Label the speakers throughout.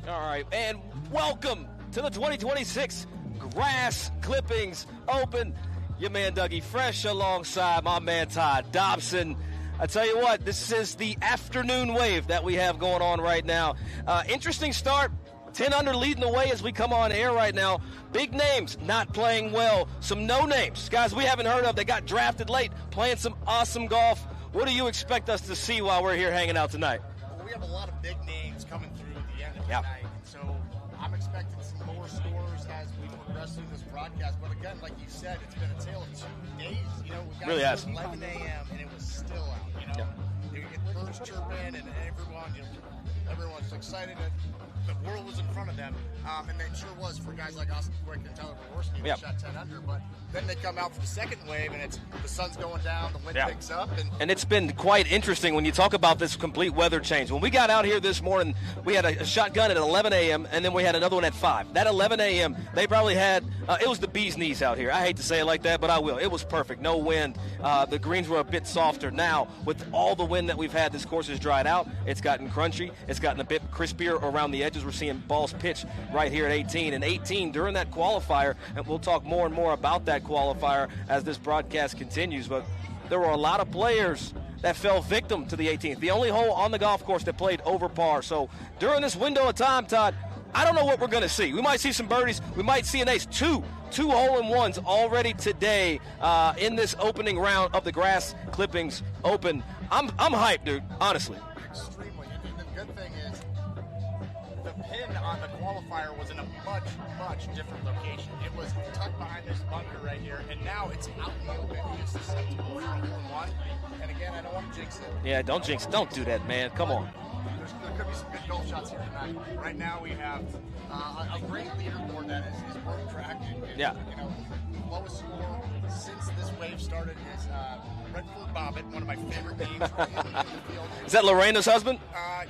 Speaker 1: All right, and welcome to the 2026 Grass Clippings Open. Your man Dougie Fresh alongside my man Todd Dobson. I tell you what, this is the afternoon wave that we have going on right now. Interesting start. 10 under leading the way as we come on air right now. Big names not playing well. Some no names, guys we haven't heard of. They got drafted late, playing some awesome golf. What do you expect us to see while we're here hanging out tonight?
Speaker 2: Well, we have a lot of big names coming through at the end of the night. So I'm expecting some more scores as we progress through this broadcast. But again, like you said, it's been a tale of 2 days. You know, we got
Speaker 1: really has.
Speaker 2: 11 a.m. and it was still out. You know, you get birds chirping and everyone's excited that the world was in front of them, and it sure was for guys like Austin Quick and Tyler Jaworski who shot 10 under. But then they come out for the second wave, and it's the sun's going down, the wind picks up.
Speaker 1: And it's been quite interesting when you talk about this complete weather change. When we got out here this morning, we had a shotgun at 11 a.m., and then we had another one at 5. That 11 a.m., they probably had it was the bee's knees out here. I hate to say it like that, but I will. It was perfect. No wind. The greens were a bit softer. Now, with all the wind that we've had, this course has dried out. It's gotten crunchy. It's gotten a bit crispier around the edges. We're seeing balls pitch right here at 18. And 18 during that qualifier, and we'll talk more and more about that qualifier as this broadcast continues, but there were a lot of players that fell victim to the 18th. The only hole on the golf course that played over par. So during this window of time, Todd, I don't know what we're going to see. We might see some birdies. We might see an ace. Two hole-in-ones already today in this opening round of the Grass Clippings Open. I'm hyped, dude, honestly.
Speaker 2: Extremely. And the good thing is the pin on the qualifier was in a much, much different location. It was tucked behind this bunker right here, and now it's out in the open. It's susceptible for a hole-in-one. And again, I don't want to jinx it.
Speaker 1: Yeah, don't jinx it. Don't do that, man. Come on.
Speaker 2: There could be some good golf shots here tonight. Right now we have a great leaderboard that is work track. You know, the lowest score since this wave started is Redford Bobbitt, one of my favorite names in the field.
Speaker 1: Is that Lorena's husband?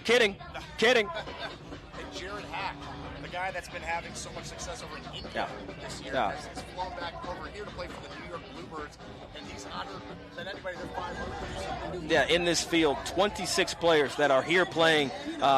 Speaker 1: Kidding. Kidding.
Speaker 2: And Jared Hack, the guy that's been having so much success over in India this year, has flown back over here to play for the New York Bluebirds, and he's hotter than anybody that 500.
Speaker 1: Yeah, in this field, 26 players that are here playing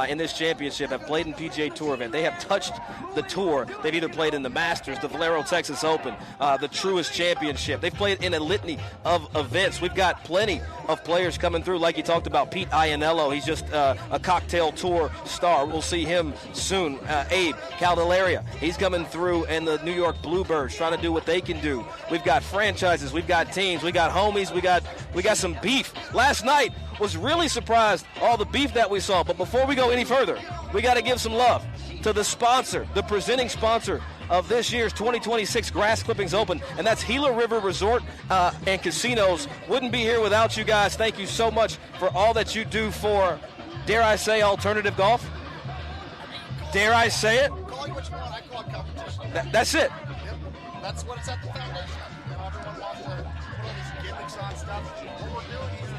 Speaker 1: in this championship have played in PGA Tour event. They have touched the tour. They've either played in the Masters, the Valero Texas Open, the Truist Championship. They've played in a litany of events. We've got plenty of players coming through, like you talked about, Pete Iannello. He's just a cocktail tour star. We'll see him soon. Abe Caldelaria, he's coming through, and the New York Bluebirds trying to do what they can do. We've got franchises, we've got teams, we got homies, we got some beef. Last night was really surprised all the beef that we saw. But before we go any further, we got to give some love to the sponsor, the presenting sponsor of this year's 2026 Grass Clippings Open, and that's Gila River Resort and Casinos. Wouldn't be here without you guys. Thank you so much for all that you do for, dare I say, alternative golf? Dare I say it?
Speaker 2: Call it what you want. I call it competition.
Speaker 1: That's it.
Speaker 2: Yep. That's what it's at the foundation of. You know, everyone wants to put all these gimmicks on stuff. What we're doing here is we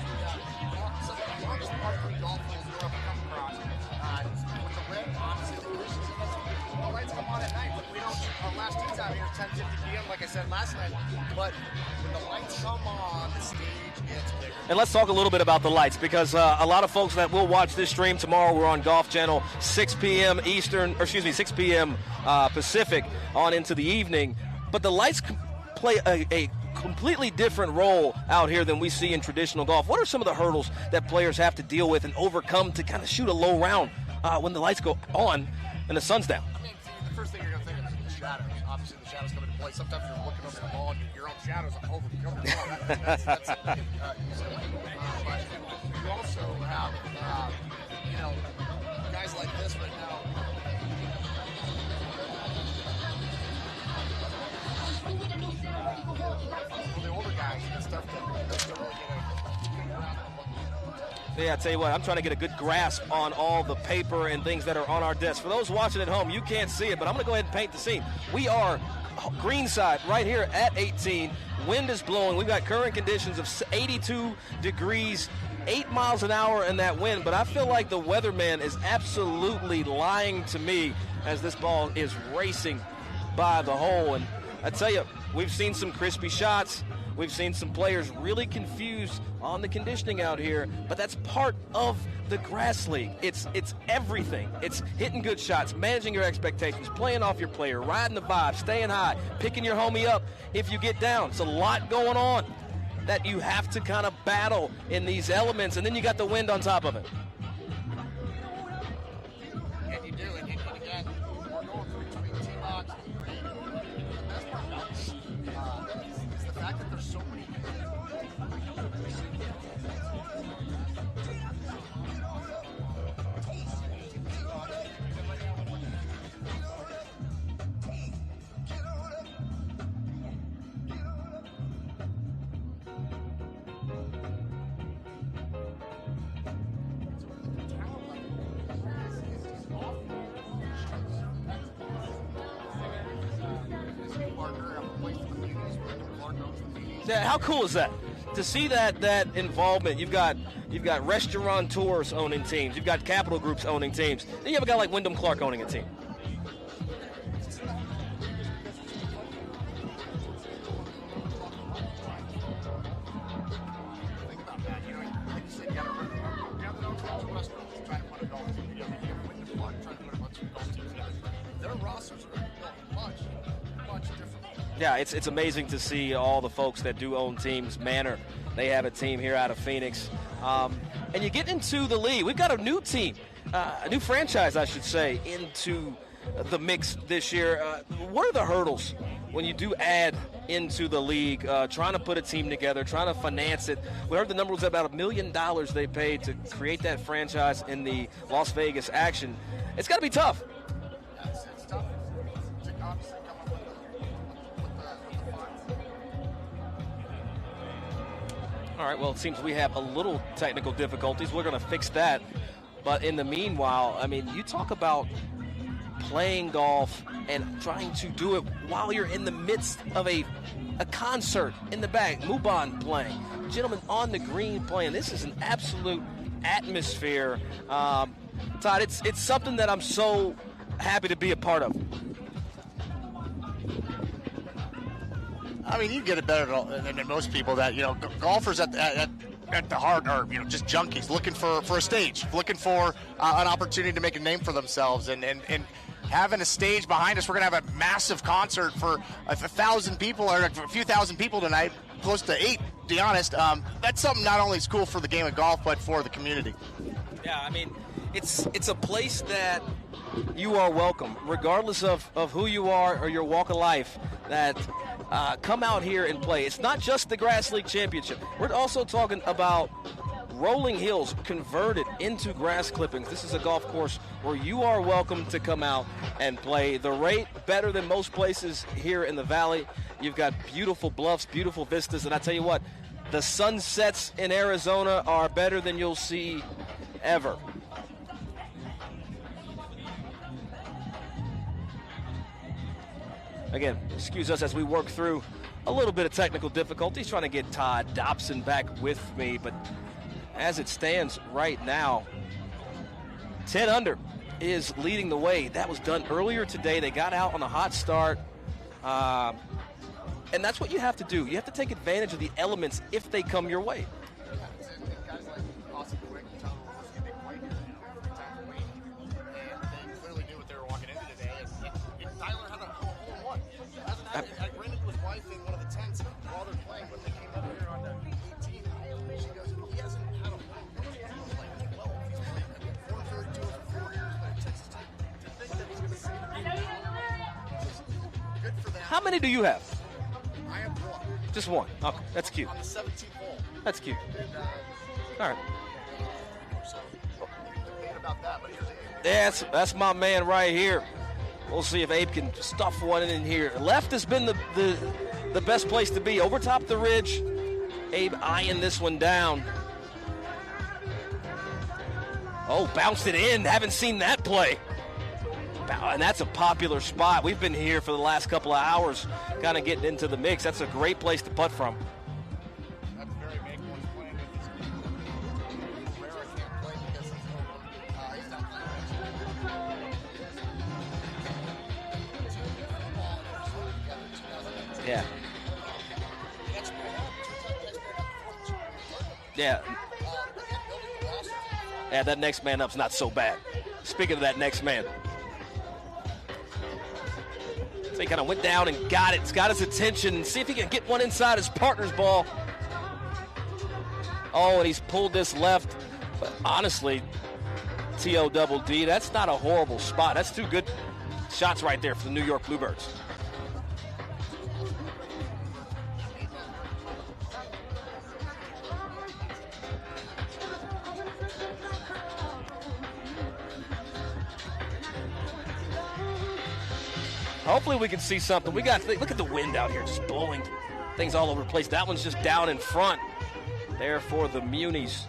Speaker 2: got some of the hardest par 3 golf holes you'll ever come across. With the wind, obviously, the lights come on at night. But we don't, our last tee time here at 10:50 p.m., like I said last night. But when the lights come on, the stage gets bigger.
Speaker 1: And let's talk a little bit about the lights, because a lot of folks that will watch this stream tomorrow, we're on Golf Channel, 6 p.m. 6 p.m. Pacific on into the evening. But the lights play a completely different role out here than we see in traditional golf. What are some of the hurdles that players have to deal with and overcome to kind of shoot a low round when the lights go on and the sun's down?
Speaker 2: I mean, the first thing you're going to think of is the shadows. Obviously, the shadows come into play. Sometimes you're looking over the ball and your own shadows over the ball. That's a big you also have, guys like this right now. For the older guys, it's tough to really get a good grasp on what
Speaker 1: Yeah, I tell you what, I'm trying to get a good grasp on all the paper and things that are on our desk. For those watching at home, you can't see it, but I'm going to go ahead and paint the scene. We are greenside right here at 18. Wind is blowing. We've got current conditions of 82 degrees, 8 miles an hour in that wind, but I feel like the weatherman is absolutely lying to me as this ball is racing by the hole. And I tell you, we've seen some crispy shots. We've seen some players really confused on the conditioning out here, but that's part of the grass league. It's everything. It's hitting good shots, managing your expectations, playing off your player, riding the vibe, staying high, picking your homie up if you get down. It's a lot going on that you have to kind of battle in these elements, and then you got the wind on top of it.
Speaker 2: And you do, and again, we're going between T-Box and Green. The best part about this is the fact that there's so many.
Speaker 1: Yeah, how cool is that? To see that involvement. You've got restaurateurs owning teams. You've got capital groups owning teams. Then you have a guy like Wyndham Clark owning a team.
Speaker 2: Their rosters are built much different.
Speaker 1: Yeah, it's amazing to see all the folks that do own teams. Manor, they have a team here out of Phoenix. And you get into the league. We've got a new team, a new franchise, I should say, into the mix this year. What are the hurdles when you do add into the league, trying to put a team together, trying to finance it? We heard the number was about $1 million they paid to create that franchise in the Las Vegas action. It's got to be tough.
Speaker 2: It's tough to obviously come up with the funds.
Speaker 1: All right, well, it seems we have a little technical difficulties. We're going to fix that. But in the meanwhile, I mean, you talk about playing golf and trying to do it while you're in the midst of a concert in the back. Mubon playing. Gentlemen on the green playing. This is an absolute atmosphere. Todd, it's something that I'm so happy to be a part of.
Speaker 2: I mean, you get it better than most people. That golfers at the heart are just junkies looking for a stage, looking for an opportunity to make a name for themselves, and having a stage behind us. We're gonna have a massive concert for 1,000 people or a few thousand people tonight, close to 8. To be honest, that's something not only is cool for the game of golf, but for the community.
Speaker 1: Yeah, I mean, it's a place that you are welcome, regardless of who you are or your walk of life, that come out here and play. It's not just the Grass League Championship. We're also talking about rolling hills converted into grass clippings. This is a golf course where you are welcome to come out and play. The rate better than most places here in the Valley. You've got beautiful bluffs, beautiful vistas, and I tell you what, the sunsets in Arizona are better than you'll see ever. Again, excuse us as we work through a little bit of technical difficulties, trying to get Todd Dobson back with me. But as it stands right now, 10 under is leading the way. That was done earlier today. They got out on a hot start. And that's what you have to do. You have to take advantage of the elements if they come your way.
Speaker 2: Guys like Austin Quick and Tom Rose get big fight here, 3 times a week, and they clearly knew what they were walking into today. And Tyler had a hole-in-one. I ran into his wife in one of the tents while they're playing, but they came up here on the 18th. She goes, he hasn't had a hole-in-one. He's like 12. He's played 432 over 4 years, but to think that he's going to see good for them.
Speaker 1: How many do you have?
Speaker 2: I have 1.
Speaker 1: Just one. Okay, that's cute.
Speaker 2: On the 17th hole.
Speaker 1: That's cute.
Speaker 2: And,
Speaker 1: All right.
Speaker 2: so debate about that, but here's Abe.
Speaker 1: Yeah, that's my man right here. We'll see if Abe can stuff one in here. Left has been the best place to be. Over top the ridge, Abe eyeing this one down. Oh, bounced it in. Haven't seen that play. And that's a popular spot. We've been here for the last couple of hours, kind of getting into the mix. That's a great place to putt from.
Speaker 2: That's very big. One's playing with his Rare can't play because he's not playing.
Speaker 1: Yeah. Yeah.
Speaker 2: Again, building the roster.
Speaker 1: Yeah, that next man up's not so bad. Speaking of that next man. So he kind of went down and got it. It's got his attention. See if he can get one inside his partner's ball. Oh, and he's pulled this left. But honestly, T-O-double-D, that's not a horrible spot. That's 2 good shots right there for the New York Bluebirds. Hopefully we can see something. Look at the wind out here, just blowing things all over the place. That one's just down in front there for the Munis.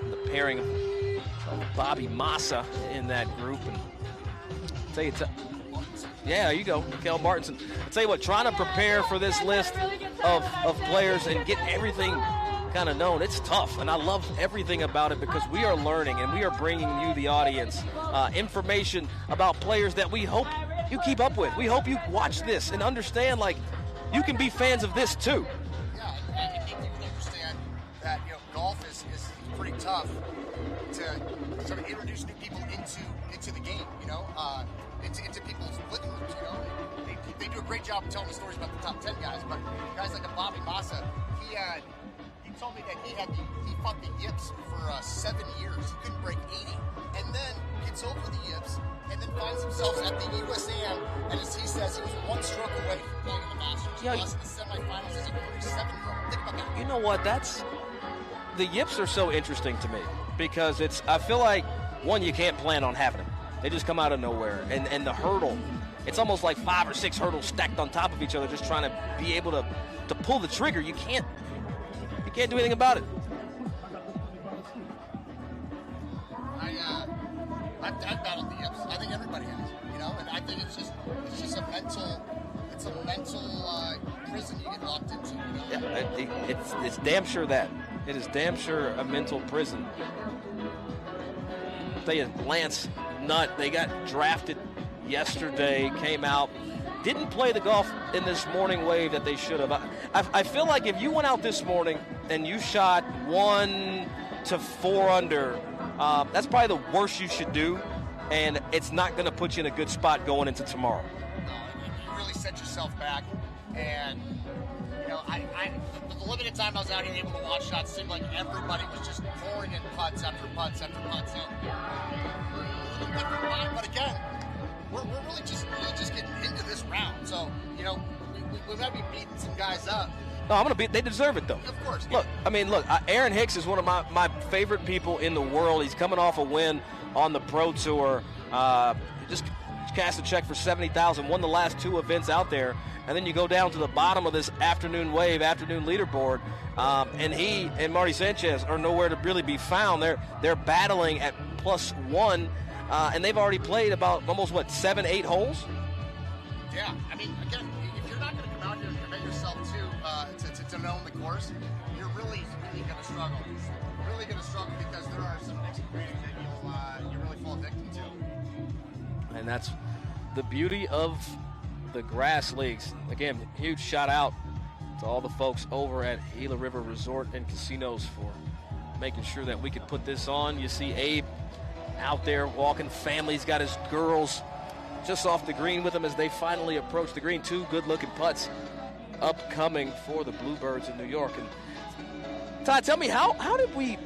Speaker 1: The pairing of Bobby Massa in that group. And I'll tell you, yeah, there you go, Kel Martinson. I'll tell you what, trying to prepare for this list of players and get everything kind of known, it's tough, and I love everything about it because we are learning and we are bringing you, the audience, information about players that we hope you keep up with. We hope you watch this and understand, like, you can be fans of this too.
Speaker 2: Yeah, I think you would understand that golf is pretty tough to sort of introduce new people into the game, into people's living rooms. They do a great job of telling the stories about the top 10 guys, but guys like a Bobby Massa, he told me that he fought the yips for 7 years. He couldn't break 80, and then gets over the yips, and then finds himself at the USAM, and as he says, he was 1 stroke away from playing in the Masters. He lost in the semifinals as a 37-year-old. Think about that.
Speaker 1: You know what? The yips are so interesting to me because I feel like, one, you can't plan on having it. They just come out of nowhere, and the hurdle, it's almost like 5 or 6 hurdles stacked on top of each other, just trying to be able to pull the trigger. You can't do anything about it.
Speaker 2: I've battled the yips. I think everybody has, and I think it's just a mental prison you get locked into.
Speaker 1: Yeah, it's damn sure that. It is damn sure a mental prison. I'll tell you, Lance Nutt, they got drafted yesterday, came out, didn't play the golf in this morning wave that they should have. I feel like if you went out this morning and you shot 1 to 4 under, that's probably the worst you should do, and it's not going to put you in a good spot going into tomorrow.
Speaker 2: No, you really set yourself back, and the limited time I was out here able to watch shots, seemed like everybody was just pouring in putts after putts after putts. But again, we're really just getting into this round. So, we might be beating some guys up.
Speaker 1: No, they deserve it, though.
Speaker 2: Of course.
Speaker 1: Look, Aaron Hicks is one of my favorite people in the world. He's coming off a win on the Pro Tour. He just cast a check for $70,000, won the last 2 events out there. And then you go down to the bottom of this afternoon leaderboard, and he and Marty Sanchez are nowhere to really be found. They're battling at +1, and they've already played about almost 7-8 holes.
Speaker 2: Yeah, I mean, again, if you're not going to come out here and commit yourself to know the course, you're really going to struggle. Really going to struggle because there are some exit grading that you're really fall victim to.
Speaker 1: And that's the beauty of the grass leagues. Again, huge shout out to all the folks over at Gila River Resort and Casinos for making sure that we could put this on. You see Abe out there walking. Family's got his girls just off the green with him as they finally approach the green. 2 good-looking putts upcoming for the Bluebirds in New York. And Todd, tell me, how did we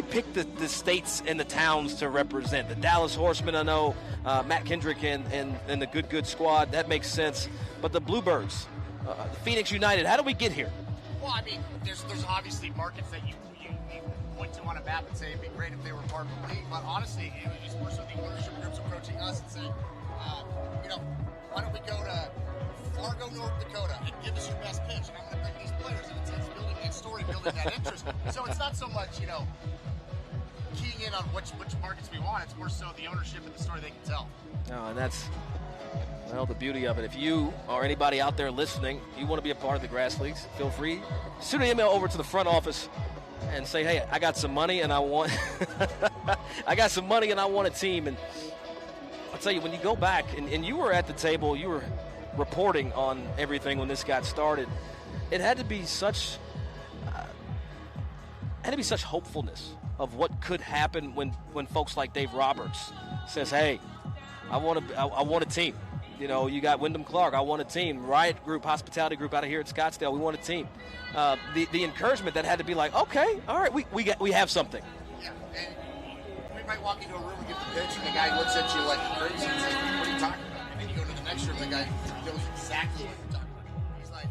Speaker 1: pick the states and the towns to represent? The Dallas Horsemen, I know, Matt Kendrick and the good squad, that makes sense. But the Bluebirds, the Phoenix United, how do we get here?
Speaker 2: Well, I mean, there's obviously markets that you point to on a map and say it'd be great if they were part of the league. But honestly, it's more so the ownership groups approaching us and saying, why don't we go to Fargo, North Dakota, and give us your best pitch, and I'm going to pick these players, and it's building that story, building that interest. So it's not so much, keying in on which markets we want. It's more so the ownership and the story they can tell.
Speaker 1: No, and that's, the beauty of it. If you or anybody out there listening, you want to be a part of the grass leagues, feel free. Send an email over to the front office and say, hey, I got some money and I want a team. And I'll tell you, when you go back, and you were at the table, you were reporting on everything when this got started, it had to be such hopefulness of what could happen when folks like Dave Roberts says, "Hey, I want a team." You know, you got Wyndham Clark. I want a team. Riot Group, Hospitality Group out of here at Scottsdale. We want a team. The encouragement that had to be like, okay, all right, we have something.
Speaker 2: Yeah, and we might walk into a room and get the pitch, and the guy looks at you like crazy and says, "What are you talking about?" And then you go to the next room, and the guy knows exactly what you're talking about. He's like,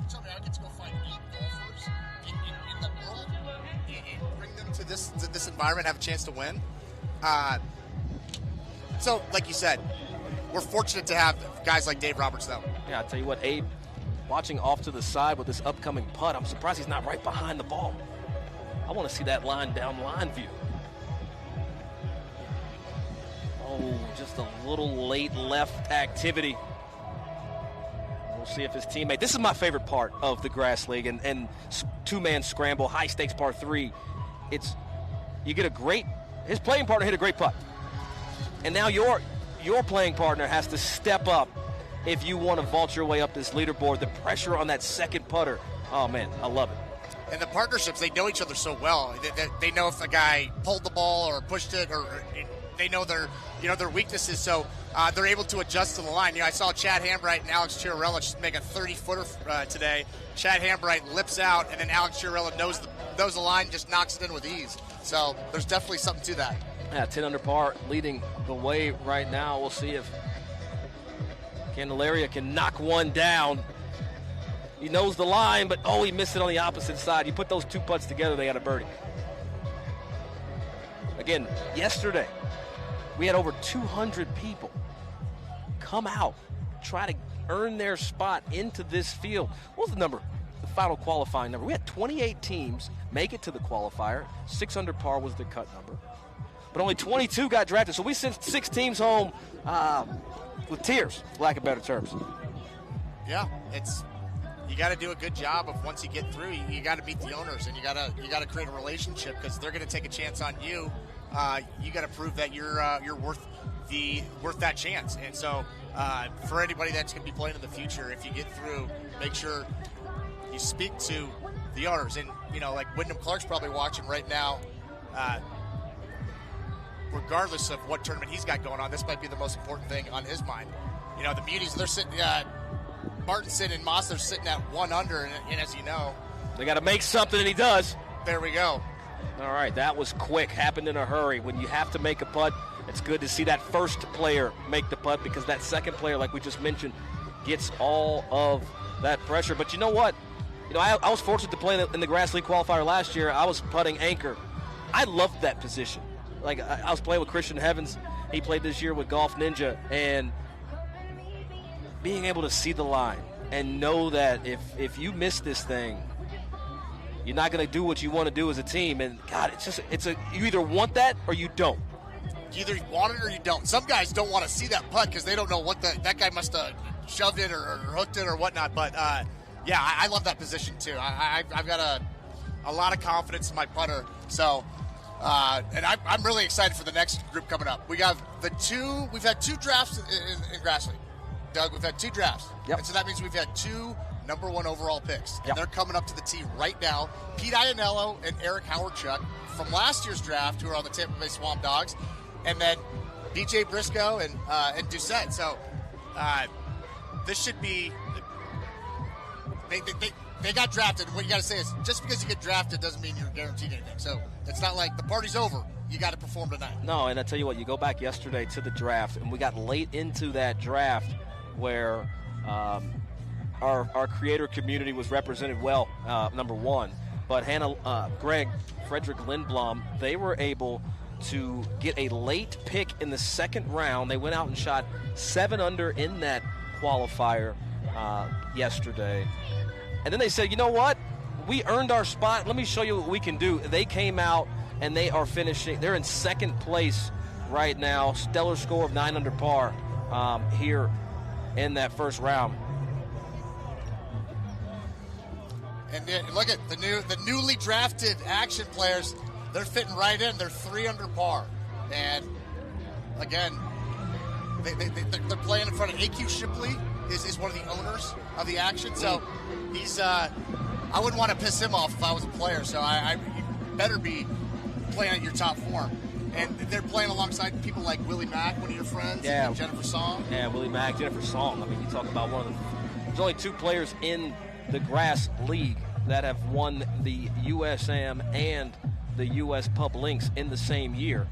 Speaker 2: "Tell me, I get to go find 8 golfers in the world and bring them to this environment, have a chance to win." So, like you said, we're fortunate to have guys like Dave Roberts, though.
Speaker 1: Yeah, I'll tell you what, Abe, watching off to the side with this upcoming putt, I'm surprised he's not right behind the ball. I want to see that line down line view. Oh, just a little late left activity. We'll see if his teammate. This is my favorite part of the Grass League and two-man scramble, high-stakes par 3. You get his playing partner hit a great putt. And now your playing partner has to step up if you want to vault your way up this leaderboard. The pressure on that second putter. Oh, man, I love it.
Speaker 2: And the partnerships, they know each other so well. They know if a guy pulled the ball or pushed it, or they know their weaknesses, so they're able to adjust to the line. You know, I saw Chad Hambright and Alex Chiarella just make a 30-footer today. Chad Hambright lips out, and then Alex Chiarella knows the line, just knocks it in with ease. So there's definitely something to that.
Speaker 1: Yeah, 10 under par leading the way right now. We'll see if Candelaria can knock one down. He knows the line, but he missed it on the opposite side. You put those 2 putts together, they got a birdie. Again, yesterday, we had over 200 people come out, try to earn their spot into this field. What was the number? The final qualifying number. We had 28 teams make it to the qualifier. 6 under par was the cut number. But only 22 got drafted. So we sent 6 teams home with tears, for lack of better terms.
Speaker 2: Yeah, you got to do a good job of once you get through. You got to meet the owners, and you got to create a relationship because they're going to take a chance on you. You got to prove that you're worth that chance. And so for anybody that's going to be playing in the future, if you get through, make sure you speak to the owners. And like Wyndham Clark's probably watching right now. Regardless of what tournament he's got going on, this might be the most important thing on his mind. The Beauties, they're sitting, Martinson and Moss are sitting at 1 under, and as you know,
Speaker 1: they got to make something, and he does.
Speaker 2: There we go.
Speaker 1: All right, that was quick, happened in a hurry. When you have to make a putt, it's good to see that first player make the putt because that second player, like we just mentioned, gets all of that pressure. But you know what? I was fortunate to play in the Grass League qualifier last year. I was putting anchor. I loved that position. Like, I was playing with Christian Heavens. He played this year with Golf Ninja. And being able to see the line and know that if you miss this thing, you're not going to do what you want to do as a team. And, God, you either want that or you don't.
Speaker 2: You either want it or you don't. Some guys don't want to see that putt because they don't know what that guy must have shoved it or hooked it or whatnot. But, yeah, I love that position too. I've got a lot of confidence in my putter. So, and I'm really excited for the next group coming up. We've had 2 drafts in Grass League. Doug, we've had 2 drafts.
Speaker 1: Yep.
Speaker 2: And so that means we've had 2 number 1 overall picks. And
Speaker 1: yep.
Speaker 2: They're coming up to the tee right now. Pete Iannello and Eric Howardchuk from last year's draft, who are on the Tampa Bay Swamp Dogs. And then DJ Briscoe and Doucette. So this should be they got drafted. What you got to say is just because you get drafted doesn't mean you're guaranteed anything. So it's not like the party's over. You got to perform tonight.
Speaker 1: No, and I tell you what, you go back yesterday to the draft, and we got late into that draft where our creator community was represented well, number 1. But Hannah, Greg, Frederick Lindblom, they were able to get a late pick in the second round. They went out and shot 7 under in that qualifier yesterday. And then they said, you know what? We earned our spot. Let me show you what we can do. They came out, and they are finishing. They're in second place right now. Stellar score of 9 under par here in that first round.
Speaker 2: And look at the newly drafted action players. They're fitting right in. They're 3 under par. And, again, they're playing in front of A.Q. Shipley is one of the owners of the action. So he's I wouldn't want to piss him off if I was a player. So you better be playing at your top form. And they're playing alongside people like Willie Mack, one of your friends, and Jennifer Song.
Speaker 1: Yeah, Willie Mack, Jennifer Song. I mean, you talk about one of the. There's only 2 players in the Grass League that have won the USAM and the US Pub Links in the same year.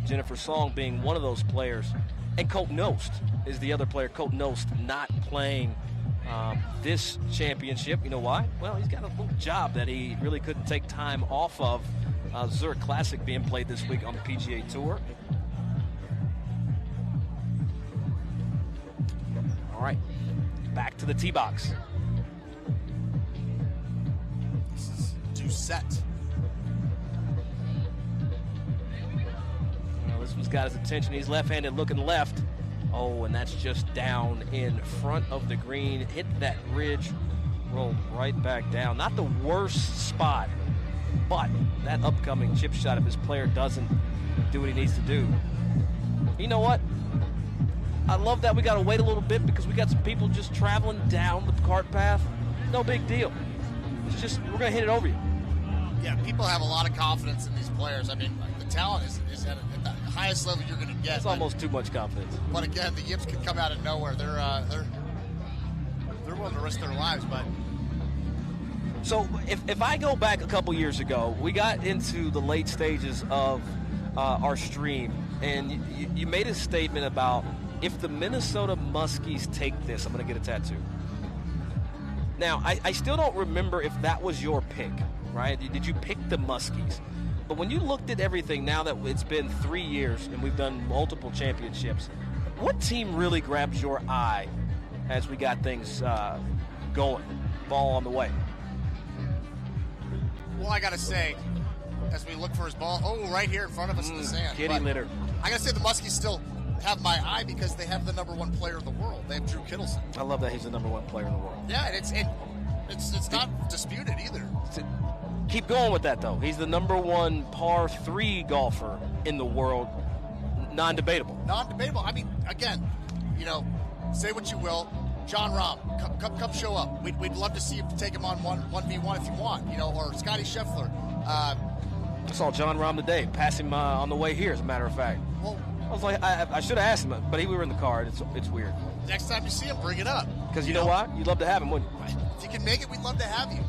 Speaker 1: Jennifer Song being one of those players. And Colt Nost is the other player. Colt Nost not playing this championship. You know why? Well, he's got a little job that he really couldn't take time off of. Zurich Classic being played this week on the PGA Tour. All right, back to the tee box.
Speaker 2: This is Doucette.
Speaker 1: Well, this one's got his attention. He's left-handed looking left. Oh, and that's just down in front of the green. Hit that ridge, rolled right back down. Not the worst spot, but that upcoming chip shot, if his player doesn't do what he needs to do. You know what? I love that we got to wait a little bit because we got some people just traveling down the cart path. No big deal. It's just, we're going to hit it over you.
Speaker 2: Yeah, people have a lot of confidence in these players. I mean, the talent is at the highest level you're going to get.
Speaker 1: It's almost too much confidence.
Speaker 2: But again, the yips can come out of nowhere. They're willing to risk their lives, but.
Speaker 1: So if I go back a couple years ago, we got into the late stages of our stream, and you made a statement about if the Minnesota Muskies take this, I'm going to get a tattoo. Now, I still don't remember if that was your pick, right? Did you pick the Muskies? But when you looked at everything, now that it's been 3 years and we've done multiple championships, what team really grabs your eye as we got things going, ball on the way?
Speaker 2: Well, I got to say, as we look for his ball, right here in front of us in the sand.
Speaker 1: Kitty litter.
Speaker 2: I got to say the Muskies still have my eye because they have the #1 player in the world. They have Drew Kittleson.
Speaker 1: I love that he's the #1 player in the world.
Speaker 2: Yeah, and it's not disputed either.
Speaker 1: Keep going with that, though. He's the #1 par 3 golfer in the world. Non-debatable.
Speaker 2: Non-debatable. I mean, again, say what you will. John Rahm, come show up. We'd love to see you take him on 1v1 if you want, or Scotty Scheffler.
Speaker 1: I saw John Rahm today. Pass him on the way here, as a matter of fact. Well, I was like, I should have asked him, but we were in the car. It's weird.
Speaker 2: Next time you see him, bring it up.
Speaker 1: Because you know why? You'd love to have him, wouldn't you?
Speaker 2: If you can make it, we'd love to have you.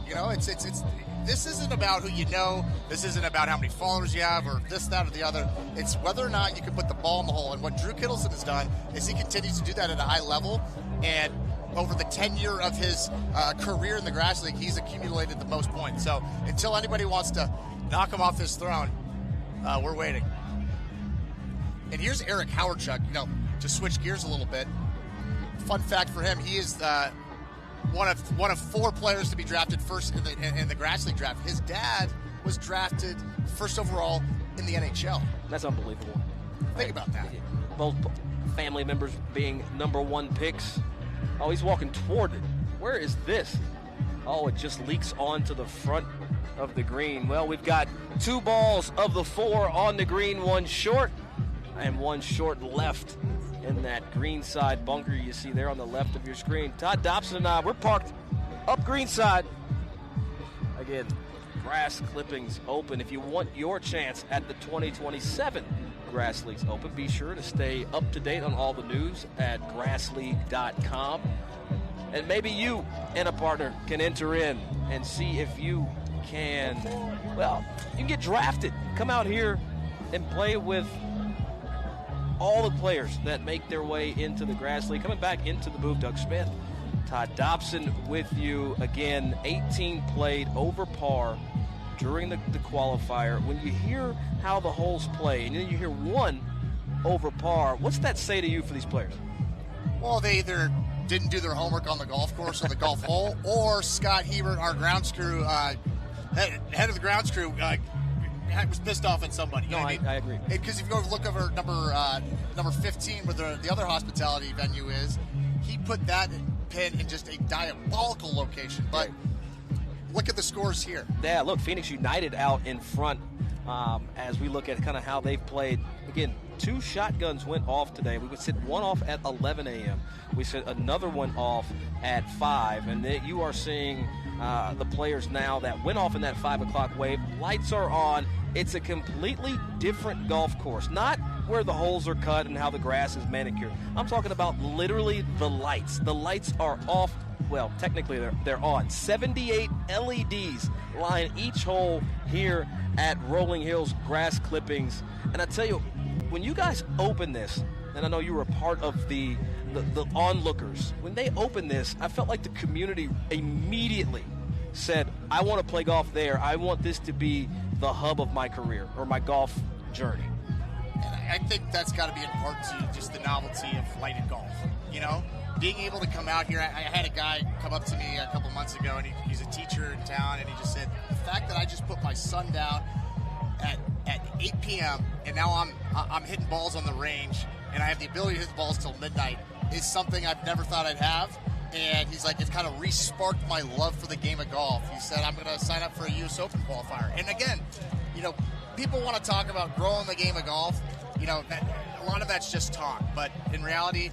Speaker 2: This isn't about who you know. This isn't about how many followers you have or this, that, or the other. It's whether or not you can put the ball in the hole. And what Drew Kittleson has done is he continues to do that at a high level. And over the tenure of his career in the Grass League, he's accumulated the most points. So until anybody wants to knock him off his throne, we're waiting. And here's Eric Howardchuk, to switch gears a little bit. Fun fact for him, he is one of 4 players to be drafted first in the Grass League draft. His dad was drafted first overall in the NHL.
Speaker 1: That's unbelievable.
Speaker 2: Think about that.
Speaker 1: Both family members being #1 picks. Oh, he's walking toward it. Where is this? Oh, it just leaks onto the front of the green. Well, we've got 2 balls of the 4 on the green, 1 short, and 1 short left in that green side bunker you see there on the left of your screen. Todd Dobson and I, we're parked up greenside. Again, Grass Clippings Open. If you want your chance at the 2027 Grass Leagues Open, be sure to stay up to date on all the news at grassleague.com. And maybe you and a partner can enter in and see if you can, you can get drafted. Come out here and play with all the players that make their way into the Grass League. Coming back into the booth, Doug Smith, Todd Dobson with you again. 18 played over par during the qualifier. When you hear how the holes play and then you hear 1 over par, what's that say to you for these players?
Speaker 2: Well, they either didn't do their homework on the golf course or the golf hole, or Scott Hebert, our grounds crew, head of the grounds crew, was pissed off at somebody.
Speaker 1: I agree.
Speaker 2: Because if you go look over number 15, where the other hospitality venue is, he put that pin in just a diabolical location. But look at the scores here.
Speaker 1: Yeah, look, Phoenix United out in front as we look at kind of how they've played. Again, 2 shotguns went off today. We would set one off at 11 a.m. We set another one off at 5, and you are seeing the players now that went off in that 5 o'clock wave. Lights are on. It's a completely different golf course, not where the holes are cut and how the grass is manicured. I'm talking about literally the lights. The lights are off. Well, technically they're on. 78 LEDs line each hole here at Rolling Hills Grass Clippings. And I tell you, when you guys open this, and I know you were a part of the onlookers, when they opened this, I felt like the community immediately said, I want to play golf there. I want this to be the hub of my career or my golf journey.
Speaker 2: And I think that's got to be in part to just the novelty of lighted golf, you know? Being able to come out here, I had a guy come up to me a couple months ago, and he's a teacher in town, and he just said, the fact that I just put my son down at 8 p.m. and now I'm hitting balls on the range, and I have the ability to hit the balls till midnight, is something I've never thought I'd have. And he's like, it's kind of re-sparked my love for the game of golf. He said, I'm going to sign up for a U.S. Open qualifier. And again, you know, people want to talk about growing the game of golf. You know, a lot of that's just talk. But in reality,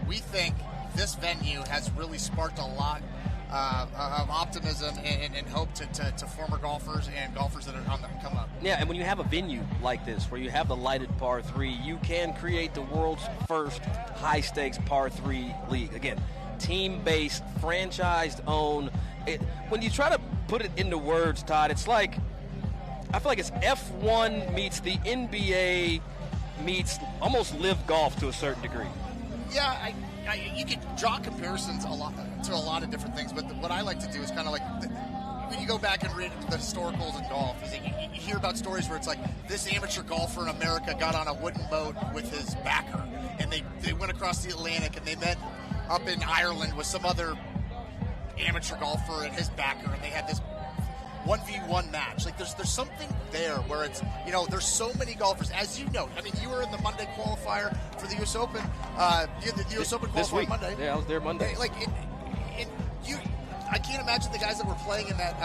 Speaker 2: we think this venue has really sparked a lot of optimism and hope to former golfers and golfers that are on the come up.
Speaker 1: Yeah, and when you have a venue like this where you have the lighted par 3, you can create the world's first high-stakes par 3 league. Again, team-based, franchised-owned. When you try to put it into words, Todd, it's like, I feel like it's F1 meets the NBA meets almost live golf to a certain degree.
Speaker 2: Yeah, you could draw comparisons to a lot of different things, but what I like to do is kind of like when you go back and read the historicals in golf, is that you hear about stories where it's like this amateur golfer in America got on a wooden boat with his backer, and they went across the Atlantic, and they met up in Ireland with some other amateur golfer and his backer, and they had this 1v1 match. Like there's something there where it's, you know, there's so many golfers, as you know. I mean, you were in the Monday qualifier for the U.S. Open. You had the U.S. Open qualifier Monday.
Speaker 1: Yeah, I was there Monday.
Speaker 2: Like I can't imagine the guys that were playing in that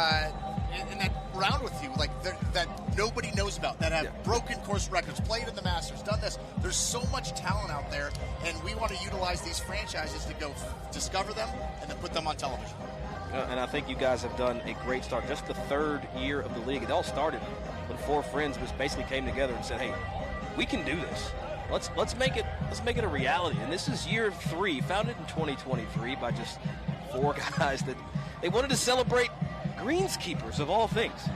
Speaker 2: round with you, like that nobody knows about, that have broken course records, played in the Masters, done this. There's so much talent out there, and we want to utilize these franchises to go discover them and then put them on television.
Speaker 1: And I think you guys have done a great start. Just the 3rd year of the league. It all started when 4 friends just basically came together and said, "Hey, we can do this. Let's make it a reality." And this is year 3, founded in 2023 by just 4 guys that they wanted to celebrate greenskeepers of all things.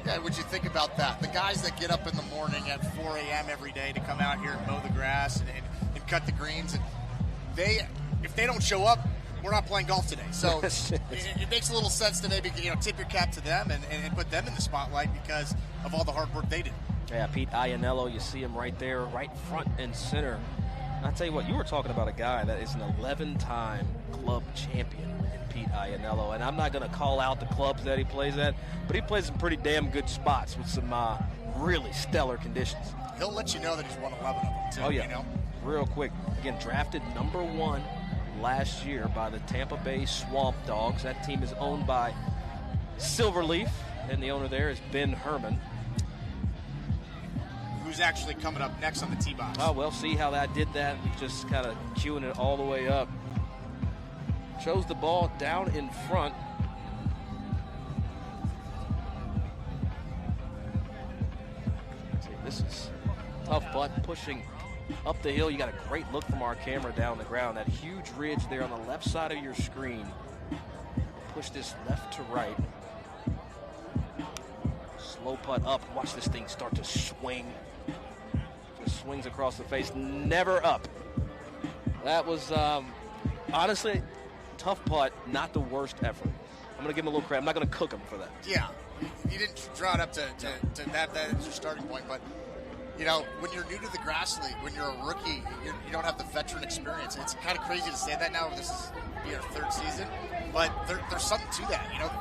Speaker 2: Yeah, would you think about that? The guys that get up in the morning at 4 a.m. every day to come out here and mow the grass and cut the greens, and if they don't show up, we're not playing golf today. So it makes a little sense to maybe, you know, tip your cap to them and put them in the spotlight because of all the hard work they did.
Speaker 1: Yeah, Pete Iannello, you see him right there, right front and center. And I tell you what, you were talking about a guy that is an 11-time club champion in Pete Iannello. And I'm not going to call out the clubs that he plays at, but he plays some pretty damn good spots with some really stellar conditions.
Speaker 2: He'll let you know that he's won 11 of them, too.
Speaker 1: Oh, yeah.
Speaker 2: You know?
Speaker 1: Real quick. Again, drafted number 1 last year by the Tampa Bay Swamp Dogs. That team is owned by Silverleaf, and the owner there is Ben Herman.
Speaker 2: Who's actually coming up next on the tee box.
Speaker 1: Oh, well, see how that did that. Just kind of queuing it all the way up. Chose the ball down in front. See, this is tough putt, pushing up the hill. You got a great look from our camera down the ground. That huge ridge there on the left side of your screen. Push this left to right. Slow putt up. Watch this thing start to swing. Just swings across the face, never up. That was, honestly, tough putt, not the worst effort. I'm going to give him a little credit. I'm not going to cook him for that.
Speaker 2: Yeah, you didn't draw it up to have that as your starting point, but you know, when you're new to the grass league, when you're a rookie, you don't have the veteran experience. It's kind of crazy to say that now. This is our 3rd season, but there's something to that. You know,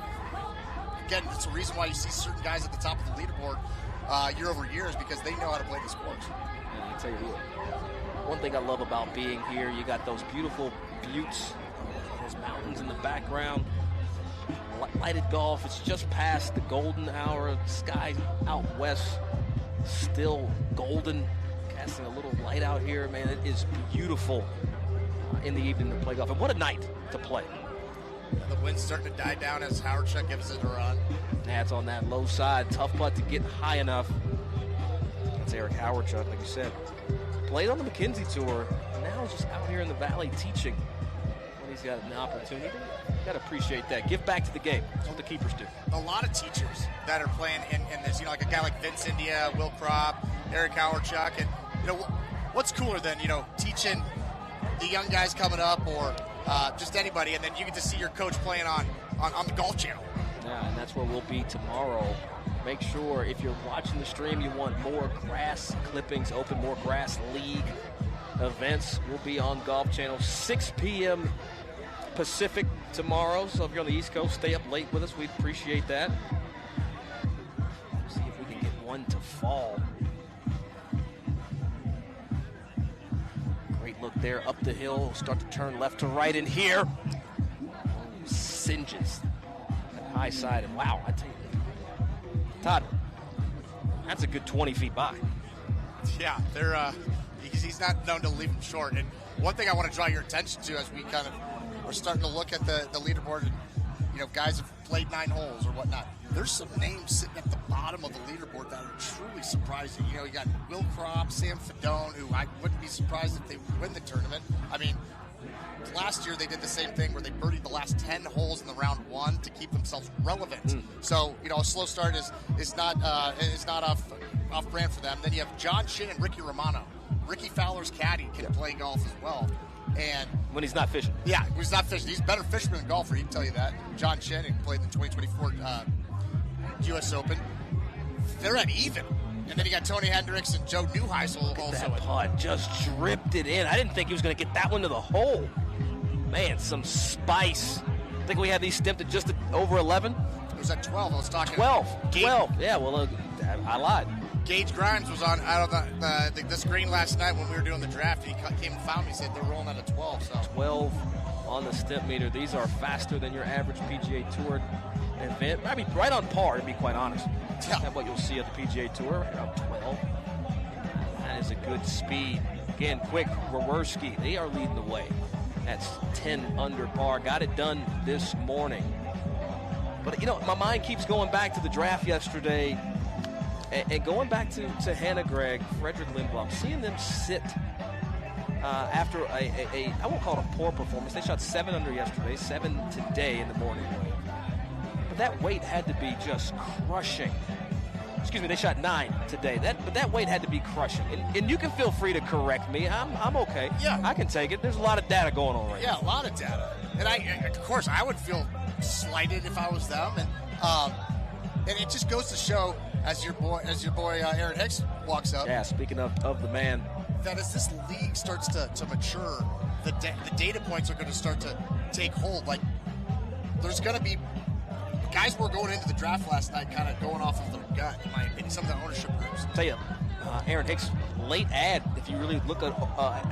Speaker 2: again, it's a reason why you see certain guys at the top of the leaderboard year over year is because they know how to play the sports.
Speaker 1: And I tell you what, one thing I love about being here, you got those beautiful buttes, those mountains in the background. Lighted golf. It's just past the golden hour. Sky out west, still golden. Casting a little light out here, man. It is beautiful in the evening to play golf. And what a night to play.
Speaker 2: The wind's starting to die down as Howardchuk gives it a run.
Speaker 1: That's on that low side. Tough putt to get high enough. That's Eric Howardchuk, like you said. Played on the McKenzie Tour. Now he's just out here in the Valley teaching when he's got an opportunity. Got to appreciate that. Give back to the game. That's what the keepers do.
Speaker 2: A lot of teachers that are playing in this, like a guy like Vince India, Will Kropp, Eric Howardchuk. And, what's cooler than, teaching the young guys coming up or just anybody, and then you get to see your coach playing on the Golf Channel.
Speaker 1: Yeah, and that's where we'll be tomorrow. Make sure if you're watching the stream, you want more grass clippings, open more grass league events. We'll be on Golf Channel 6 p.m. Pacific tomorrow. So if you're on the East Coast, stay up late with us. We'd appreciate that. See if we can get one to fall. Great look there up the hill. Start to turn left to right in here. Singes that high side. And wow, I tell you, Todd, that's a good 20 feet by.
Speaker 2: Yeah, they're he's not known to leave them short. And one thing I want to draw your attention to as we kind of are starting to look at the leaderboard, and guys have played 9 holes or whatnot. There's some names sitting at the bottom of the leaderboard that are truly surprising. You got Will Kropp, Sam Fedone, who I wouldn't be surprised if they win the tournament. I mean, last year they did the same thing where they birdied the last 10 holes in the round 1 to keep themselves relevant. So, a slow start is not off brand for them. Then you have John Shin and Ricky Romano. Ricky Fowler's caddy can play golf as well. And
Speaker 1: when he's not fishing.
Speaker 2: Yeah, when he's not fishing. He's a better fisherman than golfer, he can tell you that. John Shin, who played in the 2024 U.S. Open. They're at even. And then you got Tony Hendricks and Joe Neuheisel also.
Speaker 1: That putt just dripped it in. I didn't think he was going to get that one to the hole. Man, some spice. I think we had these stamped at just over 11.
Speaker 2: It was at 12. I was talking
Speaker 1: 12. Yeah, well, I lied.
Speaker 2: Gage Grimes was on out of the screen last night when we were doing the draft. He came and found me and said they're rolling at a 12. So
Speaker 1: 12 on the stimp meter. These are faster than your average PGA Tour event. I mean, right on par, to be quite honest.
Speaker 2: Yeah.
Speaker 1: That's what you'll see at the PGA Tour, around 12. That is a good speed. Again, quick, Jaworski, they are leading the way. That's 10 under par. Got it done this morning. But, my mind keeps going back to the draft yesterday and going back to Hannah Gregg, Frederick Lindblom, seeing them sit after I won't call it a poor performance. They shot 7 under yesterday, 7 today in the morning. But that weight had to be just crushing. Excuse me, they shot 9 today. But that weight had to be crushing. And you can feel free to correct me. I'm okay.
Speaker 2: Yeah.
Speaker 1: I can take it. There's a lot of data going on right now.
Speaker 2: Yeah, a lot of data. And of course, I would feel slighted if I was them. And it just goes to show, as your boy Aaron Hicks walks up.
Speaker 1: Yeah, speaking of the man.
Speaker 2: That as this league starts to mature, the data points are going to start to take hold. Like, there's going to be guys were going into the draft last night kind of going off of their gut, in my opinion, some of the ownership groups.
Speaker 1: I'll tell you, Aaron Hicks, late ad, if you really look at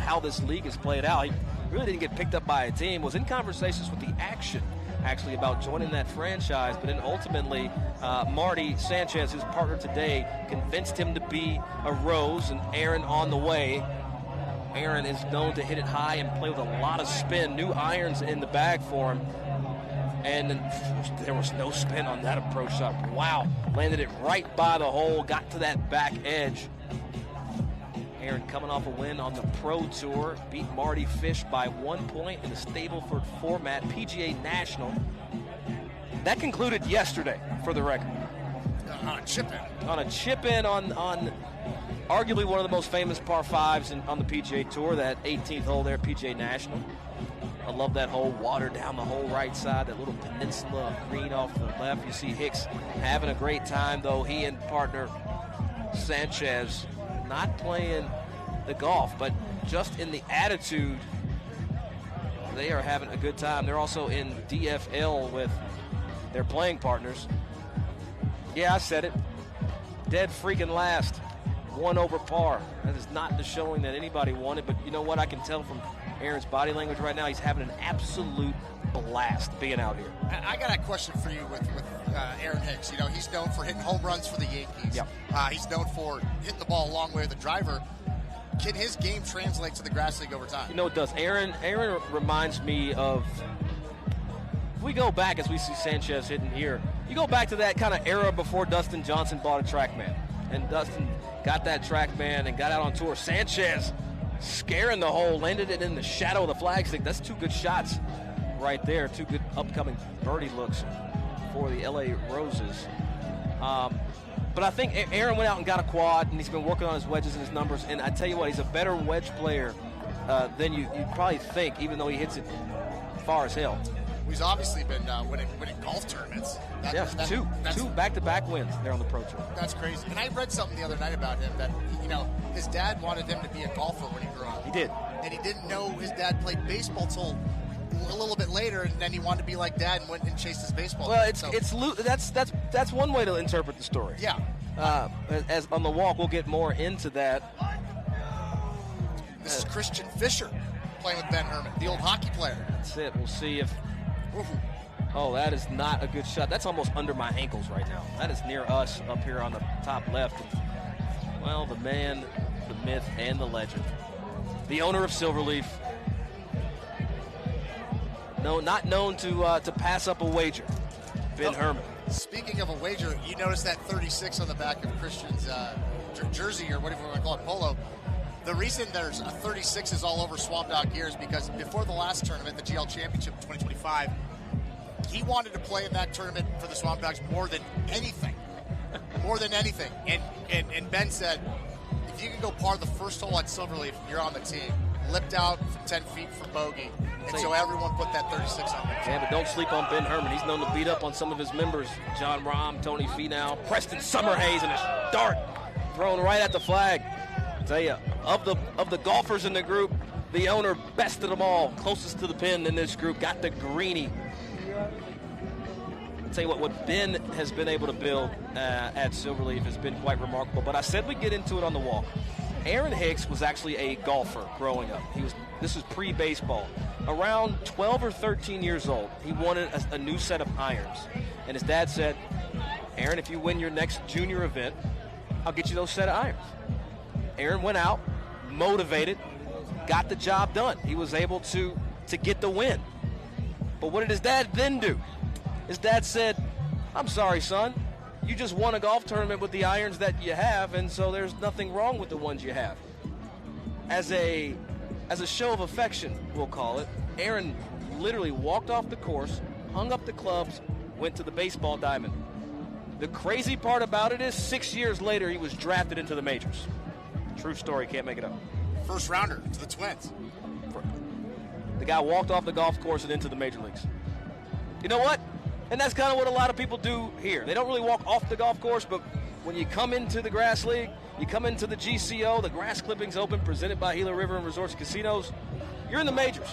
Speaker 1: how this league has played out, he really didn't get picked up by a team, was in conversations with the Action, actually, about joining that franchise, but then ultimately Marty Sanchez, his partner today, convinced him to be a Rose, and Aaron on the way. Aaron is known to hit it high and play with a lot of spin. New irons in the bag for him. And there was no spin on that approach shot. Wow. Landed it right by the hole, got to that back edge. Aaron coming off a win on the Pro Tour, beat Marty Fish by 1 point in the Stableford format, PGA National. That concluded yesterday, for the record.
Speaker 2: On a chip-in.
Speaker 1: On a chip-in on arguably one of the most famous par 5s on the PGA Tour, that 18th hole there, PGA National. I love that hole, water down the whole right side, that little peninsula of green off the left. You see Hicks having a great time, though. He and partner Sanchez not playing the golf, but just in the attitude, they are having a good time. They're also in DFL with their playing partners. Yeah, I said it. Dead freaking last. 1 over par. That is not the showing that anybody wanted, but you know what? I can tell from Aaron's body language right now, he's having an absolute blast being out here.
Speaker 2: I got a question for you with Aaron Hicks. He's known for hitting home runs for the Yankees.
Speaker 1: Yep.
Speaker 2: He's known for hitting the ball a long way with the driver. can his game translate to the grass league over time?
Speaker 1: You know it does. Aaron reminds me of, if we go back as we see Sanchez hitting here, you go back to that kind of era before Dustin Johnson bought a TrackMan. And Dustin got that TrackMan and got out on tour. Sanchez scaring the hole, landed it in the shadow of the flagstick. That's 2 good shots right there. 2 good upcoming birdie looks for the LA Roses. But I think Aaron went out and got a quad, and he's been working on his wedges and his numbers. And I tell you what, he's a better wedge player than you'd probably think, even though he hits it far as hell.
Speaker 2: He's obviously been winning golf tournaments.
Speaker 1: That's two back-to-back wins there on the Pro Tour.
Speaker 2: That's crazy. And I read something the other night about him that, his dad wanted him to be a golfer when he grew up.
Speaker 1: He did.
Speaker 2: And he didn't know his dad played baseball till a little bit later, and then he wanted to be like Dad and went and chased his baseball.
Speaker 1: Well, that's one way to interpret the story.
Speaker 2: Yeah.
Speaker 1: As on the walk, we'll get more into that.
Speaker 2: This is Christian Fisher playing with Ben Herman, the old hockey player.
Speaker 1: That's it. We'll see if. Oh, that is not a good shot. That's almost under my ankles right now. That is near us up here on the top left. Well, the man, the myth, and the legend, the owner of Silverleaf. No, not known to pass up a wager. Ben Herman.
Speaker 2: Speaking of a wager, you notice that 36 on the back of Christian's jersey, or whatever you want to call it, polo. The reason there's a 36 is all over Swamp Dog gear is because before the last tournament, the GL Championship 2025, he wanted to play in that tournament for the Swamp Dogs more than anything. More than anything. And Ben said, if you can go par the first hole at Silverleaf, you're on the team. Lipped out from 10 feet for bogey. And so everyone put that 36 on him.
Speaker 1: Yeah, but don't sleep on Ben Herman. He's known to beat up on some of his members. John Rahm, Tony Finau, Preston Summerhays, and a dart thrown right at the flag. I tell you, of the golfers in the group, the owner bested them all. Closest to the pin in this group, got the greenie. I'll tell you what Ben has been able to build at Silverleaf has been quite remarkable. But I said we'd get into it on the walk. Aaron Hicks was actually a golfer growing up. This was pre-baseball. Around 12 or 13 years old, he wanted a new set of irons. And his dad said, Aaron, if you win your next junior event, I'll get you those set of irons. Aaron went out, motivated, got the job done. He was able to get the win. But what did his dad then do? His dad said, I'm sorry, son. You just won a golf tournament with the irons that you have, and so there's nothing wrong with the ones you have. As a show of affection, we'll call it, Aaron literally walked off the course, hung up the clubs, went to the baseball diamond. The crazy part about it is 6 years later, he was drafted into the majors. True story, can't make it up.
Speaker 2: First rounder to the Twins.
Speaker 1: The guy walked off the golf course and into the major leagues. You know what? And that's kind of what a lot of people do here. They don't really walk off the golf course, but when you come into the Grass League, you come into the GCO, the Grass Clippings Open, presented by Gila River and Resorts Casinos, you're in the majors.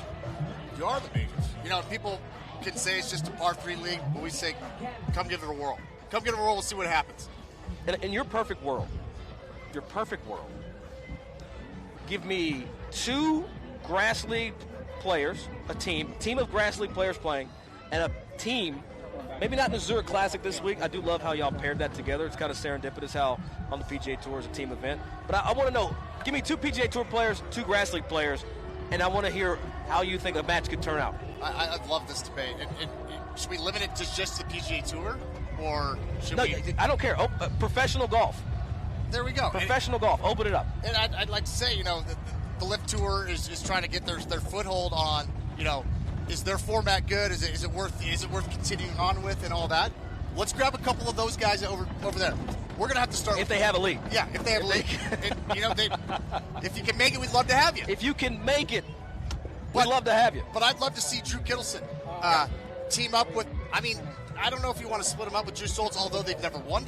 Speaker 2: You are the majors. People can say it's just a par 3 league, but we say, come give it a whirl. Come give it a whirl, we'll see what happens.
Speaker 1: In your perfect world, give me 2 Grass League players, a team of Grass League players playing, and a team, maybe not in the Zurich Classic this week. I do love how y'all paired that together. It's kind of serendipitous how on the PGA Tour is a team event. But I want to know, give me 2 PGA Tour players, 2 Grass League players, and I want to hear how you think a match could turn out.
Speaker 2: I'd love this debate. And should we limit it to just the PGA Tour? Or should we?
Speaker 1: I don't care. Professional golf.
Speaker 2: There we go.
Speaker 1: Professional golf. Open it up.
Speaker 2: And I'd like to say, the Lift Tour is trying to get their foothold on, is their format good? Is it worth continuing on with and all that? Let's grab a couple of those guys over there. We're gonna have to start
Speaker 1: if they have a league.
Speaker 2: Yeah, if they have a league. If you can make it, we'd love to have you.
Speaker 1: If you can make it, we'd love to have you.
Speaker 2: But I'd love to see Drew Kittleson team up with. I don't know if you want to split them up with Drew Stoltz, although they've never won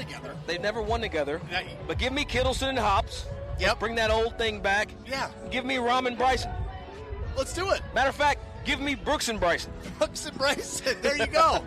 Speaker 2: together.
Speaker 1: But give me Kittleson and Hops.
Speaker 2: Yep.
Speaker 1: Let's bring that old thing back.
Speaker 2: Yeah.
Speaker 1: Give me Rahm and Bryson.
Speaker 2: Let's do it.
Speaker 1: Matter of fact, give me Brooks and Bryson.
Speaker 2: Brooks and Bryson. There you go.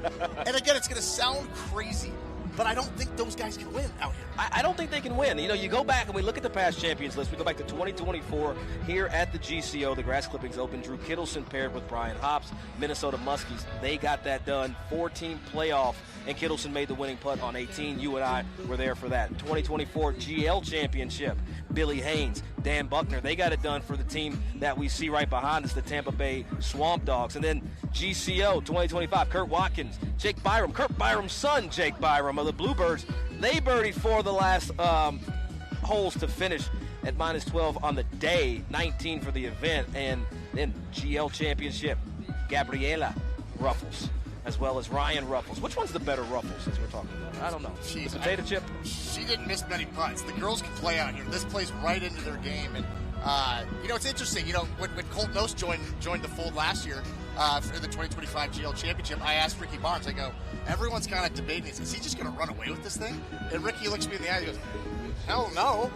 Speaker 2: And again, it's going to sound crazy, but I don't think those guys can win out here.
Speaker 1: I don't think they can win. You go back and we look at the past champions list. We go back to 2024 here at the GCO, the Grass Clippings Open. Drew Kittleson paired with Brian Hops, Minnesota Muskies. They got that done. 4-team playoff, and Kittleson made the winning putt on 18. You and I were there for that. 2024 GL Championship. Billy Haynes, Dan Buckner. They got it done for the team that we see right behind us, the Tampa Bay Swamp Dogs. And then GCO 2025, Kurt Watkins, Jake Byram, Kurt Byram's son, Jake Byram of the Bluebirds. They birdied 4 of the last holes to finish at -12 on the day, 19 for the event. And then GL Championship, Gabriela Ruffles, as well as Ryan Ruffles. Which one's the better Ruffles, as we're talking about? I don't know. The potato chip?
Speaker 2: She didn't miss many putts. The girls can play out here. This plays right into their game. And, it's interesting. When Colt Nost joined the fold last year for the 2025 GL Championship, I asked Ricky Barnes, I go, everyone's kind of debating this. Is he just going to run away with this thing? And Ricky looks me in the eye and goes, hell no.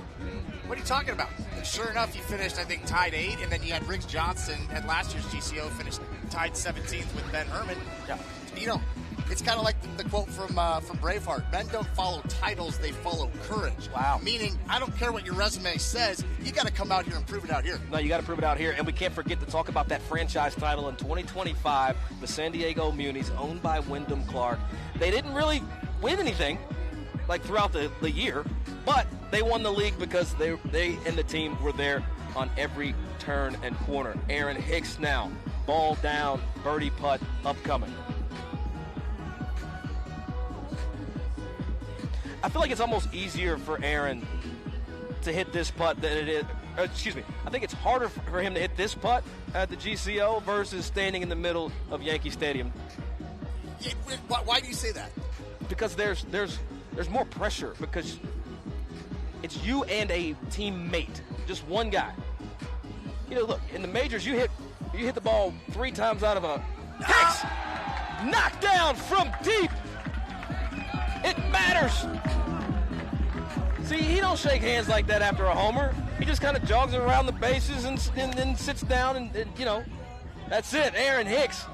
Speaker 2: What are you talking about? And sure enough, he finished, I think, tied 8, and then you had Riggs Johnson at last year's GCO finished tied 17th with Ben Herman.
Speaker 1: Yeah.
Speaker 2: It's kind of like the quote from Braveheart. Men don't follow titles, they follow courage.
Speaker 1: Wow.
Speaker 2: Meaning, I don't care what your resume says, you got to come out here and prove it out here.
Speaker 1: No, you got to prove it out here. And we can't forget to talk about that franchise title in 2025, the San Diego Munis, owned by Wyndham Clark. They didn't really win anything, throughout the year, but they won the league because they and the team were there on every turn and corner. Aaron Hicks now, ball down, birdie putt upcoming. I feel like it's almost easier for Aaron to hit this putt than it is. I think it's harder for him to hit this putt at the GCO versus standing in the middle of Yankee Stadium.
Speaker 2: Why do you say that?
Speaker 1: Because there's more pressure, because it's you and a teammate, just one guy. Look, in the majors, you hit the ball 3 times out of a Hicks, knocked down from deep. It matters. See, he don't shake hands like that after a homer. He just kind of jogs around the bases and then sits down and that's it. Aaron Hicks,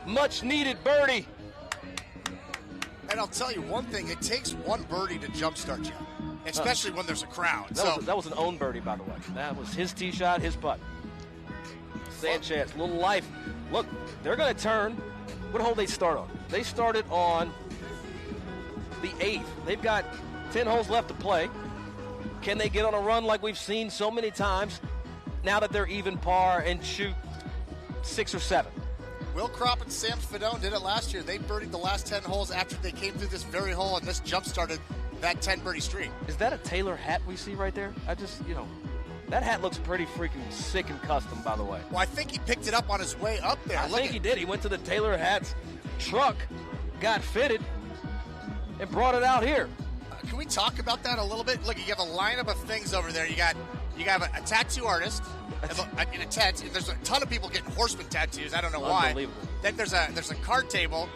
Speaker 1: much needed birdie.
Speaker 2: And I'll tell you one thing, it takes one birdie to jumpstart you, especially when there's a crowd.
Speaker 1: That was an own birdie, by the way. That was his tee shot, his putt. Sanchez, little life. Look, they're going to turn. What hole they start on? They started on the 8th. They've got 10 holes left to play. Can they get on a run like we've seen so many times now that they're even par and shoot 6 or 7?
Speaker 2: Will Kropp and Sam Fedone did it last year. They birdied the last 10 holes after they came through this very hole, and this jump-started that 10 birdie streak.
Speaker 1: Is that a Taylor hat we see right there? That hat looks pretty freaking sick and custom, by the way.
Speaker 2: Well, I think he picked it up on his way up there.
Speaker 1: I think he did. He went to the Taylor Hats truck, got fitted, and brought it out here.
Speaker 2: Can we talk about that a little bit? Look, you have a lineup of things over there. You have a tattoo artist in a tent. There's a ton of people getting horseman tattoos. I don't know why.
Speaker 1: Unbelievable.
Speaker 2: Then there's a card table.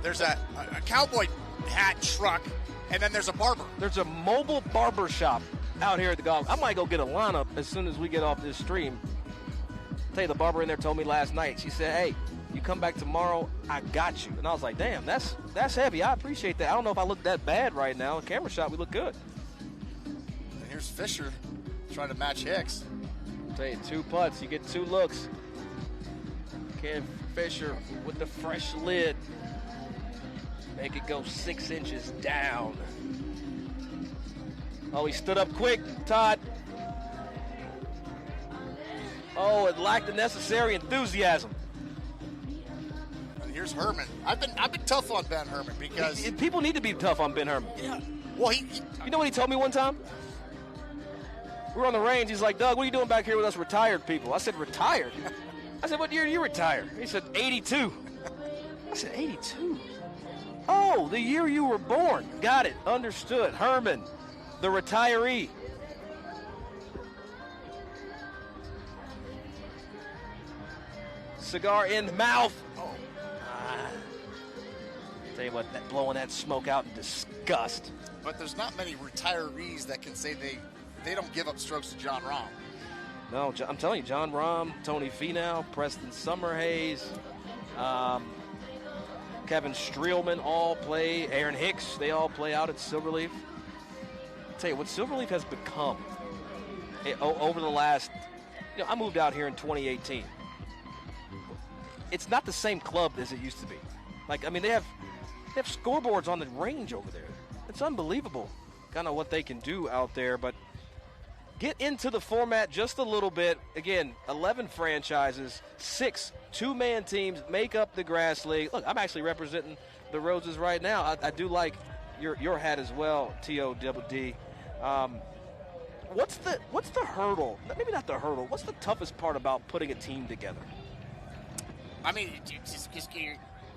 Speaker 2: There's a cowboy hat truck, and then there's a barber.
Speaker 1: There's a mobile barber shop out here at the golf. I might go get a lineup as soon as we get off this stream. Tell you, the barber in there told me last night. She said, "Hey, you come back tomorrow, I got you." And I was like, "Damn, that's heavy. I appreciate that. I don't know if I look that bad right now. Camera shot, we look good."
Speaker 2: And here's Fisher trying to match Hicks.
Speaker 1: I'll tell you, 2 putts, you get 2 looks. Ken Fisher with the fresh lid. Make it go 6 inches down. Oh, he stood up quick, Todd. Oh, it lacked the necessary enthusiasm.
Speaker 2: And here's Herman. I've been tough on Ben Herman because
Speaker 1: people need to be tough on Ben Herman.
Speaker 2: Yeah. Well,
Speaker 1: you know what he told me one time? We were on the range. He's like, "Doug, what are you doing back here with us retired people?" I said, "Retired?" I said, "What year do you retire?" He said, 82. I said, 82? Oh, the year you were born. Got it. Understood. Herman, the retiree. Cigar in mouth. Oh. Tell you what, blowing that smoke out in disgust.
Speaker 2: But there's not many retirees that can say they don't give up strokes to John Rahm.
Speaker 1: No, I'm telling you, John Rahm, Tony Finau, Preston Summerhays, Kevin Streelman all play. Aaron Hicks, they all play out at Silverleaf. I'll tell you what Silverleaf has become over the last, I moved out here in 2018. It's not the same club as it used to be. They have scoreboards on the range over there. It's unbelievable kind of what they can do out there, but get into the format just a little bit. Again, 11 franchises, 6 two-man teams make up the Grass League. Look, I'm actually representing the Roses right now. I do like your hat as well, TOWD. What's the hurdle? Maybe not the hurdle. What's the toughest part about putting a team together?
Speaker 2: I mean, just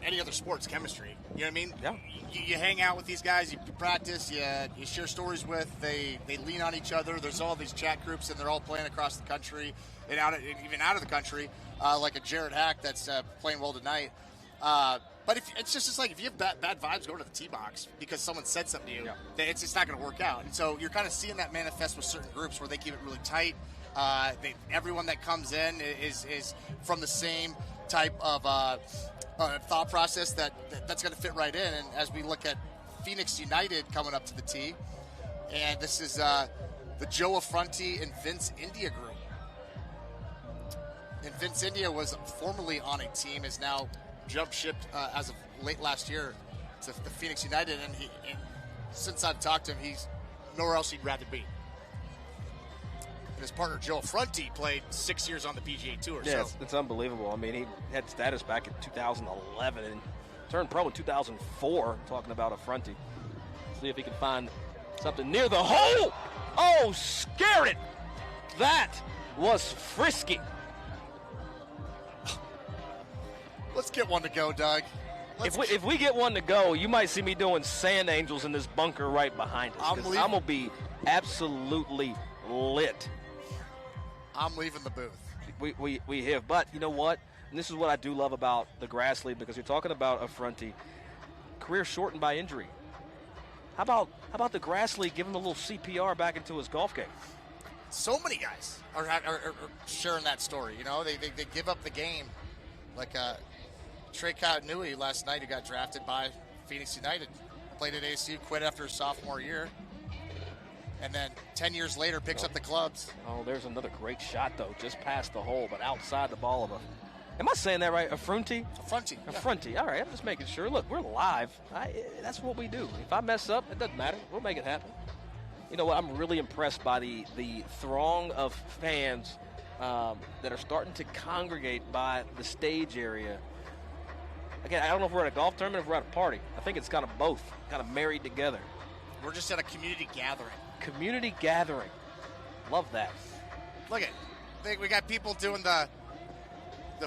Speaker 2: any other sports, chemistry. You know what I mean?
Speaker 1: Yeah.
Speaker 2: You hang out with these guys, you practice, you share stories with, they lean on each other. There's all these chat groups, and they're all playing across the country and even out of the country, like a Jared Hack that's playing well tonight. But it's just like if you have bad vibes, go to the tee box because someone said something to you, it's just not going to work out. And so you're kind of seeing that manifest with certain groups where they keep it really tight. Everyone that comes in is from the same type of thought process that's going to fit right in. And as we look at Phoenix United coming up to the tee, and this is the Joe Affronti and Vince India group. And Vince India was formerly on a team, is now jump shipped as of late last year to the Phoenix United, and since I've talked to him, he's nowhere else he'd rather be. And his partner Joe Affronti played 6 years on the PGA Tour.
Speaker 1: Yeah, it's unbelievable. I mean, he had status back in 2011 and turned pro in 2004, talking about Affronti. See if he can find something near the hole. Oh, scared it. That was frisky.
Speaker 2: Let's get one to go, Doug.
Speaker 1: If we get one to go, you might see me doing sand angels in this bunker right behind us. I'm going to be absolutely lit.
Speaker 2: I'm leaving the booth.
Speaker 1: We have. But you know what? And this is what I do love about the Grass League, because you're talking about Affronti. Career shortened by injury. How about the Grass League giving him a little CPR back into his golf game?
Speaker 2: So many guys are sharing that story. You know, they give up the game. Like Trey Cottonui last night, who got drafted by Phoenix United, played at ASU, quit after his sophomore year, and then 10 years later picks up the clubs.
Speaker 1: Oh, there's another great shot, though, just past the hole, but outside the ball of a... Am I saying that right? Affronti?
Speaker 2: Affronti. Yeah.
Speaker 1: Affronti. All right, I'm just making sure. Look, we're live. That's what we do. If I mess up, it doesn't matter. We'll make it happen. You know what? I'm really impressed by the throng of fans that are starting to congregate by the stage area. Again, I don't know if we're at a golf tournament or if we're at a party. I think it's kind of both, kind of married together.
Speaker 2: We're just at a community gathering.
Speaker 1: Community gathering. Love that.
Speaker 2: Look we got people doing the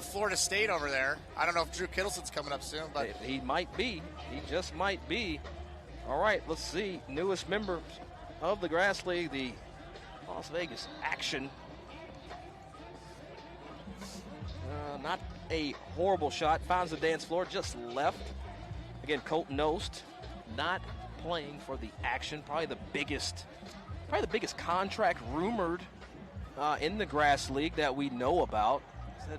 Speaker 2: Florida State over there. I don't know if Drew Kittleson's coming up soon, but
Speaker 1: he might be. He just might be. All right, let's see. Newest member of the Grass League, the Las Vegas Action. Not a horrible shot. Finds the dance floor, just left. Again, Colton Ost not playing for the Action. Probably the biggest contract rumored in the Grass League that we know about. Said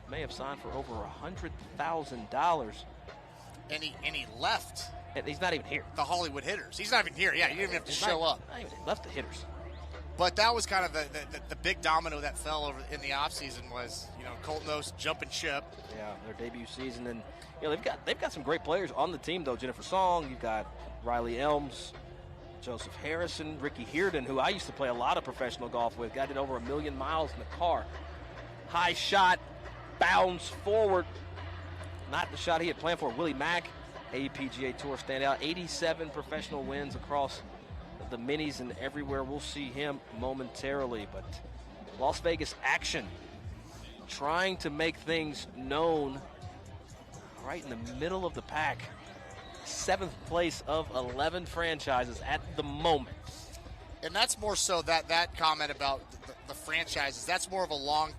Speaker 1: may have signed for over $100,000.
Speaker 2: And he left.
Speaker 1: And he's not even here.
Speaker 2: The Hollywood Hitters. He's not even here. Yeah, you didn't even have to show up.
Speaker 1: Not even left the Hitters.
Speaker 2: But that was kind of the big domino that fell over in the offseason was, Colton Ost jumping ship.
Speaker 1: Yeah, their debut season. And, they've got some great players on the team, though. Jennifer Song, you've got Riley Elms, Joseph Harrison, Ricky Hearden, who I used to play a lot of professional golf with. Guy did over 1 million miles in the car. High shot, bounds forward. Not the shot he had planned for. Willie Mack, APGA Tour standout. 87 professional wins across the minis and everywhere. We'll see him momentarily. But Las Vegas Action trying to make things known right in the middle of the pack. 7th place of 11 franchises at the moment.
Speaker 2: And that's more so that comment about the franchises. That's more of a long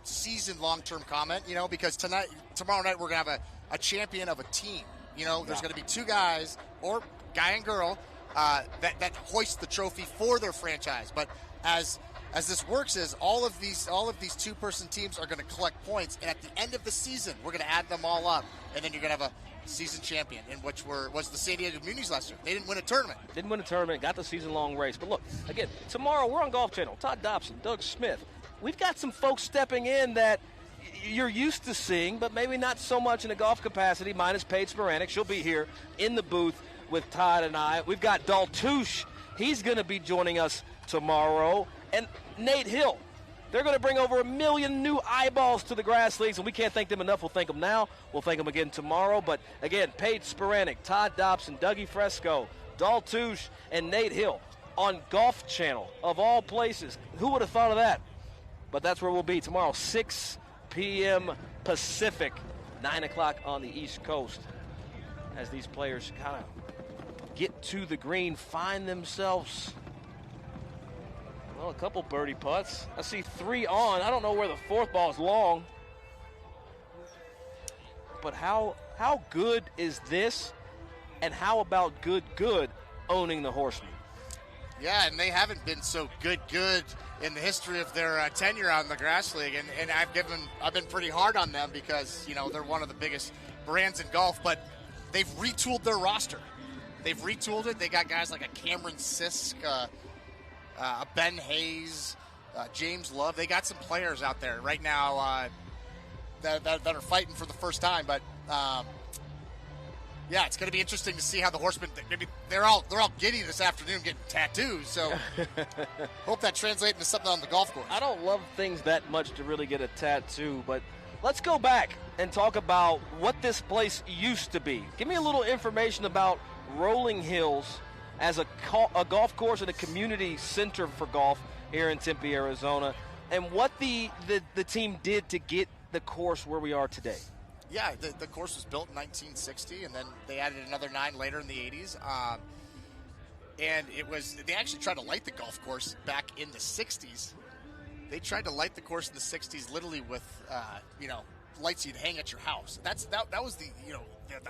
Speaker 2: season, long-term comment, because tomorrow night we're going to have a champion of a team. There's going to be 2 guys, or guy and girl, that hoist the trophy for their franchise. But as this works is all of these 2-person teams are going to collect points, and at the end of the season we're going to add them all up, and then you're going to have a season champion, in which was the San Diego Munis last year. They didn't win a tournament. Got the season-long race. But look, again, tomorrow we're on Golf Channel. Todd Dobson, Doug Smith. We've got some folks stepping in that you're used to seeing, but maybe not so much in a golf capacity, minus Paige Sporanic. She'll be here in the booth with Todd and I. We've got Daltouche. He's going to be joining us tomorrow.
Speaker 1: And Nate Hill, they're going to bring over 1 million new eyeballs to the grass leagues, and we can't thank them enough. We'll thank them now. We'll thank them again tomorrow. But, again, Paige Sporanic, Todd Dobson, Dougie Fresco, Dal Touche, and Nate Hill on Golf Channel, of all places. Who would have thought of that? But that's where we'll be tomorrow, 6 p.m. Pacific, 9 o'clock on the East Coast, as these players kind of get to the green, find themselves, well, a couple birdie putts. I see 3 on. I don't know where the 4th ball is long. But how good is this? And how about good owning the Horsemen?
Speaker 2: Yeah, and they haven't been so good in the history of their tenure on the grass league, and I've been pretty hard on them because they're one of the biggest brands in golf, but they've retooled their roster. They've retooled it. They got guys like a Cameron Sisk, a Ben Hayes, James Love. They got some players out there right now that are fighting for the first time, but. Yeah, it's going to be interesting to see how the Horsemen. Maybe they're all giddy this afternoon getting tattoos. So hope that translates into something on the golf course.
Speaker 1: I don't love things that much to really get a tattoo, but let's go back and talk about what this place used to be. Give me a little information about Rolling Hills as a golf course and a community center for golf here in Tempe, Arizona, and what the team did to get the course where we are today.
Speaker 2: Yeah, the course was built in 1960, and then they added another 9 later in the 80s. And they actually tried to light the golf course back in the 60s. They tried to light the course in the 60s literally with, lights you'd hang at your house. That was the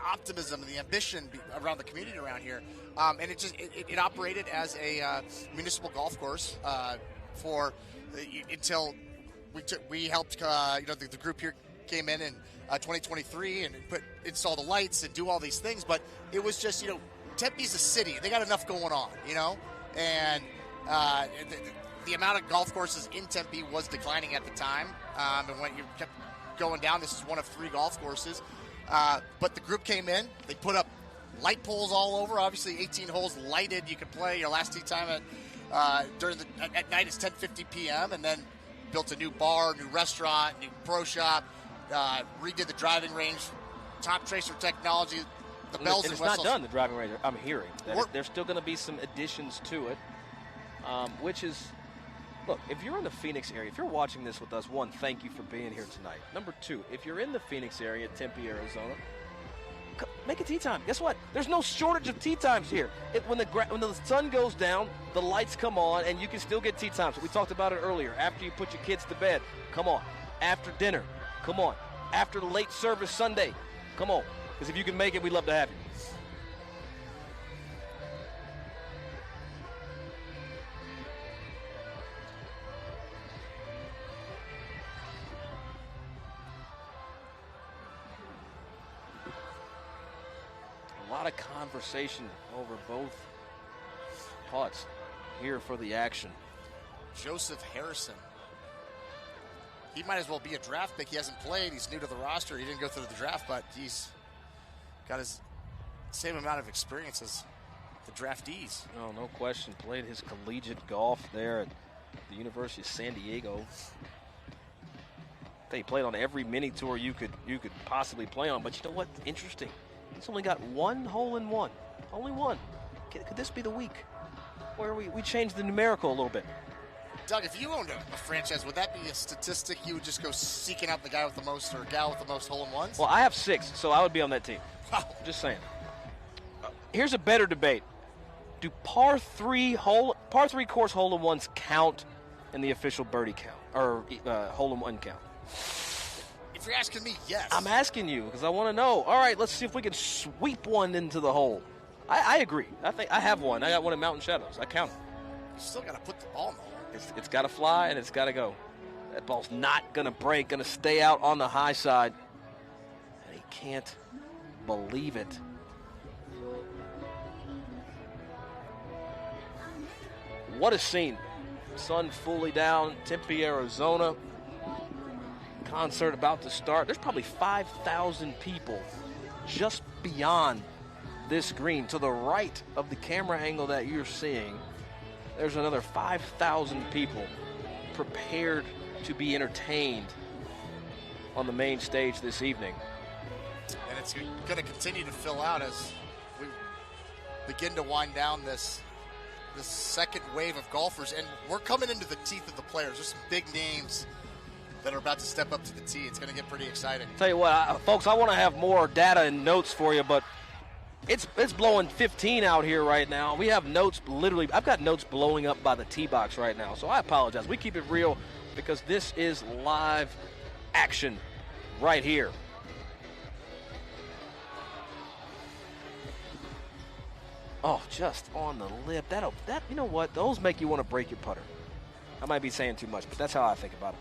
Speaker 2: optimism and the ambition around the community around here. And it operated as a municipal golf course until we helped, the group here came in 2023 and install the lights and do all these things, but it was just Tempe's a city. They got enough going on, and the amount of golf courses in Tempe was declining at the time, and when you kept going down, this is one of 3 golf courses, but the group came in, they put up light poles all over, obviously 18 holes lighted. You could play your last tee time at night is 10:50 p.m. and then built a new bar, new restaurant, new pro shop, redid the driving range, top tracer technology, the bells and
Speaker 1: it's
Speaker 2: whistles.
Speaker 1: It's not done, the driving range. I'm hearing that there's still going to be some additions to it, which is, look, if you're in the Phoenix area, if you're watching this with us, 1, thank you for being here tonight. Number 2, if you're in the Phoenix area, Tempe, Arizona, make a tee time. Guess what? There's no shortage of tee times here. When the sun goes down, the lights come on, and you can still get tee times. We talked about it earlier. After you put your kids to bed, come on. After dinner, come on. After the late service Sunday, come on. Because if you can make it, we'd love to have you. A lot of conversation over both putts here for the action.
Speaker 2: Joseph Harrison. He might as well be a draft pick. He hasn't played. He's new to the roster. He didn't go through the draft, but he's got his same amount of experience as the draftees.
Speaker 1: No question. Played his collegiate golf there at the University of San Diego. He played on every mini tour you could possibly play on. But you know what? Interesting. He's only got 1 hole-in-one. Only 1. Could this be the week where we change the numerical a little bit?
Speaker 2: Doug, if you owned a franchise, would that be a statistic you would just go seeking out the guy with the most or gal with the most hole-in-ones?
Speaker 1: Well, I have 6, so I would be on that team.
Speaker 2: Wow.
Speaker 1: Just saying. Here's a better debate. Do par 3 course hole-in-ones count in the official birdie count or hole-in-one count?
Speaker 2: If you're asking me, yes.
Speaker 1: I'm asking you because I want to know. All right, let's see if we can sweep one into the hole. I agree. I think I have one. I got one in Mountain Shadows. I count it.
Speaker 2: You still got to put the ball in the hole.
Speaker 1: It's got to fly and it's got to go. That ball's not going to break, going to stay out on the high side. And he can't believe it. What a scene. Sun fully down, Tempe, Arizona. Concert about to start. There's probably 5,000 people just beyond this green to the right of the camera angle that you're seeing. there's another 5,000 people prepared to be entertained on the main stage this evening.
Speaker 2: And it's going to continue to fill out as we begin to wind down this second wave of golfers. And we're coming into the teeth of the players. There's some big names that are about to step up to the tee. It's going to get pretty exciting.
Speaker 1: Tell you what, folks, I want to have more data and notes for you, but it's blowing 15 out here right now. We have notes literally. I've got notes blowing up by the tee box right now, so I apologize. We keep it real because this is live action right here. Oh, just on the lip. That you know what? Those make you want to break your putter. I might be saying too much, but that's how I think about it.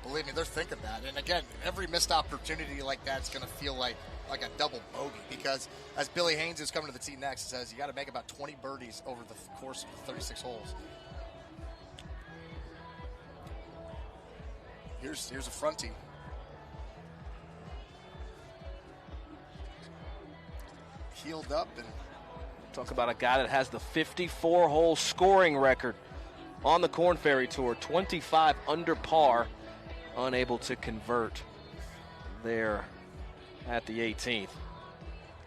Speaker 2: Believe me, they're thinking that. And again, every missed opportunity like that is going to feel like a double bogey, because as Billy Haynes, who's coming to the tee next, says you got to make about 20 birdies over the course of the 36 holes. Here's a front tee. Heeled up and
Speaker 1: talk about a guy that has the 54-hole scoring record on the Korn Ferry Tour, 25 under par, unable to convert there at the 18th.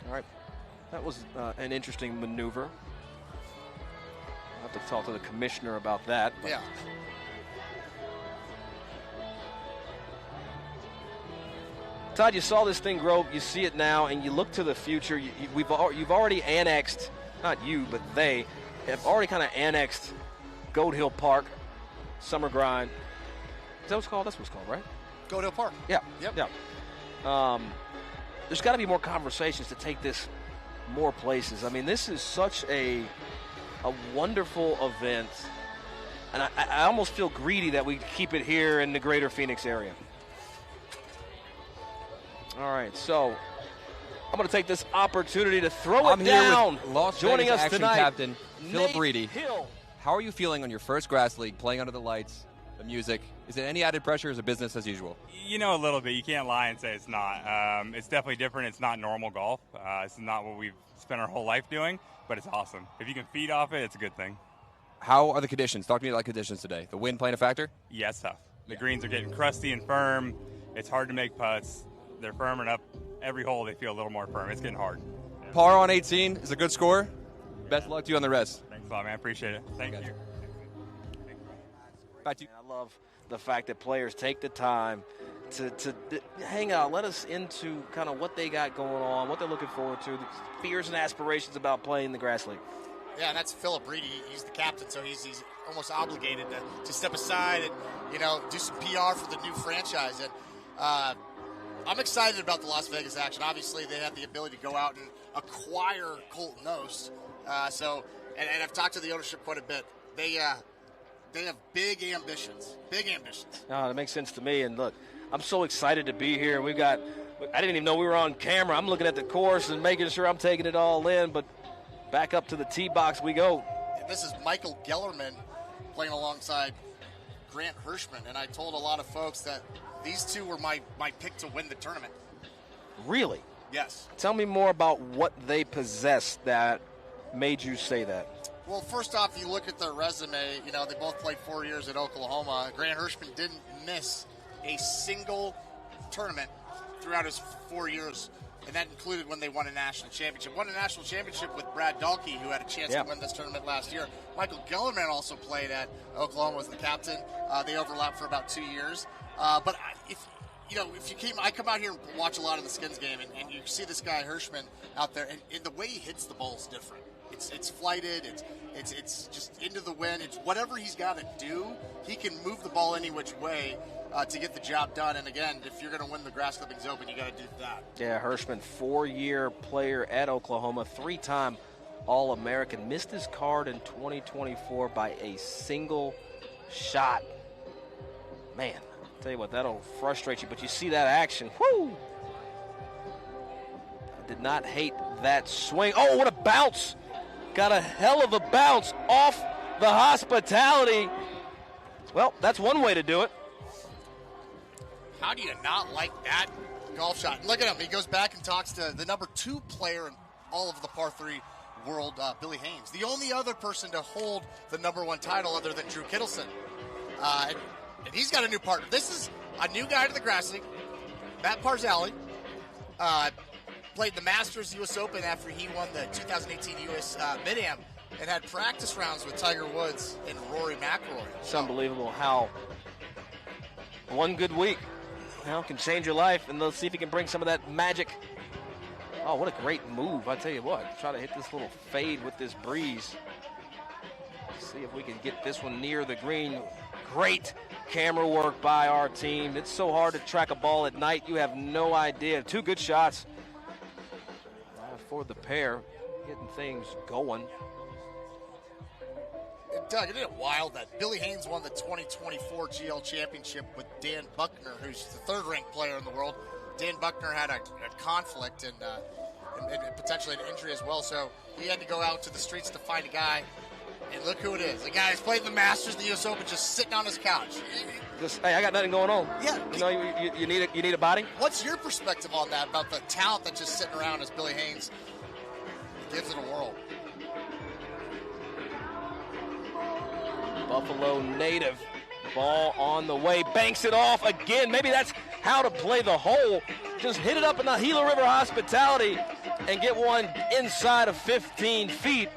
Speaker 1: All right, that was an interesting maneuver. I'll have to talk to the commissioner about that.
Speaker 2: Yeah.
Speaker 1: Todd, you saw this thing grow. You see it now, and you look to the future. You've already annexed, not you, but they have already kind of annexed Goat Hill Park, Summer Grind. Is that what it's called? That's what it's called, right?
Speaker 2: Goat Hill Park.
Speaker 1: Yeah.
Speaker 2: Yep.
Speaker 1: Yeah. There's got to be more conversations to take this more places. I mean, this is such a wonderful event, and I almost feel greedy that we keep it here in the greater Phoenix area. All right, so I'm going to take this opportunity to throw it down.
Speaker 3: Here with Las
Speaker 1: Joining
Speaker 3: Vegas
Speaker 1: us
Speaker 3: action
Speaker 1: tonight,
Speaker 3: captain Philip
Speaker 1: Nate
Speaker 3: Reedy.
Speaker 1: Hill.
Speaker 3: How are you feeling on your first grass league, playing under the lights, the music? Is it any added pressure, or is it business as usual?
Speaker 4: You know, a little bit. You can't lie and say it's not. It's definitely different. It's not normal golf. It's not what we've spent our whole life doing, but it's awesome. If you can feed off it, it's a good thing.
Speaker 3: How are the conditions? Talk to me about conditions today. The wind playing a factor?
Speaker 4: Yeah, it's tough. The greens are getting crusty and firm. It's hard to make putts. They're firming up. Every hole they feel a little more firm. It's getting hard.
Speaker 3: Par on 18 is a good score. Best of luck to you on the rest.
Speaker 4: Thanks a lot, man. I appreciate it. Thank you.
Speaker 3: Back to you.
Speaker 1: I love the fact that players take the time to hang out, let us into kind of what they got going on, what they're looking forward to, the fears and aspirations about playing the grass league.
Speaker 2: Yeah, and that's Philip Reedy. He's the captain, so he's almost obligated to step aside and, do some PR for the new franchise. And I'm excited about the Las Vegas action. Obviously, they have the ability to go out and acquire Colton Oast. And I've talked to the ownership quite a bit. They have big ambitions. Big ambitions.
Speaker 1: Oh, that makes sense to me. And look, I'm so excited to be here. I didn't even know we were on camera. I'm looking at the course and making sure I'm taking it all in. But back up to the tee box we go.
Speaker 2: And this is Michael Gellerman playing alongside Grant Hirschman. And I told a lot of folks that these two were my pick to win the tournament.
Speaker 1: Really?
Speaker 2: Yes.
Speaker 1: Tell me more about what they possess that made you say that.
Speaker 2: Well, first off, you look at their resume. They both played 4 years at Oklahoma. Grant Hirschman didn't miss a single tournament throughout his 4 years, and that included when they won a national championship. Won a national championship with Brad Dahlke, who had a chance to win this tournament last year. Michael Gellerman also played at Oklahoma, was the captain. They overlapped for about 2 years. But if you came, I come out here and watch a lot of the Skins game, and you see this guy Hirschman out there, and the way he hits the ball is different. It's flighted. It's just into the wind. It's whatever he's got to do. He can move the ball any which way to get the job done. And again, if you're going to win the Grass Clippings Open, you got to do that.
Speaker 1: Yeah, Hirschman, 4-year player at Oklahoma, 3-time All-American. Missed his card in 2024 by a single shot. Man, I'll tell you what, that'll frustrate you. But you see that action. Whoo! I did not hate that swing. Oh, what a bounce! Got a hell of a bounce off the hospitality. Well, that's one way to do it.
Speaker 2: How do you not like that golf shot? Look at him. He goes back and talks to the number 2 player in all of the par 3 world, Billy Haynes, the only other person to hold the #1 title other than Drew Kittleson. And he's got a new partner. This is a new guy to the Grass League, Matt Parzali. Played the Masters U.S. Open after he won the 2018 U.S. Mid-Am and had practice rounds with Tiger Woods and Rory McIlroy.
Speaker 1: It's unbelievable how one good week can change your life, and let's see if he can bring some of that magic. Oh, what a great move. I tell you what, try to hit this little fade with this breeze. See if we can get this one near the green. Great camera work by our team. It's so hard to track a ball at night. You have no idea. 2 good shots for the pair, getting things going.
Speaker 2: Doug, isn't it wild that Billy Haynes won the 2024 GL Championship with Dan Buckner, who's the 3rd-ranked player in the world. Dan Buckner had a conflict and potentially an injury as well, so he had to go out to the streets to find a guy. And look who it is. The guy who's played the Masters, the U.S. Open, just sitting on his couch.
Speaker 1: Hey, I got nothing going on.
Speaker 2: Yeah.
Speaker 1: You need a body?
Speaker 2: What's your perspective on that, about the talent that's just sitting around as Billy Haynes gives it a whirl?
Speaker 1: Buffalo native. Ball on the way. Banks it off again. Maybe that's how to play the hole. Just hit it up in the Gila River Hospitality and get one inside of 15 feet.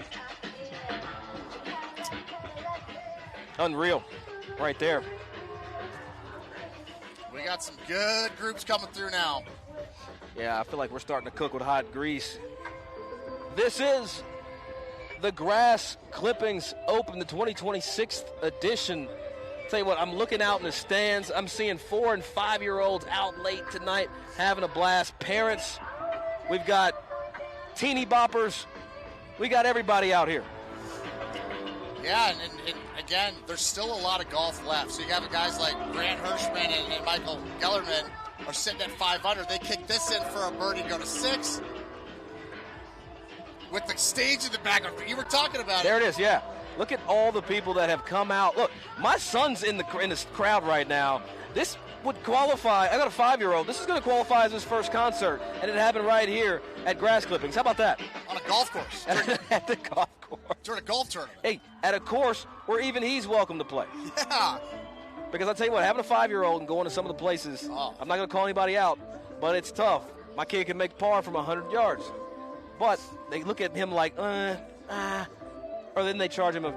Speaker 1: Unreal right there.
Speaker 2: We got some good groups coming through now.
Speaker 1: Yeah, I feel like we're starting to cook with hot grease. This is the Grass Clippings Open, the 2026 edition. Tell you what, I'm looking out in the stands. I'm seeing 4- and 5-year-olds out late tonight having a blast. Parents, we've got teeny boppers. We got everybody out here.
Speaker 2: Yeah, and again, there's still a lot of golf left. So you got guys like Grant Hirschman and Michael Gellerman are sitting at 500. They kick this in for a birdie, go to 6. With the stage in the background. You were talking about
Speaker 1: There it is, yeah. Look at all the people that have come out. Look, my son's in this crowd right now. This would qualify. I got a 5-year-old. This is going to qualify as his first concert, and it happened right here at Grass Clippings. How about that?
Speaker 2: On a golf course.
Speaker 1: At the golf course.
Speaker 2: During a golf tournament.
Speaker 1: Hey, at a course where even he's welcome to play.
Speaker 2: Yeah.
Speaker 1: Because I tell you what, having a 5-year-old and going to some of the places, I'm not going to call anybody out, but it's tough. My kid can make par from 100 yards. But they look at him like, or then they charge him an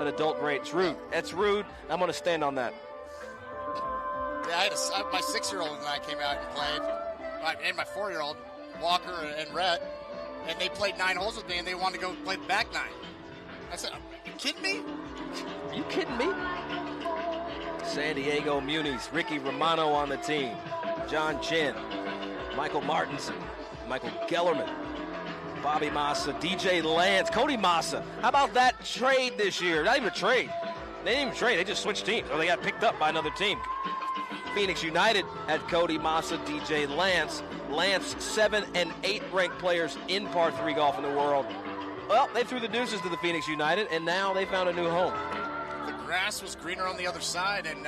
Speaker 1: adult rate. It's rude. That's rude. I'm going to stand on that.
Speaker 2: Yeah, my 6-year-old and I came out and played, and my 4-year-old, Walker and Rhett, and they played 9 holes with me, and they wanted to go play the back 9. I said, are you kidding me?
Speaker 1: Are you kidding me? San Diego Munis, Ricky Romano on the team, John Chin, Michael Martinson, Michael Gellerman, Bobby Massa, DJ Lance, Cody Massa. How about that trade this year? Not even a trade. They didn't even trade. They just switched teams, or they got picked up by another team. Phoenix United had Cody Massa, DJ Lance. Lance, 7 and 8 ranked players in par 3 golf in the world. Well, they threw the deuces to the Phoenix United, and now they found a new home.
Speaker 2: The grass was greener on the other side, and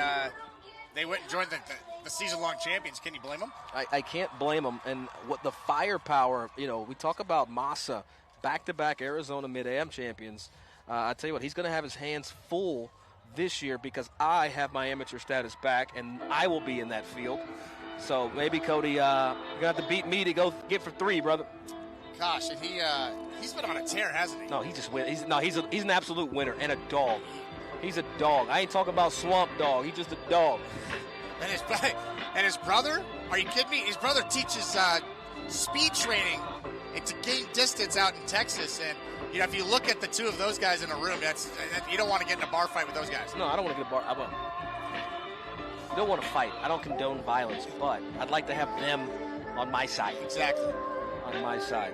Speaker 2: they went and joined the season-long champions. Can you blame them?
Speaker 1: I can't blame them. And what the firepower, we talk about Massa, back-to-back Arizona Mid-Am champions. I tell you what, he's going to have his hands full this year because I have my amateur status back, and I will be in that field. So maybe, Cody, you're going to have to beat me to go get for 3, brother.
Speaker 2: Gosh, and he's been on a tear, hasn't he?
Speaker 1: No, he just wins. He's an absolute winner and a dog. He's a dog. I ain't talking about swamp dog. He's just a dog.
Speaker 2: And his brother? Are you kidding me? His brother teaches speed training to gain distance out in Texas. And if you look at the two of those guys in a room, you don't want to get in a bar fight with those guys.
Speaker 1: No, I don't want to get in a bar. You don't want to fight. I don't condone violence, but I'd like to have them on my side.
Speaker 2: Exactly.
Speaker 1: On my side.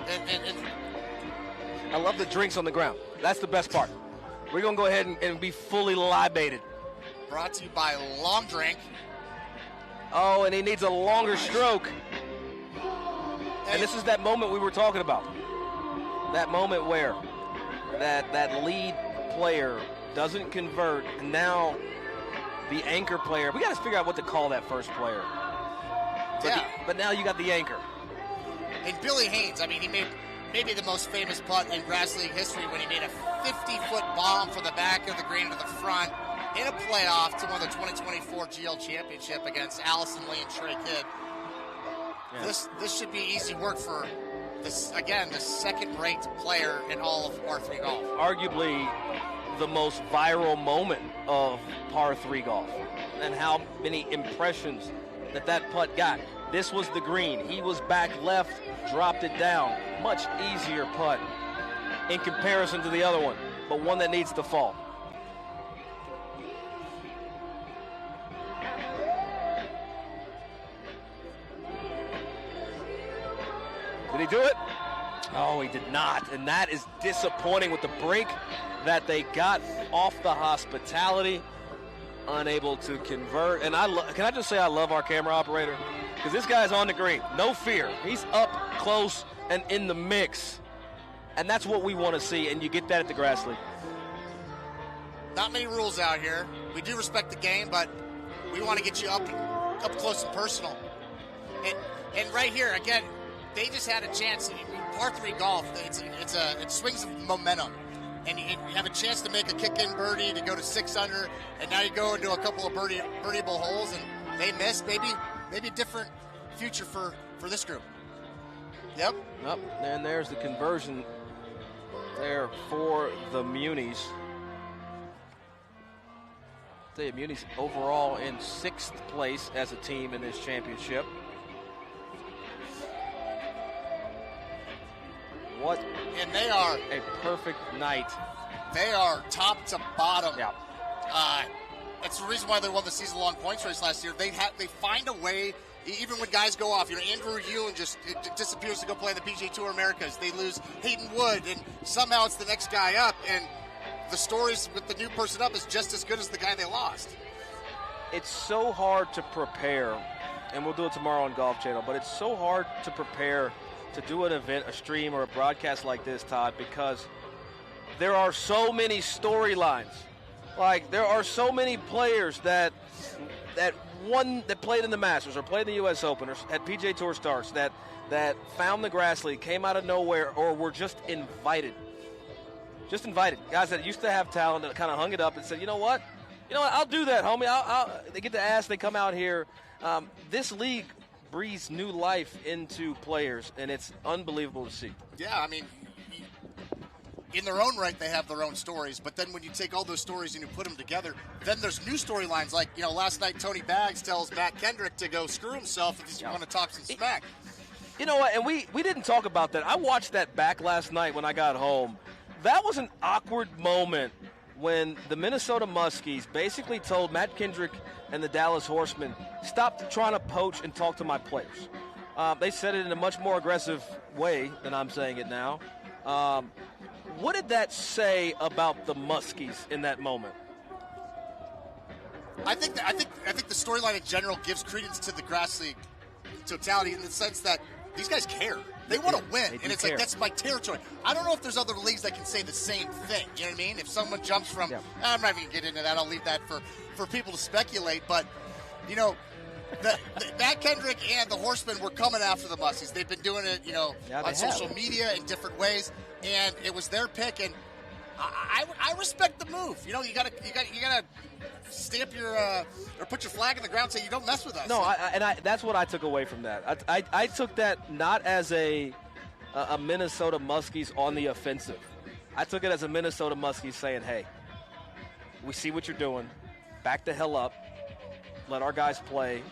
Speaker 2: And
Speaker 1: I love the drinks on the ground. That's the best part. We're going to go ahead and be fully libated.
Speaker 2: Brought to you by Long Drink.
Speaker 1: Oh, and he needs a longer stroke. And this is that moment we were talking about. That moment where that lead player doesn't convert, and now the anchor player, we got to figure out what to call that first player. But now you got the anchor.
Speaker 2: And Billy Haynes, I mean, he made maybe the most famous putt in grass league history when he made a 50-foot bomb from the back of the green to the front in a playoff to win the 2024 GL Championship against Allison Lee and Trey Kidd. Yeah. This should be easy work for this, again, the second-ranked player in all of par 3 golf.
Speaker 1: Arguably the most viral moment of par 3 golf, and how many impressions that putt got. This was the green. He was back left, dropped it down. Much easier putt in comparison to the other one, but one that needs to fall. Did he do it? Oh, he did not, and that is disappointing with the break that they got off the hospitality, unable to convert. And can I just say I love our camera operator? Because this guy's on the green, no fear. He's up close and in the mix, and that's what we want to see, and you get that at the Grass League.
Speaker 2: Not many rules out here. We do respect the game, but we want to get you up close and personal. And right here, again, they just had a chance. Par 3 golf, it swings of momentum. And you have a chance to make a kick-in birdie to go to 6 under, and now you go into a couple of birdieable holes, and they missed. Maybe a different future for this group. Yep.
Speaker 1: And there's the conversion there for the Munis. The Munis overall in 6th place as a team in this championship. What
Speaker 2: and they are
Speaker 1: a perfect night.
Speaker 2: They are top to bottom.
Speaker 1: Yeah.
Speaker 2: That's the reason why they won the season-long points race last year. They find a way, even when guys go off. Andrew Ewing just disappears to go play in the PGA Tour Americas. They lose Hayden Wood, and somehow it's the next guy up. And the stories with the new person up is just as good as the guy they lost.
Speaker 1: It's so hard to prepare, and we'll do it tomorrow on Golf Channel, but it's so hard to prepare to do an event, a stream, or a broadcast like this, Todd, because there are so many storylines. Like, there are so many players that played in the Masters or played in the U.S. Open or had PGA Tour starts that found the Grass League, came out of nowhere, or were just invited. Just invited. Guys that used to have talent that kind of hung it up and said, you know what, I'll do that, homie. They get to ask, they come out here. This league breathes new life into players, and it's unbelievable to see.
Speaker 2: Yeah, I mean, in their own right, they have their own stories, but then when you take all those stories and you put them together, then there's new storylines. Like, last night Tony Baggs tells Matt Kendrick to go screw himself if he's going to talk some smack.
Speaker 1: You know what, and we didn't talk about that. I watched that back last night when I got home. That was an awkward moment when the Minnesota Muskies basically told Matt Kendrick and the Dallas Horsemen, stop trying to poach and talk to my players. They said it in a much more aggressive way than I'm saying it now. What did that say about the Muskies in that moment?
Speaker 2: I think the storyline in general gives credence to the Grass League totality in the sense that these guys care. They want to win, and it's care. Like, that's my territory. I don't know if there's other leagues that can say the same thing. You know what I mean? If someone jumps from, I'm not even going to get into that. I'll leave that for people to speculate. But, Matt Kendrick and the Horsemen were coming after the Muskies. They've been doing it, on social media in different ways, and it was their pick. And I respect the move. You gotta stamp your or put your flag in the ground and say you don't mess with us.
Speaker 1: No, that's what I took away from that. I took that not as a Minnesota Muskies on the offensive. I took it as a Minnesota Muskies saying, hey, we see what you're doing. Back the hell up. Let our guys play,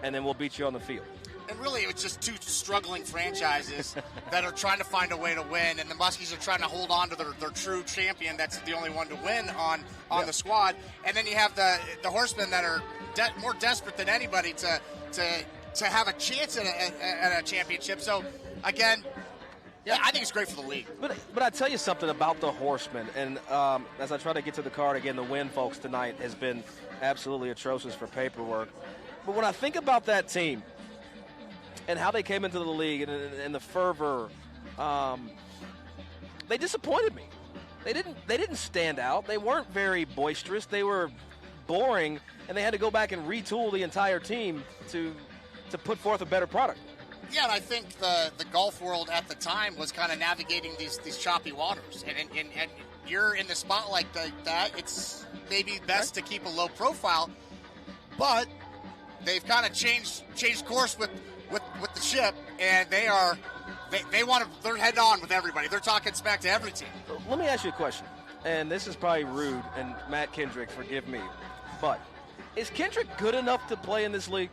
Speaker 1: and then we'll beat you on the field.
Speaker 2: And really, it was just two struggling franchises that are trying to find a way to win, and the Muskies are trying to hold on to their true champion that's the only one to win on the squad. And then you have the Horsemen that are more desperate than anybody to have a chance at a championship. So, again, I think it's great for the league.
Speaker 1: But I tell you something about the Horsemen, and as I try to get to the card again, the win, folks, tonight has been absolutely atrocious for paperwork. But when I think about that team and how they came into the league and the fervor, they disappointed me. They didn't stand out. They weren't very boisterous. They were boring, and they had to go back and retool the entire team to put forth a better product.
Speaker 2: Yeah, and I think the golf world at the time was kind of navigating these choppy waters. And you're in the spotlight like that, it's maybe best to keep a low profile. But they've kind of changed course with the ship, and they want to, they're head on with everybody. They're talking smack to every team.
Speaker 1: Let me ask you a question, and this is probably rude, and Matt Kendrick, forgive me, but is Kendrick good enough to play in this league?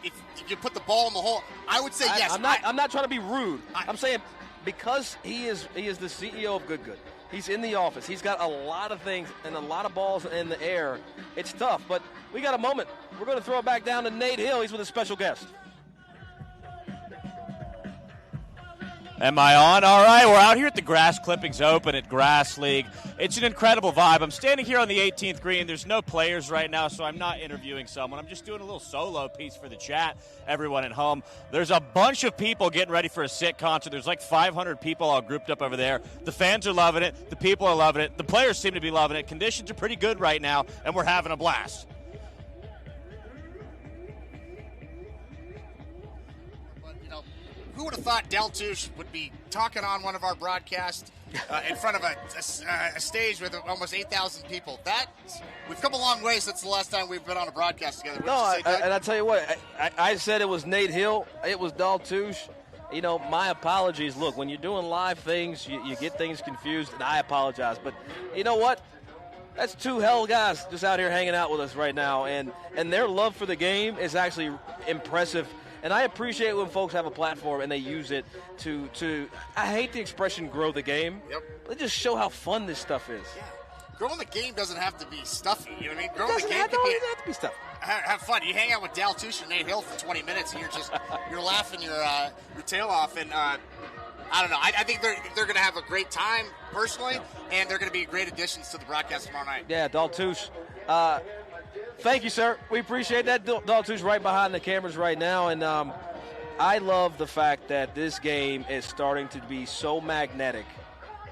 Speaker 2: If you put the ball in the hole, I would say yes.
Speaker 1: I'm not trying to be rude. I'm saying because he is the CEO of Good. He's in the office. He's got a lot of things and a lot of balls in the air. It's tough, but we got a moment. We're going to throw it back down to Nate Hill. He's with a special guest.
Speaker 5: Am I on? All right, we're out here at the Grass Clippings Open at Grass League. It's an incredible vibe. I'm standing here on the 18th green. There's no players right now, so I'm not interviewing someone. I'm just doing a little solo piece for the chat, everyone at home. There's a bunch of people getting ready for a sit concert. There's like 500 people all grouped up over there. The fans are loving it. The people are loving it. The players seem to be loving it. Conditions are pretty good right now, and we're having a blast.
Speaker 2: Who would have thought Del Touche would be talking on one of our broadcasts in front of a stage with almost 8,000 people? We've come a long way since the last time we've been on a broadcast together.
Speaker 1: And I tell you what, I said it was Nate Hill. It was Del Touche. You know, my apologies. Look, when you're doing live things, you get things confused, and I apologize. But you know what? That's two hell guys just out here hanging out with us right now, and their love for the game is actually impressive. And I appreciate when folks have a platform and they use it to I hate the expression grow the game.
Speaker 2: Yep.
Speaker 1: But just show how fun this stuff is.
Speaker 2: Yeah. Growing the game doesn't have to be stuffy. You know what I mean? Growing
Speaker 1: It doesn't have to be stuffy.
Speaker 2: Have fun. You hang out with Del Touche and Nate Hill for 20 minutes and you're laughing your tail off. And I don't know. I think they're going to have a great time personally, and they're going to be great additions to the broadcast tomorrow night.
Speaker 1: Yeah, Del Touche. Thank you, sir. We appreciate that. Del Touche right behind the cameras right now. And I love the fact that this game is starting to be so magnetic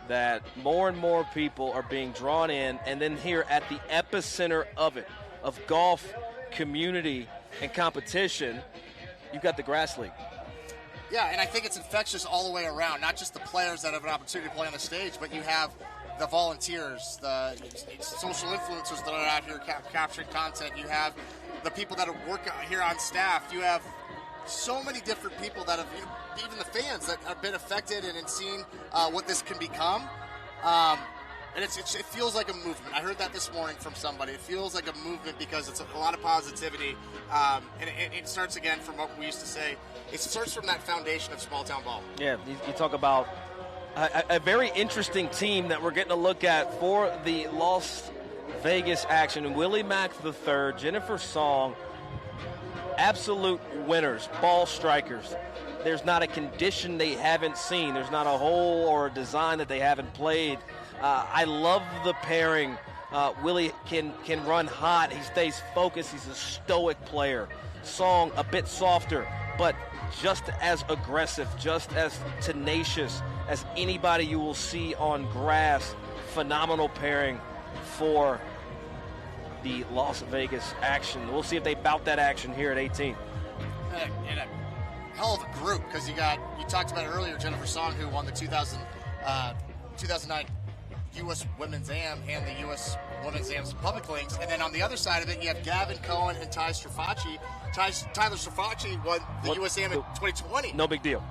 Speaker 1: that more and more people are being drawn in. And then here at the epicenter of it, of golf, community, and competition, you've got the Grass League.
Speaker 2: Yeah, and I think it's infectious all the way around. Not just the players that have an opportunity to play on the stage, but you have the volunteers, the social influencers that are out here capturing content. You have the people that work here on staff. You have so many different people that have, even the fans that have been affected and seen what this can become. And it feels like a movement. I heard that this morning from somebody. It feels like a movement because it's a lot of positivity. And it starts again from what we used to say. It starts from that foundation of small town ball.
Speaker 1: Yeah, you talk about a very interesting team that we're getting a look at for the Las Vegas action. Willie Mack III, Jennifer Song, absolute winners, ball strikers. There's not a condition they haven't seen. There's not a hole or a design that they haven't played. I love the pairing. Willie can run hot. He stays focused. He's a stoic player. Song a bit softer, but just as aggressive, just as tenacious as anybody you will see on grass. Phenomenal pairing for the Las Vegas action. We'll see if they bout that action here at 18.
Speaker 2: And a hell of a group, because you talked about it earlier, Jennifer Song, who won the 2009 U.S. Women's Am and the U.S. Women's Am's Public Links. And then on the other side of it, you have Gavin Cohen and Ty Strafacci. Tyler Strafacci won the U.S. Am in 2020.
Speaker 1: No big deal.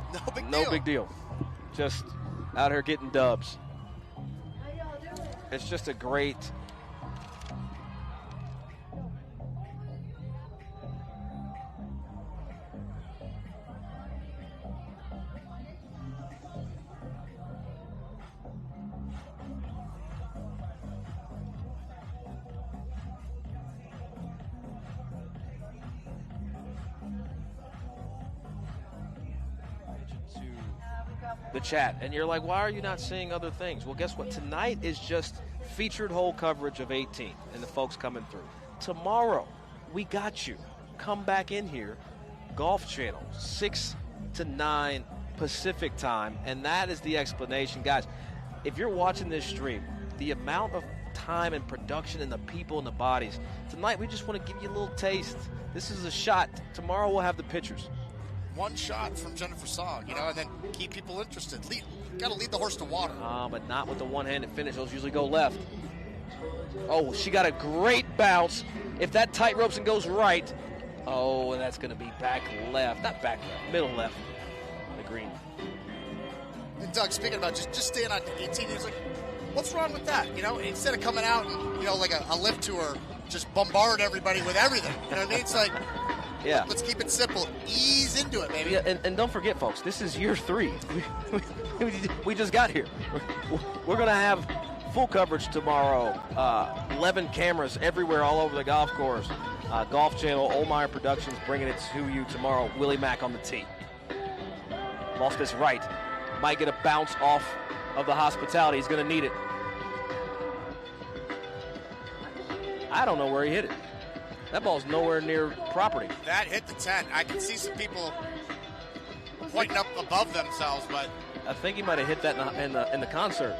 Speaker 2: No big deal.
Speaker 1: Just out here getting dubs. It's just a great... the chat, and you're like, why are you not seeing other things? Well, guess what? Tonight is just featured hole coverage of 18 and the folks coming through. Tomorrow, we got you. Come back in here, Golf Channel, 6 to 9 Pacific time, and that is the explanation. Guys, if you're watching this stream, the amount of time and production and the people and the bodies. Tonight, we just want to give you a little taste. This is a shot. Tomorrow, we'll have the pictures.
Speaker 2: One shot from Jennifer Song, and then keep people interested. Got to lead the horse to water.
Speaker 1: But not with the one-handed finish. Those usually go left. Oh, she got a great bounce. If that tight ropes and goes right, and that's going to be back left. Not back left, middle left. The green.
Speaker 2: And Doug, speaking about just staying on 18, he was like, what's wrong with that? Instead of coming out and, like a lift tour, just bombard everybody with everything. You know what I mean? It's like,
Speaker 1: yeah.
Speaker 2: Let's keep it simple. Ease into it, baby.
Speaker 1: Yeah, and don't forget, folks, this is year 3. We just got here. We're going to have full coverage tomorrow. 11 cameras everywhere all over the golf course. Golf Channel, Olmeyer Productions bringing it to you tomorrow. Willie Mack on the tee. Lost this right. Might get a bounce off of the hospitality. He's going to need it. I don't know where he hit it. That ball's nowhere near property.
Speaker 2: That hit the tent. I can see some people pointing up above themselves, but
Speaker 1: I think he might have hit that in the concert.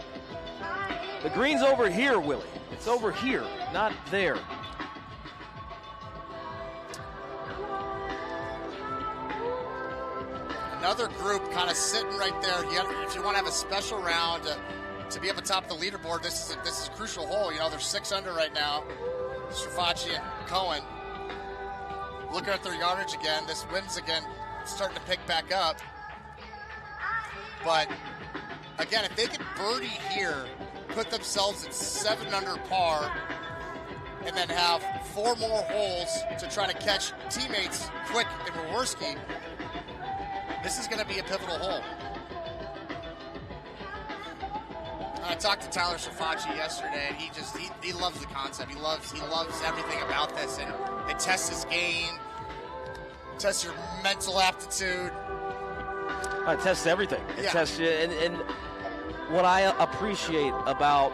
Speaker 1: The green's over here, Willie. It's over here, not there.
Speaker 2: Another group kind of sitting right there. If you want to have a special round to be up atop the leaderboard, this is a crucial hole. They're 6 under right now. Strafacci and Cohen. Looking at their yardage again. This wind's again starting to pick back up. But again, if they could birdie here, put themselves at 7 under par, and then have 4 more holes to try to catch teammates Quick and Jaworski, this is going to be a pivotal hole. I talked to Tyler Strafacci yesterday, and he loves the concept. He loves everything about this, and it tests his game, tests your mental aptitude.
Speaker 1: It tests everything. It tests you, and what I appreciate about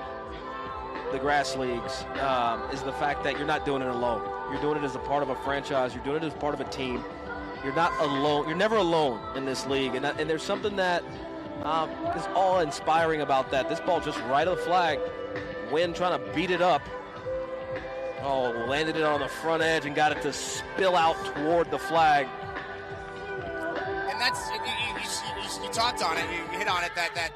Speaker 1: the grass leagues is the fact that you're not doing it alone. You're doing it as a part of a franchise. You're doing it as part of a team. You're not alone. You're never alone in this league, and there's something that is awe-inspiring about that. This ball just right of the flag. Wynn trying to beat it up. Landed it on the front edge and got it to spill out toward the flag.
Speaker 2: And that's you talked on it. You hit on it that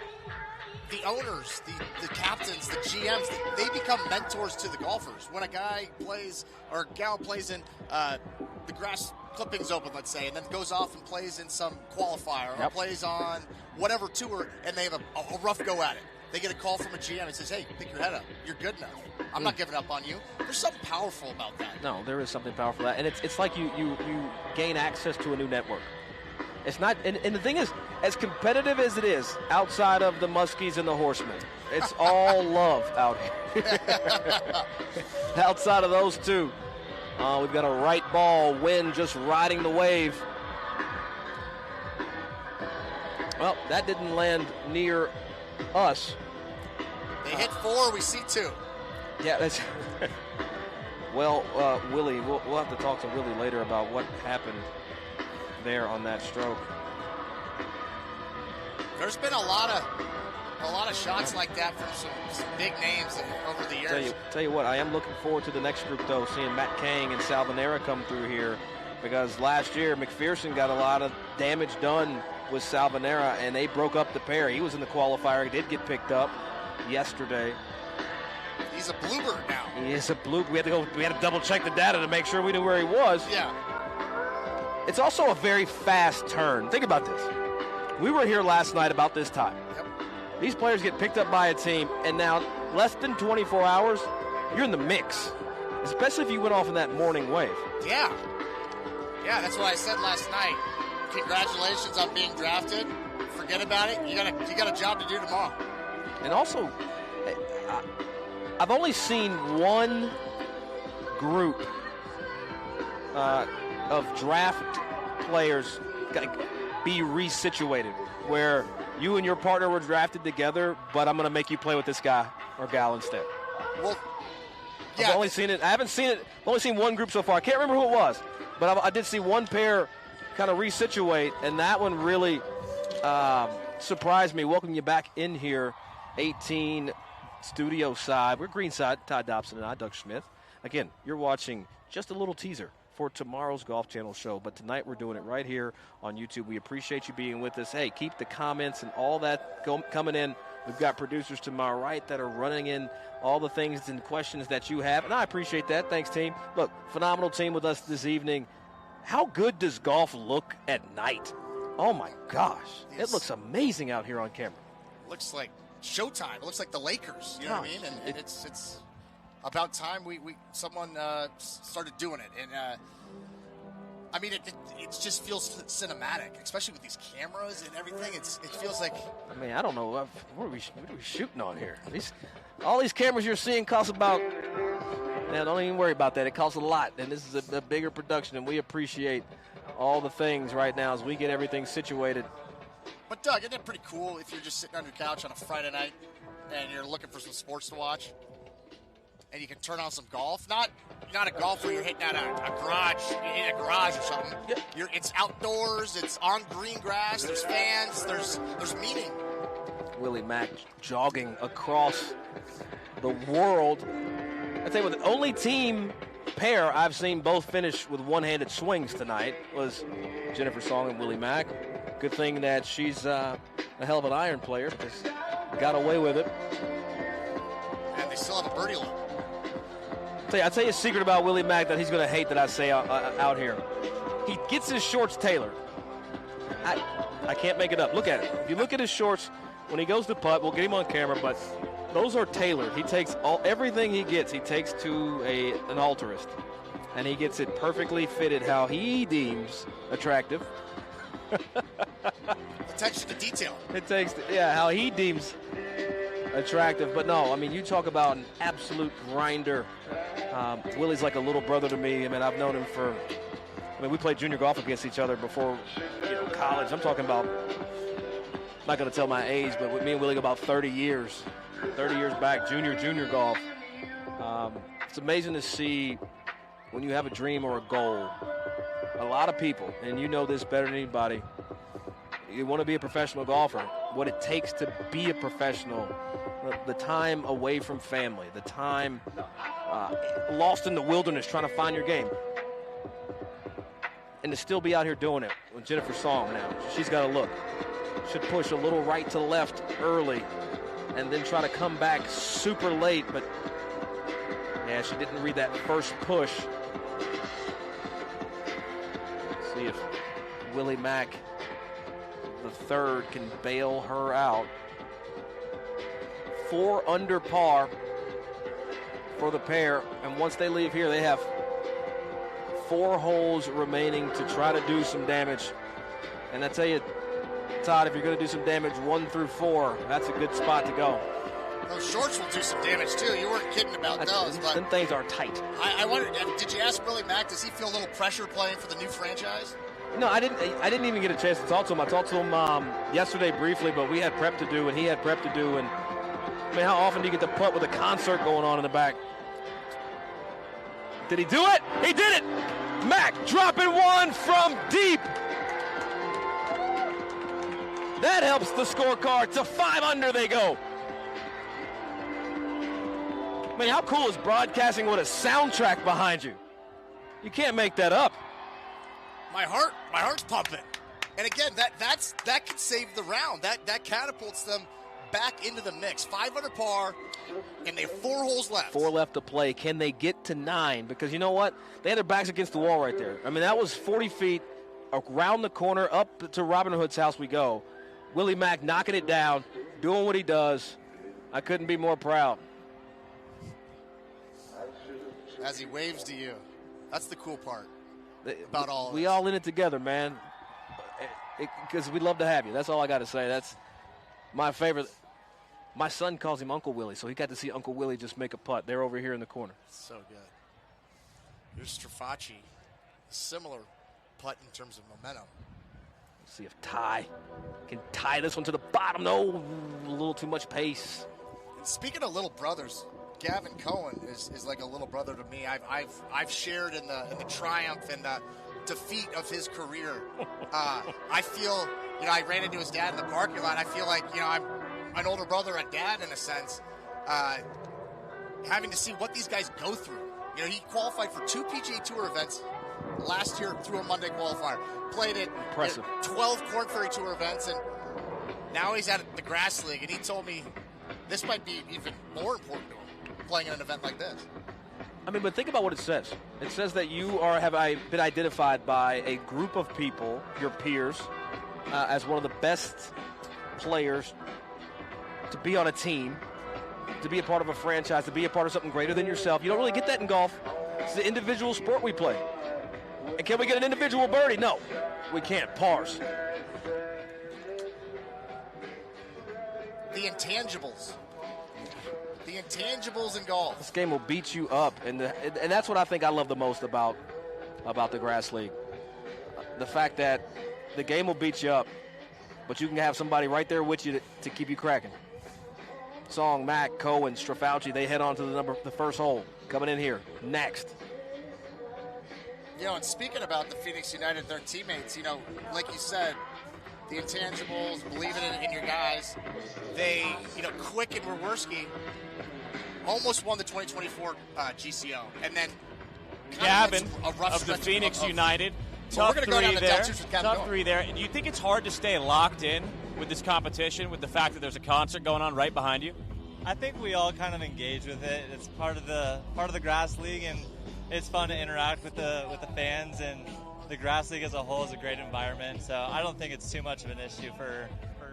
Speaker 2: the owners, the captains, the GMs, they become mentors to the golfers. When a guy plays or a gal plays in the grass clippings open, let's say, and then goes off and plays in some qualifier or plays on whatever tour, and they have a rough go at it. They get a call from a GM and says, hey, pick your head up. You're good enough. I'm not giving up on you. There's something powerful about that.
Speaker 1: No, there is something powerful about that. And it's like you gain access to a new network. It's not, and the thing is, as competitive as it is outside of the Muskies and the Horsemen, it's all love out here. Outside of those two, we've got a right ball, Wynn just riding the wave. Well, that didn't land near us.
Speaker 2: They hit 4, we see 2.
Speaker 1: Yeah, that's well, Willie, we'll have to talk to Willie later about what happened there on that stroke.
Speaker 2: There's been a lot of shots like that from some big names over the years.
Speaker 1: Tell you what, I am looking forward to the next group, though, seeing Matt Kang and Salvanera come through here, because last year McPherson got a lot of damage done with Salvanera, and they broke up the pair. He was in the qualifier. He did get picked up yesterday.
Speaker 2: He's a bluebird now.
Speaker 1: He is a bluebird. We had to double check the data to make sure we knew where he was.
Speaker 2: Yeah.
Speaker 1: It's also a very fast turn. Think about this. We were here last night about this time.
Speaker 2: Yep.
Speaker 1: These players get picked up by a team, and now less than 24 hours, you're in the mix, especially if you went off in that morning wave.
Speaker 2: Yeah. Yeah, that's what I said last night. Congratulations on being drafted. Forget about it. You got a job to do tomorrow.
Speaker 1: And also, I've only seen one group of draft players be resituated where you and your partner were drafted together, but I'm going to make you play with this guy or gal instead.
Speaker 2: Well, yeah.
Speaker 1: I've only seen it. I haven't seen it. I've only seen one group so far. I can't remember who it was, but I did see one pair kind of resituate, and that one really surprised me. Welcome you back in here, 18 studio side. We're green side, Todd Dobson and I, Doug Smith. Again, you're watching just a little teaser for tomorrow's Golf Channel show, but tonight we're doing it right here on YouTube. We appreciate you being with us. Hey, keep the comments and all that coming in. We've got producers to my right that are running in all the things and questions that you have, and I appreciate that. Thanks, team. Look, phenomenal team with us this evening. How good does golf look at night? Oh, my gosh. It looks amazing out here on camera.
Speaker 2: Looks like showtime. It looks like the Lakers. You know what I mean? And it's about time someone started doing it. And I mean, it just feels cinematic, especially with these cameras and everything. It feels like.
Speaker 1: I mean, I don't know what are we shooting on here. All these cameras you're seeing cost about. Now, don't even worry about that. It costs a lot, and this is a bigger production, and we appreciate all the things right now as we get everything situated.
Speaker 2: But Doug, isn't it pretty cool if you're just sitting on your couch on a Friday night and you're looking for some sports to watch? And you can turn on some golf. Not a golf where you're hitting out a garage, in a garage or something. Yep. It's outdoors. It's on green grass. There's fans. There's meaning.
Speaker 1: Willie Mack jogging across the world. I tell you what, the only team pair I've seen both finish with one-handed swings tonight was Jennifer Song and Willie Mack. Good thing that she's a hell of an iron player. Just got away with it.
Speaker 2: And they still have a birdie look.
Speaker 1: I'll tell you a secret about Willie Mack that he's going to hate that I say out here. He gets his shorts tailored. I can't make it up. Look at it. If you look at his shorts, when he goes to putt, we'll get him on camera, but those are tailored. He takes everything he gets, he takes to an altarist, and he gets it perfectly fitted how he deems attractive.
Speaker 2: Attention to detail.
Speaker 1: It takes, how he deems attractive. But no, I mean, you talk about an absolute grinder. Willie's like a little brother to me. I mean, I've known him we played junior golf against each other before, college. I'm talking about, I'm not going to tell my age, but with me and Willie about 30 years back, junior golf. It's amazing to see when you have a dream or a goal. A lot of people, and you know this better than anybody, you want to be a professional golfer. What it takes to be a professional, the time away from family, the time lost in the wilderness trying to find your game. And to still be out here doing it with Jennifer Song now. She's got to look. Should push a little right to left early and then try to come back super late. But, she didn't read that first push. See if Willie Mack, the third, can bail her out. 4 under par for the pair, and once they leave here, they have 4 holes remaining to try to do some damage. And I tell you, Todd, if you're going to do some damage 1 through 4, that's a good spot to go.
Speaker 2: Those shorts will do some damage too. You weren't kidding about those. But
Speaker 1: them things are tight.
Speaker 2: I wondered, did you ask Willie Mack, does he feel a little pressure playing for the new franchise?
Speaker 1: No, I didn't even get a chance to talk to him. I talked to him yesterday briefly, but we had prep to do, and he had prep to do. And I mean, how often do you get to putt with a concert going on in the back? Did he do it? He did it! Mack dropping one from deep. That helps the scorecard. To 5 under they go. I mean, how cool is broadcasting with a soundtrack behind you? You can't make that up.
Speaker 2: My heart's pumping. And again, that could save the round. That catapults them back into the mix. 5 under par, and they have 4 holes left.
Speaker 1: 4 left to play. Can they get to 9? Because you know what? They had their backs against the wall right there. I mean, that was 40 feet around the corner, up to Robin Hood's house we go. Willie Mack knocking it down, doing what he does. I couldn't be more proud.
Speaker 2: As he waves to you. That's the cool part about all of
Speaker 1: We
Speaker 2: this.
Speaker 1: all in it together, man. Because we love to have you. That's all I got to say. That's my favorite. My son calls him Uncle Willie, so he got to see Uncle Willie just make a putt. They're over here in the corner.
Speaker 2: So good. Here's Strafacci. Similar putt in terms of momentum.
Speaker 1: Let's see if Ty can tie this one to the bottom. No, a little too much pace.
Speaker 2: And speaking of little brothers, Gavin Cohen is like a little brother to me. I've shared in the triumph and the defeat of his career. I feel, I ran into his dad in the parking lot. I feel like, I'm an older brother and dad in a sense. having to see what these guys go through. You know, he qualified for 2 PGA Tour events last year through a Monday qualifier. Played at 12 Corn Ferry Tour events, and now he's at the Grass League, and he told me this might be even more important to him, playing in an event like this.
Speaker 1: I mean, but think about what it says. It says that you have been identified by a group of people, your peers, as one of the best players to be on a team, to be a part of a franchise, to be a part of something greater than yourself. You don't really get that in golf. It's the individual sport we play. And can we get an individual birdie? No, we can't. Pars.
Speaker 2: The intangibles. The intangibles in golf.
Speaker 1: This game will beat you up, and that's what I think I love the most about the Grass League. The fact that the game will beat you up, but you can have somebody right there with you to keep you cracking. Song, Mack, Cohen, Strafauci, they head on to the first hole. Coming in here next.
Speaker 2: You know, and speaking about the Phoenix United, their teammates, you know, like you said, the intangibles, believing in your guys. They, you know, Quick and Jaworski almost won the 2024 GCO. And then
Speaker 5: Gavin
Speaker 2: a rough
Speaker 5: of the Phoenix United.
Speaker 2: Well,
Speaker 5: Tough
Speaker 2: we're gonna go down
Speaker 5: three
Speaker 2: the
Speaker 5: there.
Speaker 2: Dutchess with Gavin
Speaker 5: Tough
Speaker 2: Cohen.
Speaker 5: three there. Do you think it's hard to stay locked in with this competition, with the fact that there's a concert going on right behind you?
Speaker 6: I think we all kind of engage with it. It's part of the Grass League, and it's fun to interact with the fans, and the Grass League as a whole is a great environment. So I don't think it's too much of an issue for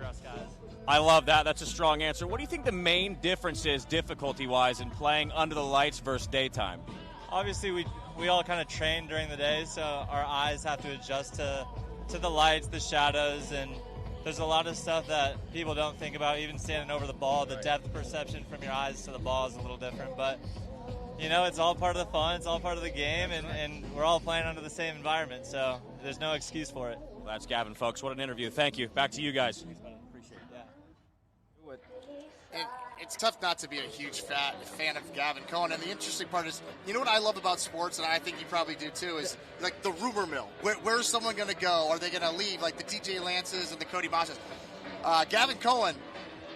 Speaker 6: us guys.
Speaker 5: I love that. That's a strong answer. What do you think the main difference is, difficulty-wise, in playing under the lights versus daytime?
Speaker 6: Obviously, we all kind of train during the day, so our eyes have to adjust to the lights, the shadows, and there's a lot of stuff that people don't think about, even standing over the ball. The depth perception from your eyes to the ball is a little different, but you know, it's all part of the fun, it's all part of the game, and we're all playing under the same environment, so there's no excuse for it.
Speaker 5: Well, that's Gavin, folks. What an interview. Thank you. Back to you guys.
Speaker 6: Appreciate it.
Speaker 2: And it's tough not to be a huge fan of Gavin Cohen. And the interesting part is, you know what I love about sports, and I think you probably do too, is like the rumor mill. Where's someone going to go? Are they going to leave? Like the DJ Lances and the Cody Mosses. Gavin Cohen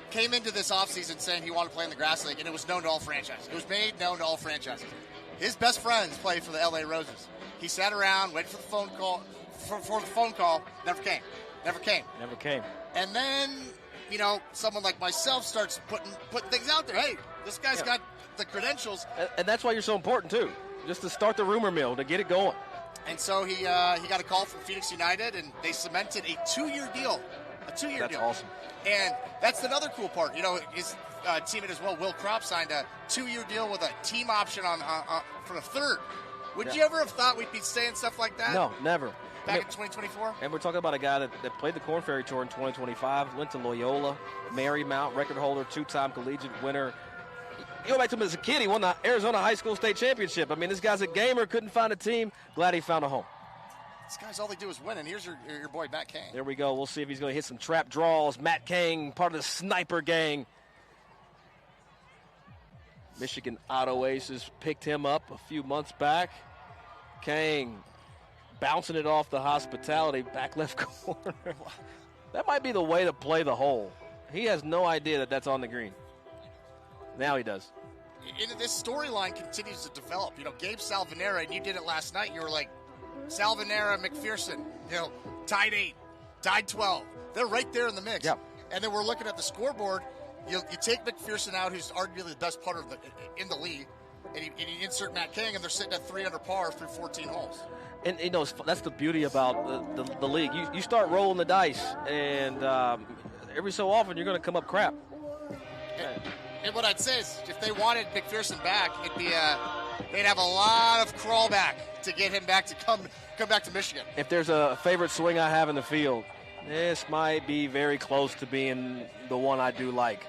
Speaker 2: came into this offseason saying he wanted to play in the Grass League, and it was known to all franchises. It was made known to all franchises. His best friends play for the LA Roses. He sat around, waited for the phone call, for the phone call, never came. And then, you know, someone like myself starts putting things out there. Hey, this guy's got the credentials.
Speaker 1: And that's why you're so important, too, just to start the rumor mill, to get it going.
Speaker 2: And so he got a call from Phoenix United, and they cemented a 2-year deal.
Speaker 1: That's awesome.
Speaker 2: And that's another cool part. You know, his teammate as well, Will Kropp, signed a 2-year deal with a team option on for the third. Would you ever have thought we'd be saying stuff like that?
Speaker 1: No, never.
Speaker 2: Back in 2024?
Speaker 1: And we're talking about a guy that played the Corn Ferry Tour in 2025, went to Loyola, Marymount, record holder, 2-time collegiate winner. You go back to him as a kid, he won the Arizona High School State Championship. I mean, this guy's a gamer, couldn't find a team. Glad he found a home.
Speaker 2: These guys, all they do is win, and here's your boy, Matt Kang.
Speaker 1: There we go. We'll see if he's going to hit some trap draws. Matt Kang, part of the sniper gang. Michigan Auto Aces picked him up a few months back. Kang bouncing it off the hospitality, back left corner. That might be the way to play the hole. He has no idea that that's on the green. Now he does.
Speaker 2: And this storyline continues to develop. You know, Gabe Salvanera, and you did it last night. You were like, Salvanera, McPherson, you know, tied 8, tied 12. They're right there in the mix.
Speaker 1: Yeah.
Speaker 2: And then we're looking at the scoreboard. You take McPherson out, who's arguably the best putter in the league, and you insert Matt Kang, and they're sitting at 3 under par through 14 holes.
Speaker 1: And, you know, that's the beauty about the league. You start rolling the dice, and every so often you're going to come up crap.
Speaker 2: And what I'd say is, if they wanted McPherson back, it'd be they'd have a lot of crawl back to get him back to come back to Michigan.
Speaker 1: If there's a favorite swing I have in the field, this might be very close to being the one I do like.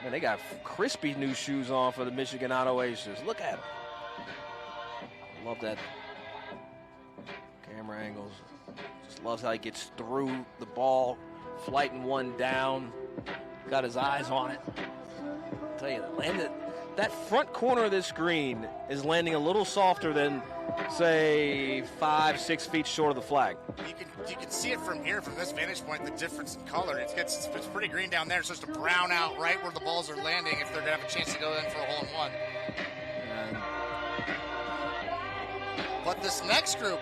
Speaker 1: Man, they got crispy new shoes on for the Michigan Auto Aces. Look at them. Love that camera angles. Just loves how he gets through the ball, flighting one down. Got his eyes on it. I'll tell you, that front corner of this screen is landing a little softer than say 5-6 feet short of the flag.
Speaker 2: You can see it from here, from this vantage point, the difference in color. It's pretty green down there. It's just to brown out right where the balls are landing if they're going to have a chance to go in for a hole-in-one. But this next group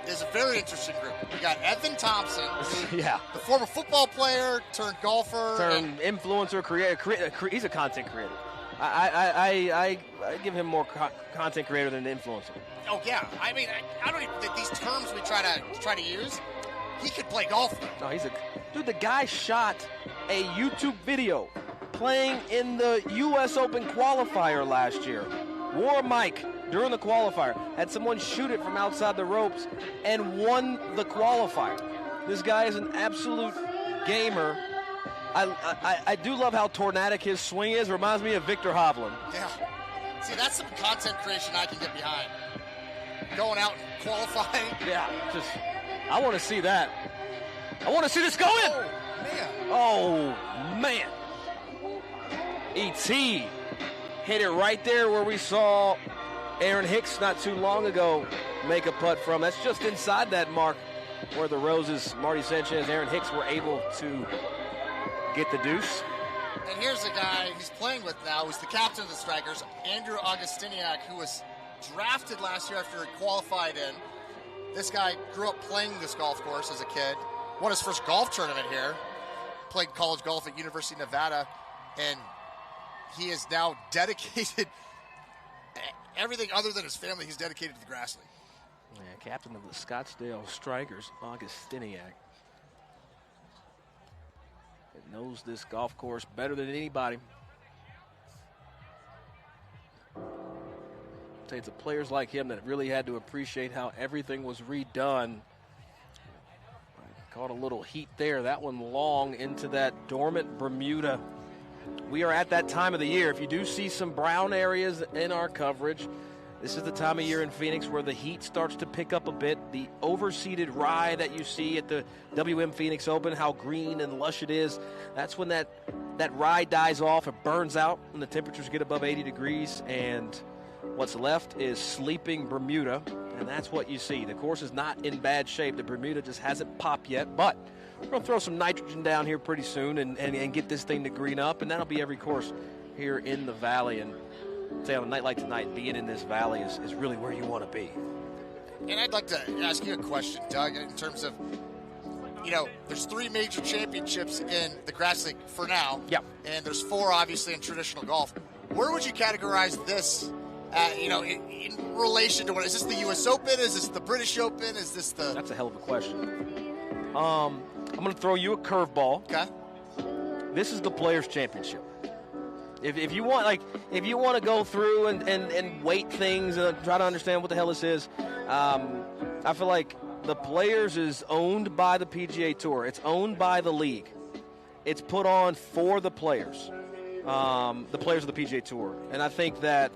Speaker 2: is a very interesting group. We got Evan Thompson, the former football player turned golfer.
Speaker 1: Turned influencer, creator. He's a content creator. I give him more content creator than influencer.
Speaker 2: Oh, yeah. I mean, I don't even think these terms we try to use, he could play golf.
Speaker 1: No, dude, the guy shot a YouTube video playing in the U.S. Open qualifier last year. Wore a mic during the qualifier, had someone shoot it from outside the ropes, and won the qualifier. This guy is an absolute gamer. I do love how tornadic his swing is. Reminds me of Victor Hovland.
Speaker 2: Yeah. See, that's some content creation I can get behind. Going out and qualifying.
Speaker 1: Yeah, I want to see that. I want to see this go in. Oh, man. E.T. hit it right there where we saw Aaron Hicks not too long ago make a putt from. That's just inside that mark where the Roses, Marty Sanchez, Aaron Hicks were able to get the deuce.
Speaker 2: And here's a guy he's playing with now who's the captain of the Strikers, Andrew Augustiniak, who was drafted last year after he qualified in. This guy grew up playing this golf course as a kid, won his first golf tournament here, played college golf at University of Nevada, and he is now dedicated everything other than his family. He's dedicated to the Grass League.
Speaker 1: Yeah, captain of the Scottsdale Strikers, Augustiniak. It knows this golf course better than anybody. I'll tell you, it's the players like him that really had to appreciate how everything was redone. Caught a little heat there. That one long into that dormant Bermuda. We are at that time of the year. If you do see some brown areas in our coverage, this is the time of year in Phoenix where the heat starts to pick up a bit. The overseeded rye that you see at the WM Phoenix Open, how green and lush it is, that's when that rye dies off. It burns out when the temperatures get above 80 degrees, and what's left is sleeping Bermuda, and that's what you see. The course is not in bad shape. The Bermuda just hasn't popped yet, but we're going to throw some nitrogen down here pretty soon and get this thing to green up, and that'll be every course here in the Valley. And say on a night like tonight, being in this valley is really where you want to be.
Speaker 2: And I'd like to ask you a question, Doug, in terms of, there's 3 major championships in the Grass League for now.
Speaker 1: Yep.
Speaker 2: And there's 4, obviously, in traditional golf. Where would you categorize this, in relation to what? Is this the U.S. Open? Is this the British Open? Is this the...
Speaker 1: That's a hell of a question. I'm going to throw you a curveball.
Speaker 2: Okay.
Speaker 1: This is the Players' Championship. If you want to go through and weight things and try to understand what the hell this is, I feel like the Players is owned by the PGA Tour. It's owned by the league. It's put on for the players of the PGA Tour. And I think that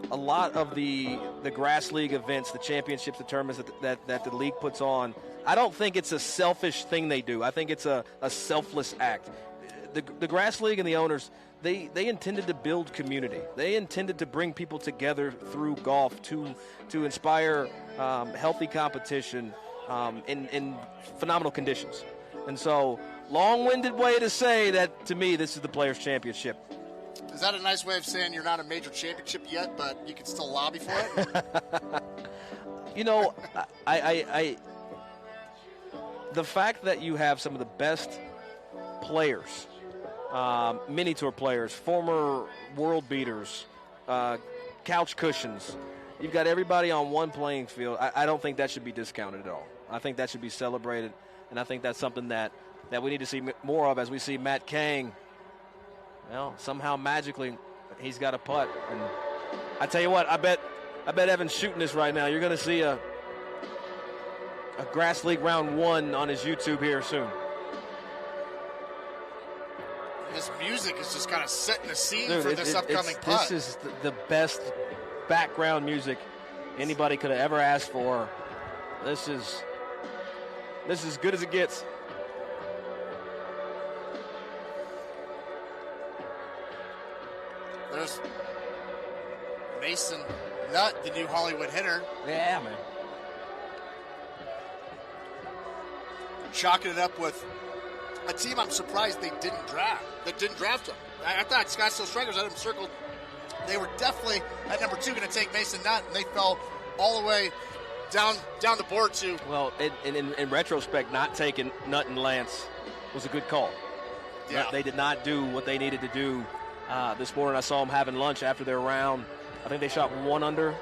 Speaker 1: a lot of the Grass League events, the championships, the tournaments that the league puts on, I don't think it's a selfish thing they do. I think it's a selfless act. The Grass League and the owners, they intended to build community. They intended to bring people together through golf to inspire healthy competition in phenomenal conditions. And so, long-winded way to say that, to me, this is the Players' Championship.
Speaker 2: Is that a nice way of saying you're not a major championship yet, but you can still lobby for it?
Speaker 1: I the fact that you have some of the best players, mini tour players, former world beaters, couch cushions, you've got everybody on one playing field. I don't think that should be discounted at all. I think that should be celebrated, and I think that's something that we need to see more of as we see Matt Kang. Well, somehow magically he's got a putt, and I tell you what, I bet Evan's shooting this right now. You're going to see a Grass League round 1 on his YouTube here soon.
Speaker 2: This music is just kind of setting the scene for this upcoming putt.
Speaker 1: This is the best background music anybody could have ever asked for. This is as good as it gets.
Speaker 2: There's Mason Nutt, the new Hollywood hitter.
Speaker 1: Yeah, man.
Speaker 2: Chalking it up with a team I'm surprised they didn't draft. Him. I thought Scottsdale Strikers had him circled. They were definitely at number 2 going to take Mason Nutt, and they fell all the way down the board to.
Speaker 1: Well, in retrospect, not taking Nutt and Lance was a good call.
Speaker 2: Yeah.
Speaker 1: They did not do what they needed to do. This morning I saw them having lunch after their round. I think they shot 1 under.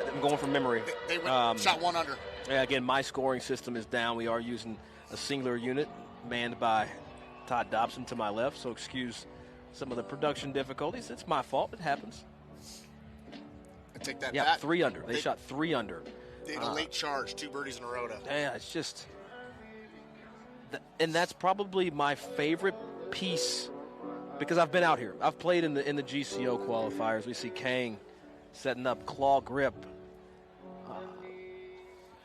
Speaker 1: I'm going from memory.
Speaker 2: They shot 1 under.
Speaker 1: Yeah, again, my scoring system is down. We are using a singular unit manned by Todd Dobson to my left, so excuse some of the production difficulties. It's my fault. It happens.
Speaker 2: I take that
Speaker 1: Yeah,
Speaker 2: back.
Speaker 1: 3 under. They shot 3 under.
Speaker 2: They had a late charge, 2 birdies in a row.
Speaker 1: Yeah, it's just and that's probably my favorite piece because I've been out here. I've played in the GCO qualifiers. We see Kang setting up claw grip.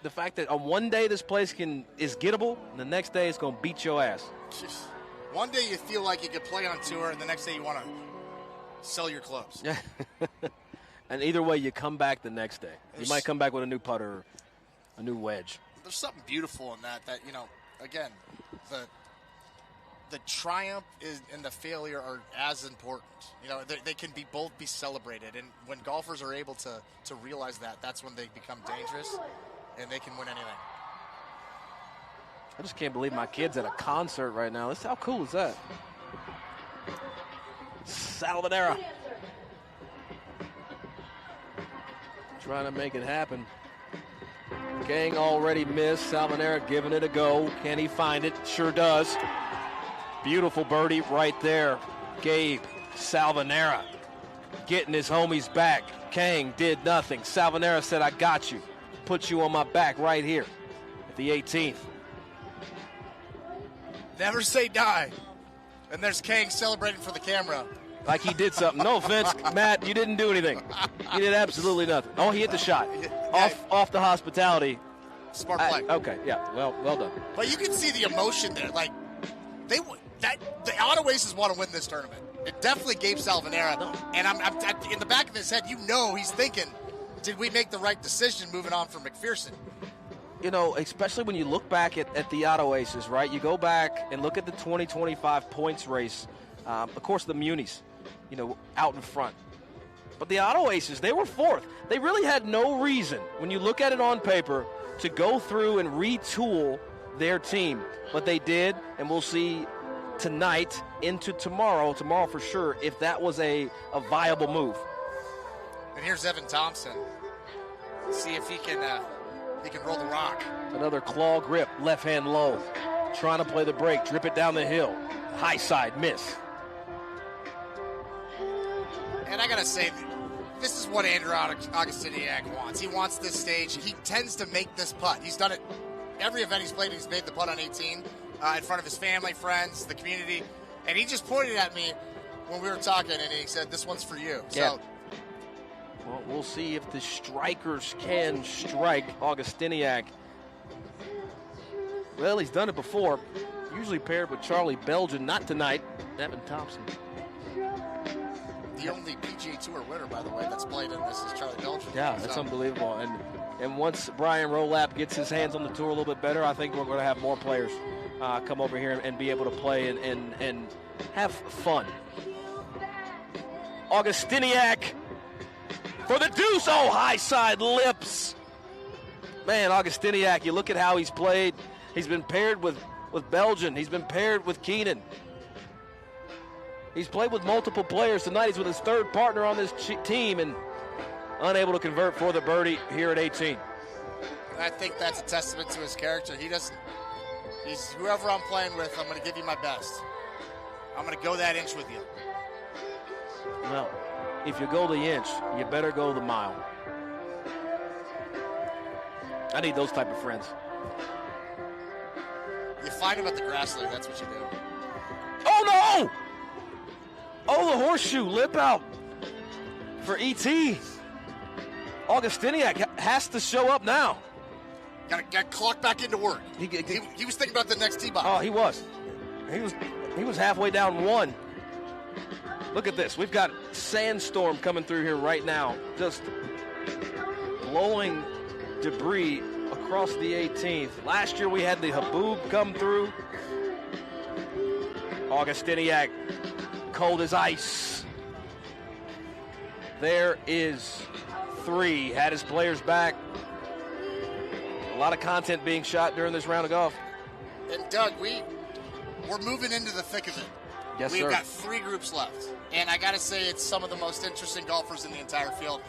Speaker 1: The fact that on one day this place is gettable, and the next day it's going to beat your ass.
Speaker 2: One day you feel like you could play on tour, and the next day you want to sell your clubs.
Speaker 1: And either way, you come back the next day. You might come back with a new putter, or a new wedge.
Speaker 2: There's something beautiful in that again, the triumph and the failure are as important. They can both be celebrated, and when golfers are able to realize that, that's when they become dangerous, and they can win anything.
Speaker 1: I just can't believe my kid's at a concert right now. How cool is that? Salvanera. Trying to make it happen. Gang already missed. Salvanera giving it a go. Can he find it? Sure does. Beautiful birdie right there. Gabe Salvanera getting his homies back. Kang did nothing. Salvanera said, I got you. Put you on my back right here at the 18th.
Speaker 2: Never say die. And there's Kang celebrating for the camera.
Speaker 1: Like he did something. No offense, Matt, you didn't do anything. You did absolutely nothing. Oh, he hit the shot. Off the hospitality.
Speaker 2: Smart play.
Speaker 1: Okay, yeah, well done.
Speaker 2: But you can see the emotion there. Like, the Auto Aces want to win this tournament. It definitely Gabe Salvanera. And I'm in the back of his head, he's thinking, did we make the right decision moving on from McPherson?
Speaker 1: Especially when you look back at the Auto Aces, right? You go back and look at the 2025 points race. Of course, the Munis, out in front. But the Auto Aces, they were 4th. They really had no reason, when you look at it on paper, to go through and retool their team. But they did, and we'll see tonight into tomorrow for sure, if that was a viable move.
Speaker 2: And here's Evan Thompson. See if he can roll the rock.
Speaker 1: Another claw grip, left hand low. Trying to play the break, drip it down the hill. High side, miss.
Speaker 2: And I got to say, this is what Andrew Augustiniak wants. He wants this stage. He tends to make this putt. He's done it every event he's played. He's made the putt on 18 in front of his family, friends, the community. And he just pointed at me when we were talking, and he said, this one's for you.
Speaker 1: Yeah.
Speaker 2: So,
Speaker 1: well, we'll see if the strikers can strike Augustiniak. Well, he's done it before. Usually paired with Charlie Belgian. Not tonight. Evan Thompson.
Speaker 2: The only PGA Tour winner, by the way, that's played in this is Charlie Belgian.
Speaker 1: Yeah, that's unbelievable. And once Brian Rolap gets his hands on the tour a little bit better, I think we're going to have more players come over here and be able to play and have fun. Augustiniak for the deuce. Oh, high side lips. Man, Augustiniak, you look at how he's played. He's been paired with Belgian. He's been paired with Keenan. He's played with multiple players tonight. He's with his 3rd partner on this team and unable to convert for the birdie here at 18.
Speaker 2: I think that's a testament to his character. He's whoever I'm playing with, I'm going to give you my best. I'm going to go that inch with you.
Speaker 1: Well, if you go the inch, you better go the mile. I need those type of friends.
Speaker 2: You find him at the grass league, that's what you do.
Speaker 1: Oh, no! Oh, the horseshoe lip out for E.T. Augustiniak has to show up now.
Speaker 2: Got to clock back into work. He was thinking about the next tee box.
Speaker 1: Oh, he was. He was halfway down 1. Look at this. We've got sandstorm coming through here right now. Just blowing debris across the 18th. Last year we had the Haboob come through. Augustiniak, cold as ice. There is 3. Had his players back. A lot of content being shot during this round of golf.
Speaker 2: And Doug, we're moving into the thick of it.
Speaker 1: Yes,
Speaker 2: We've
Speaker 1: sir.
Speaker 2: got 3 groups left. And I got to say, it's some of the most interesting golfers in the entire field.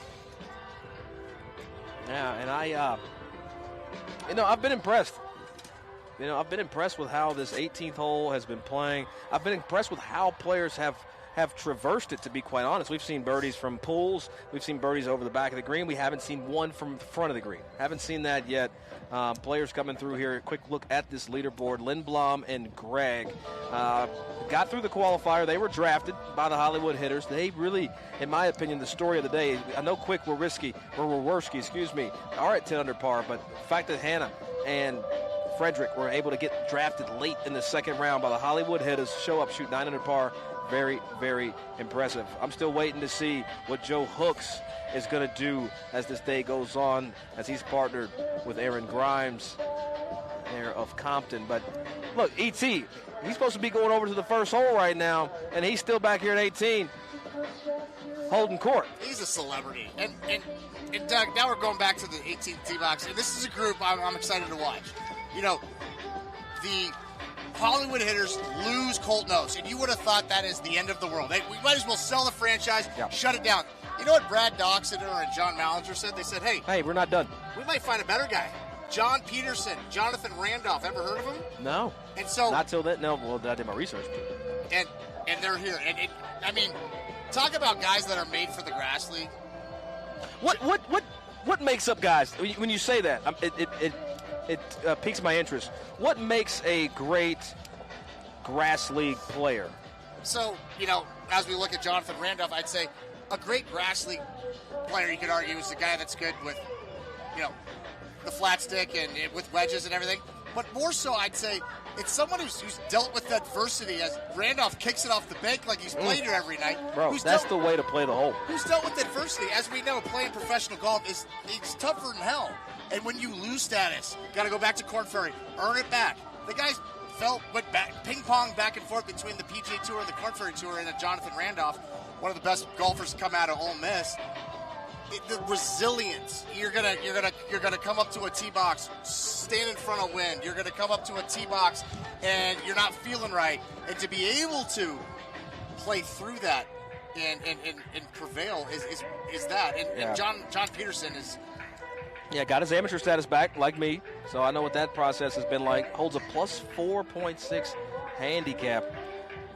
Speaker 1: Yeah, and I've been impressed. I've been impressed with how this 18th hole has been playing. I've been impressed with how players have traversed it, to be quite honest. We've seen birdies from pools. We've seen birdies over the back of the green. We haven't seen one from the front of the green. Haven't seen that yet. Players coming through here. Quick look at this leaderboard. Lindblom and Gregg got through the qualifier. They were drafted by the Hollywood Hitters. They really, in my opinion, the story of the day. I know Quick Waworski, are at 10 under par, but the fact that Hannah and Frederick were able to get drafted late in the second round by the Hollywood Hitters, show up, shoot 9 under par. Very, very impressive. I'm still waiting to see what Joe Hooks is going to do as this day goes on, as he's partnered with Aaron Grimes there of Compton. But look, E.T., he's supposed to be going over to the first hole right now, and he's still back here at 18 holding court.
Speaker 2: He's a celebrity. And Doug, now we're going back to the 18th tee box, and this is a group I'm excited to watch. The Hollywood Hitters lose Colt Knost, and you would have thought that is the end of the world. We might as well sell the franchise, shut it down. You know what Brad Doxeter and John Mallinger said? They said, hey,
Speaker 1: we're not done.
Speaker 2: We might find a better guy. John Peterson, Jonathan Randolph. Ever heard of him?
Speaker 1: No.
Speaker 2: And so
Speaker 1: not till then. No, well, I did my research.
Speaker 2: And they're here. And talk about guys that are made for the grass league.
Speaker 1: What makes up guys? When you say that, it piques my interest. What makes a great grass league player?
Speaker 2: So, as we look at Jonathan Randolph, I'd say a great grass league player, you could argue, is the guy that's good with, the flat stick and with wedges and everything. But more so, I'd say it's someone who's dealt with adversity, as Randolph kicks it off the bank like he's played it every night.
Speaker 1: Bro, that's the way to play the hole.
Speaker 2: Who's dealt with adversity. As we know, playing professional golf it's tougher than hell. And when you lose status, got to go back to Korn Ferry, earn it back. The guys went back, ping-pong back and forth between the PGA Tour and the Korn Ferry Tour, and Jonathan Randolph, one of the best golfers to come out of Ole Miss. The resilience. You're gonna come up to a tee box, stand in front of wind. You're gonna come up to a tee box, and you're not feeling right. And to be able to play through that and prevail is that. And John Peterson is.
Speaker 1: Yeah, got his amateur status back, like me. So I know what that process has been like. Holds a plus 4.6 handicap.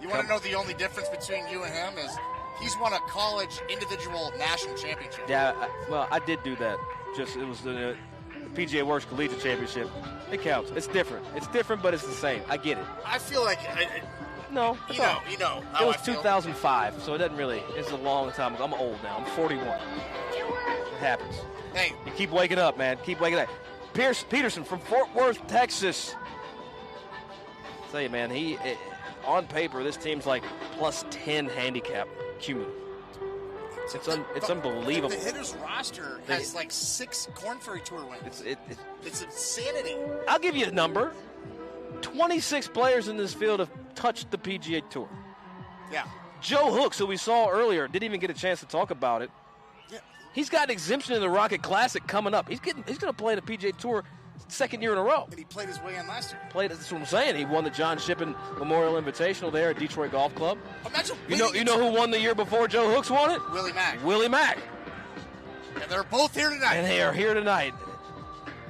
Speaker 2: You want to know the only difference between you and him is he's won a college individual national championship.
Speaker 1: Yeah, I did do that. It was the PGA Works Collegiate Championship. It counts. It's different. It's different, but it's the same. I get it.
Speaker 2: I feel like
Speaker 1: no.
Speaker 2: You know.
Speaker 1: It was 2005, so it doesn't really. It's a long time ago. I'm old now. I'm 41. It happens.
Speaker 2: Hey,
Speaker 1: you keep waking up, man. Keep waking up. Peterson from Fort Worth, Texas. I'll tell you, man, on paper, this team's like plus 10 handicap cumulative. It's unbelievable.
Speaker 2: The Hitters roster has like 6 Korn Ferry Tour wins. It's insanity.
Speaker 1: I'll give you a number. 26 players in this field have touched the PGA Tour.
Speaker 2: Yeah.
Speaker 1: Joe Hooks, who we saw earlier, didn't even get a chance to talk about it.
Speaker 2: Yeah.
Speaker 1: He's got an exemption in the Rocket Classic coming up. He's going to play the PGA Tour second year in a row.
Speaker 2: And he played his way in last year.
Speaker 1: That's what I'm saying. He won the John Shippen Memorial Invitational there at Detroit Golf Club.
Speaker 2: Imagine
Speaker 1: you know who won the year before Joe Hooks won it?
Speaker 2: Willie Mack.
Speaker 1: And
Speaker 2: they're both here tonight.
Speaker 1: And they are here tonight.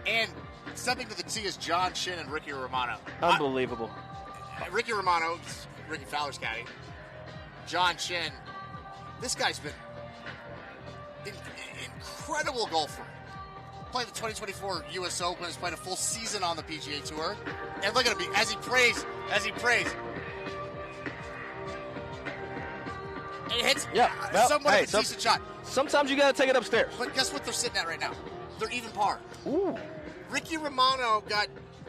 Speaker 2: And stepping to the tee is John Shin and Ricky Romano.
Speaker 1: Unbelievable.
Speaker 2: Ricky Romano, Ricky Fowler's caddy. John Shin, this guy's been an incredible golfer. Played the 2024 U.S. Open, has played a full season on the PGA Tour. And look at him, as he prays. And he hits somewhat of a decent shot.
Speaker 1: Sometimes you got to take it upstairs.
Speaker 2: But guess what they're sitting at right now? They're even par.
Speaker 1: Ooh.
Speaker 2: Ricky Romano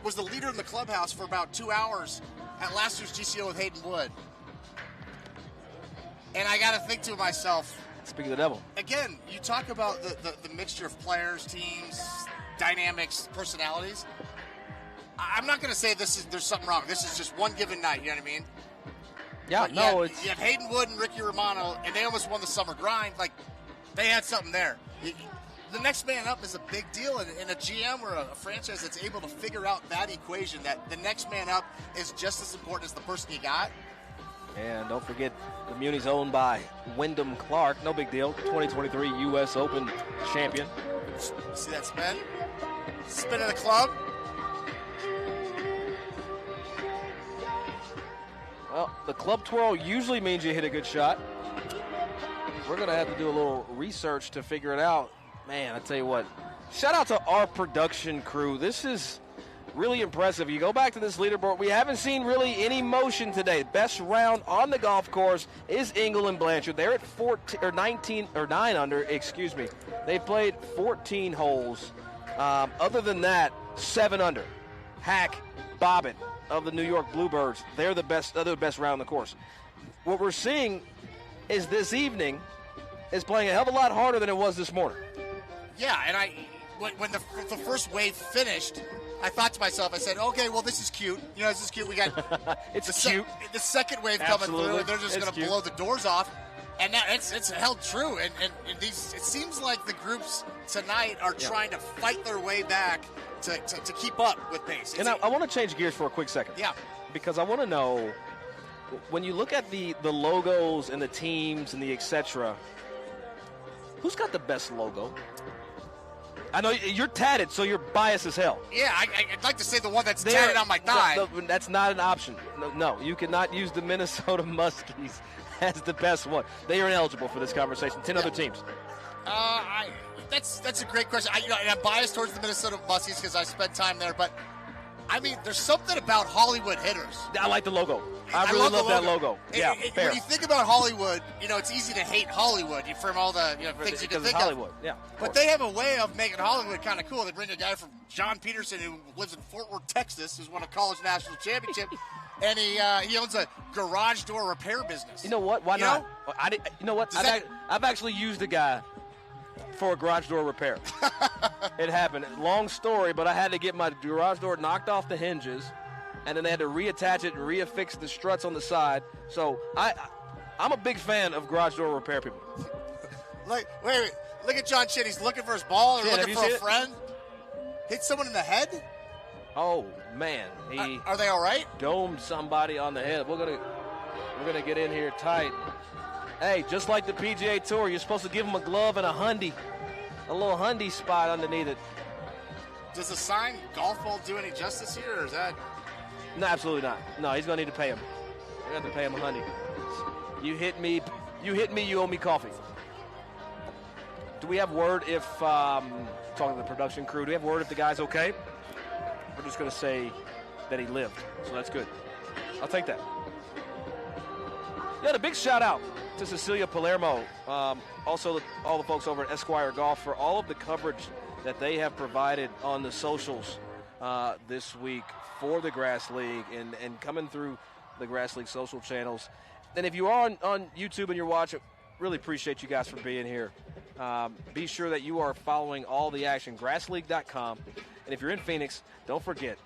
Speaker 2: was the leader in the clubhouse for about 2 hours at last year's GCO with Hayden Wood. And I got to think to myself,
Speaker 1: Speak of the devil.
Speaker 2: Again, you talk about the mixture of players, teams, dynamics, personalities. I'm not going to say there's something wrong. This is just one given night, you know what I mean?
Speaker 1: Yeah,
Speaker 2: but you have Hayden Wood and Ricky Romano, and they almost won the summer grind. Like, they had something there. The next man up is a big deal, and a GM or a franchise that's able to figure out that equation, that the next man up is just as important as the person you got.
Speaker 1: And don't forget, the Muni's owned by Wyndham Clark. No big deal. 2023 U.S. Open champion.
Speaker 2: See that spin? Spin of the club.
Speaker 1: Well, the club twirl usually means you hit a good shot. We're going to have to do a little research to figure it out. Man, I tell you what, shout out to our production crew. This is really impressive. You go back to this leaderboard, we haven't seen really any motion today. Best round on the golf course is Engel and Blanchard. They're at 9 under, excuse me. They played 14 holes. Other than that, 7 under. Hack, Bobbitt of the New York Bluebirds, they're the best round on the course. What we're seeing is this evening is playing a hell of a lot harder than it was this morning.
Speaker 2: Yeah, and when the first wave finished, I thought to myself, I said, okay, well, this is cute. You know, this is cute. We got
Speaker 1: cute.
Speaker 2: The second wave coming through, and they're just going to blow the doors off. And now it's held true. And these, it seems like the groups tonight are trying to fight their way back to keep up with pace.
Speaker 1: And I want to change gears for a quick second.
Speaker 2: Yeah.
Speaker 1: Because I want to know, when you look at the logos and the teams and the et cetera, who's got the best logo? I know you're tatted, so you're biased as hell.
Speaker 2: Yeah, I'd like to say the one that's tatted on my thigh.
Speaker 1: No, that's not an option. No, you cannot use the Minnesota Muskies as the best one. They are ineligible for this conversation. 10 other teams.
Speaker 2: That's a great question. I'm biased towards the Minnesota Muskies because I spent time there, but I mean, there's something about Hollywood hitters.
Speaker 1: I like the logo. I really love that logo. Yeah, fair.
Speaker 2: When you think about Hollywood, it's easy to hate Hollywood from all the things you can think
Speaker 1: Hollywood.
Speaker 2: of.
Speaker 1: Yeah,
Speaker 2: but they have a way of making Hollywood kind of cool. They bring a guy from John Peterson who lives in Fort Worth, Texas, who's won a college national championship, and he owns a garage door repair business.
Speaker 1: You know what? Why not? You know what? I've actually used a guy for a garage door repair. It happened. Long story, but I had to get my garage door knocked off the hinges, and then they had to reattach it and reaffix the struts on the side. So I'm a big fan of garage door repair people.
Speaker 2: Wait. Look at John Chin. He's looking for his ball or looking for a friend. Hit someone in the head?
Speaker 1: Oh, man. He
Speaker 2: are they all right?
Speaker 1: Domed somebody on the head. We're gonna get in here tight. Hey, just like the PGA Tour, you're supposed to give him a glove and a little hundy spot underneath it.
Speaker 2: Does the signed golf ball do any justice here, or is that?
Speaker 1: No, absolutely not. No, he's going to need to pay him. You're going to have to pay him a hundy. You hit me, you owe me coffee. Do we have word if, talking to the production crew, do we have word if the guy's okay? We're just going to say that he lived, so that's good. I'll take that. Yeah, a big shout out to Cecilia Palermo, also all the folks over at Esquire Golf for all of the coverage that they have provided on the socials this week for the Grass League and coming through the Grass League social channels. And if you are on YouTube and you're watching, really appreciate you guys for being here. Be sure that you are following all the action, grassleague.com. And if you're in Phoenix, don't forget,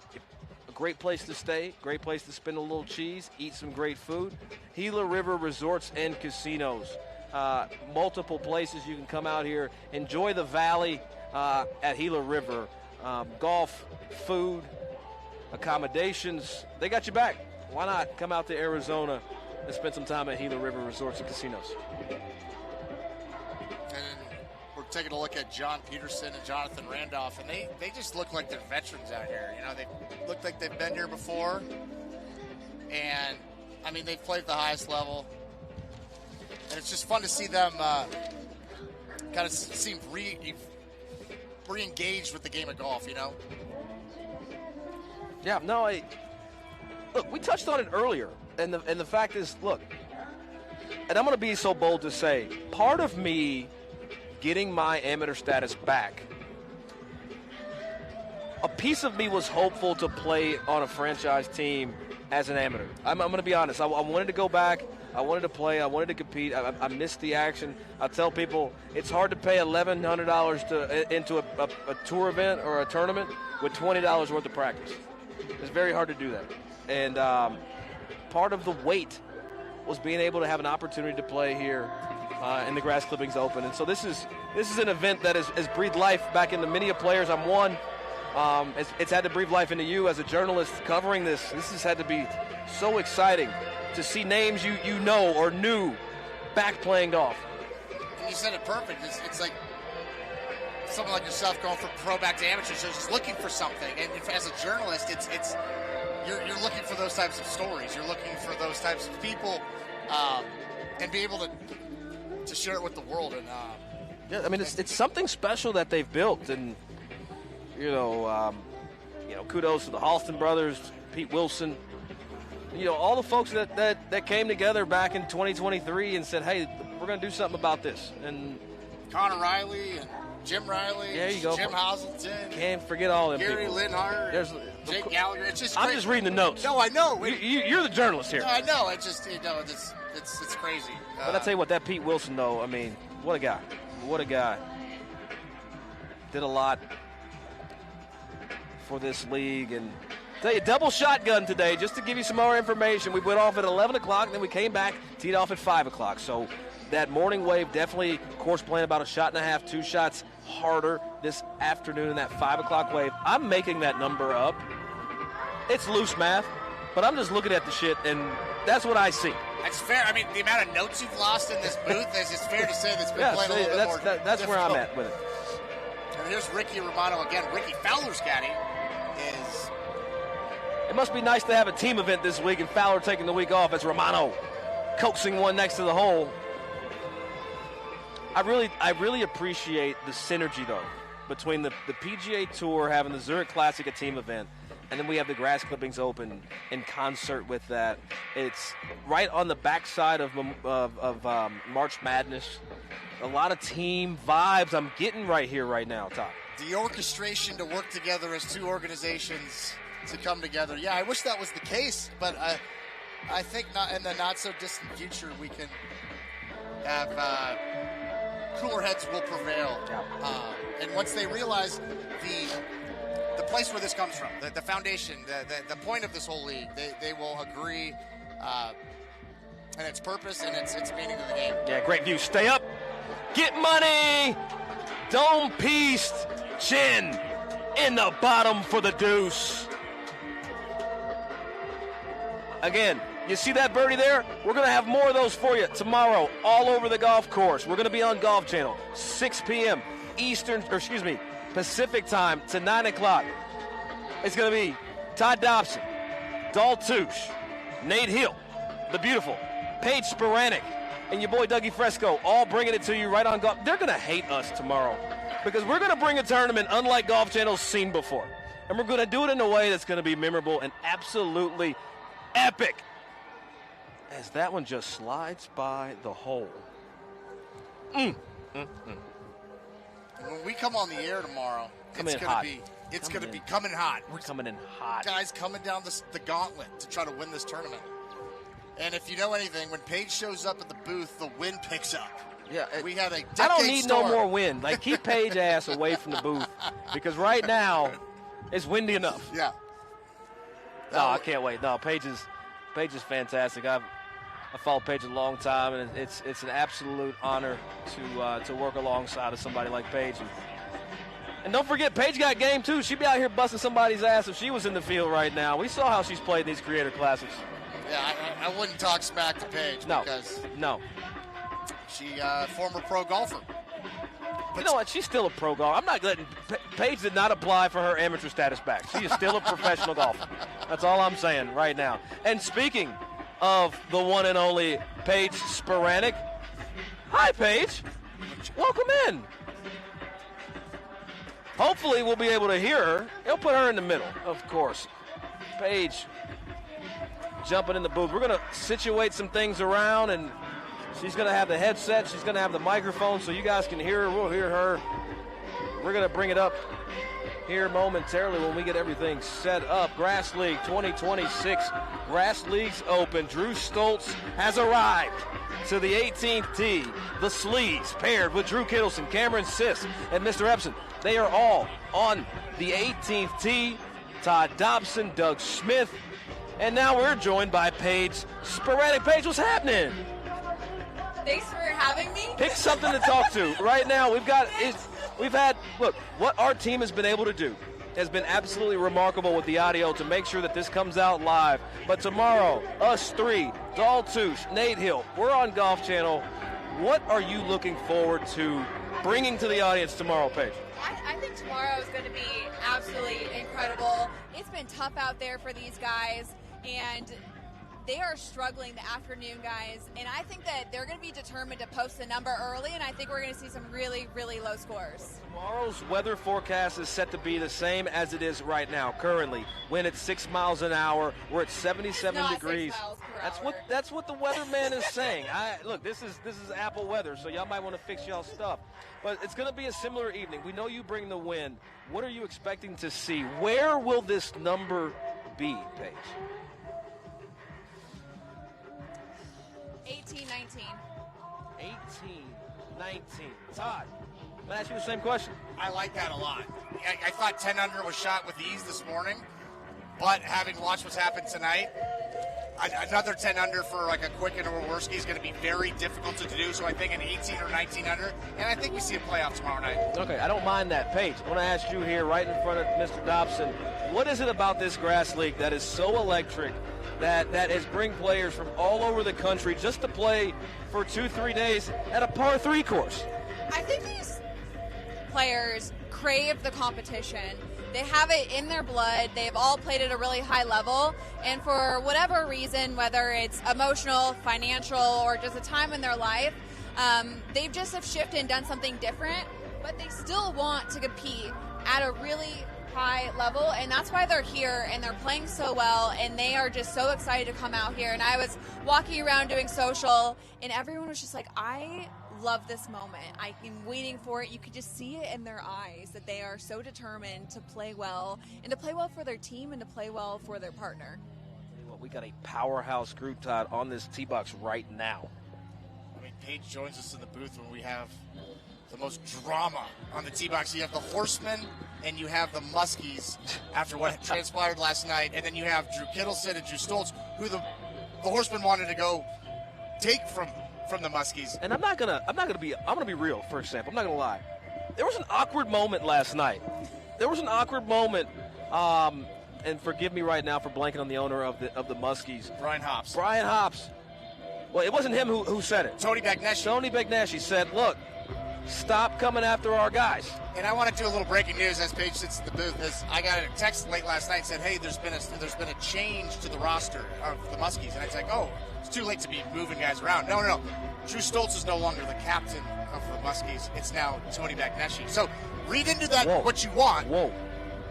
Speaker 1: a great place to stay, great place to spend a little cheese, eat some great food. Gila River Resorts and Casinos. Multiple places you can come out here, enjoy the valley at Gila River. Golf, food, accommodations, they got you back. Why not come out to Arizona and spend some time at Gila River Resorts and Casinos?
Speaker 2: And we're taking a look at John Peterson and Jonathan Randolph, and they just look like they're veterans out here. They look like they've been here before. And, I mean, they've played at the highest level. And it's just fun to see them kind of seem re-engaged with the game of golf,
Speaker 1: Yeah, no, look, we touched on it earlier, and the fact is, look, and I'm going to be so bold to say, part of me getting my amateur status back, a piece of me was hopeful to play on a franchise team as an amateur. I'm going to be honest. I wanted to go back. I wanted to play. I wanted to compete. I missed the action. I tell people it's hard to pay $1,100 into a tour event or a tournament with $20 worth of practice. It's very hard to do that. And part of the wait was being able to have an opportunity to play here in the Grass Clippings Open. And so this is an event that has breathed life back into many of players. I'm one. It's had to breathe life into you as a journalist covering this. This has had to be so exciting to see names you know or knew back playing golf.
Speaker 2: And you said it perfect. It's like someone like yourself going from pro back to amateur, so just looking for something. And as a journalist, you're looking for those types of stories. You're looking for those types of people, and be able to share it with the world. And
Speaker 1: yeah, I mean it's something special that they've built, and kudos to the Halston brothers, Pete Wilson. All the folks that came together back in 2023 and said, hey, we're going to do something about this. And
Speaker 2: Connor Riley and Jim Riley,
Speaker 1: there you go.
Speaker 2: Jim Hazelton.
Speaker 1: Can't forget all of them
Speaker 2: Gary
Speaker 1: people.
Speaker 2: Linhart, Jake Gallagher. It's just
Speaker 1: I'm just reading the notes.
Speaker 2: No, I know.
Speaker 1: You're the journalist here.
Speaker 2: No, I know. It's just, it's crazy.
Speaker 1: But I tell you what, that Pete Wilson, though, I mean, what a guy. What a guy. Did a lot for this league. And tell you, double shotgun today, just to give you some more information. We went off at 11 o'clock, and then we came back, teed off at 5 o'clock. So that morning wave definitely, course playing about a shot and a half, 2 shots harder this afternoon in that 5 o'clock wave. I'm making that number up. It's loose math, but I'm just looking at the shit, and that's what I see.
Speaker 2: That's fair. I mean, the amount of notes you've lost in this booth, it's fair to say that's been playing a little bit more
Speaker 1: that's
Speaker 2: difficult.
Speaker 1: where I'm at with it.
Speaker 2: And here's Ricky Romano again. Ricky Fowler's caddy is...
Speaker 1: It must be nice to have a team event this week and Fowler taking the week off as Romano coaxing one next to the hole. I really appreciate the synergy, though, between the PGA Tour having the Zurich Classic, a team event, and then we have the Grass Clippings Open in concert with that. It's right on the backside of March Madness. A lot of team vibes I'm getting right here, right now, Todd.
Speaker 2: The orchestration to work together as two organizations to come together. Yeah, I wish that was the case, but I think not in the not-so-distant future we can have cooler heads will prevail. And once they realize the place where this comes from, the foundation, the point of this whole league, they will agree and its purpose and its meaning of the game.
Speaker 1: Yeah, great view. Stay up. Get money. Dome pieced. Chin in the bottom for the deuce. Again, you see that birdie there? We're going to have more of those for you tomorrow all over the golf course. We're going to be on Golf Channel, 6 p.m. Pacific time to 9 o'clock. It's going to be Todd Dobson, Dahl Touche, Nate Hill, the beautiful, Paige Spiranek, and your boy Dougie Fresco, all bringing it to you right on golf. They're going to hate us tomorrow because we're going to bring a tournament unlike Golf Channel's seen before. And we're going to do it in a way that's going to be memorable and absolutely epic, as that one just slides by the hole.
Speaker 2: And when we come on the air tomorrow, it's going to be coming hot.
Speaker 1: We're coming in hot.
Speaker 2: Guys coming down the gauntlet to try to win this tournament. And if you know anything, when Paige shows up at the booth, the wind picks up.
Speaker 1: Yeah,
Speaker 2: we had a decade
Speaker 1: I don't need
Speaker 2: storm.
Speaker 1: no more wind. Like, keep Paige ass away from the booth because right now it's windy enough.
Speaker 2: Yeah.
Speaker 1: No, I can't wait. No, Paige is fantastic. I've followed Paige a long time, and it's an absolute honor to work alongside of somebody like Paige. And don't forget, Paige got game too. She'd be out here busting somebody's ass if she was in the field right now. We saw how she's played in these Creator Classics.
Speaker 2: Yeah, I wouldn't talk smack to Paige because she former pro golfer.
Speaker 1: But you know what? She's still a pro golfer. I'm not letting Paige did not apply for her amateur status back. She is still a professional golfer. That's all I'm saying right now. And speaking of the one and only Paige Spiranek, hi Paige, welcome in. Hopefully we'll be able to hear her. He'll put her in the middle, of course. Paige jumping in the booth. We're going to situate some things around, and she's going to have the headset. She's going to have the microphone so you guys can hear her. We'll hear her. We're going to bring it up here momentarily when we get everything set up. Grass League 2026, Grass League's open. Drew Stoltz has arrived to the 18th tee. The Sleeves, paired with Drew Kittleson, Cameron Siss, and Mr. Epson. They are all on the 18th tee. Todd Dobson, Doug Smith, and now we're joined by Paige Sporadic. Paige, what's happening?
Speaker 7: Thanks for having me.
Speaker 1: Pick something to talk to. Right now, we've had, look, what our team has been able to do has been absolutely remarkable with the audio to make sure that this comes out live. But tomorrow, us three, Dahl Touche, Nate Hill, we're on Golf Channel. What are you looking forward to bringing to the audience tomorrow, Paige?
Speaker 7: I think tomorrow is going to be absolutely incredible. It's been tough out there for these guys, and they are struggling, the afternoon guys, and I think that they're going to be determined to post the number early, and I think we're going to see some really, really low scores. Tomorrow's
Speaker 1: weather forecast is set to be the same as it is right now. Currently, wind at 6 miles an hour. We're at 77 degrees.
Speaker 7: 6 miles per hour.
Speaker 1: That's what the weatherman is saying. Look, this is Apple weather, so y'all might want to fix y'all stuff. But it's going to be a similar evening. We know you bring the wind. What are you expecting to see? Where will this number be, Paige?
Speaker 7: 18, 19.
Speaker 1: 18, 19. Todd, I'm going to ask you the same question.
Speaker 2: I like that a lot. I thought 10 under was shot with ease this morning, but having watched what's happened tonight, another 10 under for like a Quicken or Worski is going to be very difficult to do. So I think an 18 or 19 under, and I think we see a playoff tomorrow night.
Speaker 1: Okay, I don't mind that. Paige, I want to ask you here right in front of Mr. Dobson, what is it about this Grass League that is so electric that is bring players from all over the country just to play for 2-3 days at a par 3 course?
Speaker 7: I think these players crave the competition. They have it in their blood. They've all played at a really high level, and for whatever reason, whether it's emotional, financial, or just a time in their life, they've just have shifted and done something different, but they still want to compete at a really high level, and that's why they're here, and they're playing so well, and they are just so excited to come out here. And I was walking around doing social, and everyone was just like, I love this moment. I've been waiting for it. You could just see it in their eyes that they are so determined to play well, and to play well for their team, and to play well for their partner.
Speaker 1: Well, we got a powerhouse group, Todd, on this tee box right now.
Speaker 2: I mean, Paige joins us in the booth when we have the most drama on the tee box. You have the Horsemen and you have the Muskies after what transpired last night, and then you have Drew Kittleson and Drew Stoltz, who the Horsemen wanted to go take from the Muskies.
Speaker 1: And I'm gonna be real for a second. I'm not gonna lie. There was an awkward moment last night. There was an awkward moment, and forgive me right now for blanking on the owner of the Muskies.
Speaker 2: Brian Hops.
Speaker 1: Brian Hops. Well, it wasn't him who said it.
Speaker 2: Tony Bagneshi
Speaker 1: said, look, stop coming after our guys.
Speaker 2: And I want to do a little breaking news as Paige sits in the booth. I got a text late last night and said, hey, there's been a change to the roster of the Muskies. And I was like, oh, it's too late to be moving guys around. No. Drew Stoltz is no longer the captain of the Muskies. It's now Tony Bagneshi. So read into that what you want.
Speaker 1: Whoa.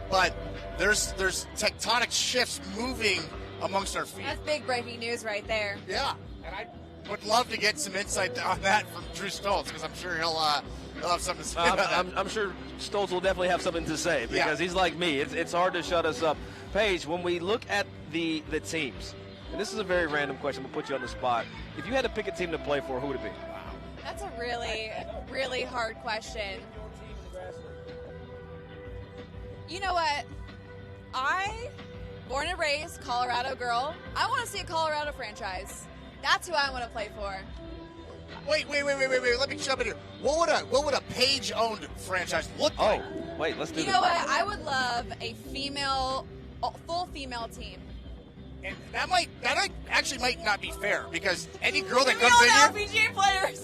Speaker 2: But there's tectonic shifts moving amongst our feet.
Speaker 7: That's big breaking news right there.
Speaker 2: Yeah. And I would love to get some insight on that from Drew Stoltz, because I'm sure he'll have something to say about that.
Speaker 1: I'm sure Stoltz will definitely have something to say, because he's like me. It's hard to shut us up. Paige, when we look at the teams, and this is a very random question, I'm going to put you on the spot. If you had to pick a team to play for, who would it be?
Speaker 7: That's a really, really hard question. You know what? Born and raised Colorado girl, I want to see a Colorado franchise. That's who I want to play for.
Speaker 2: Wait. Let me jump in here. What would a Paige-owned franchise look like?
Speaker 1: Oh, wait, let's do this.
Speaker 7: You know what? I would love a full female team.
Speaker 2: And that actually might not be fair, because any girl that comes in here,
Speaker 7: LPGA players.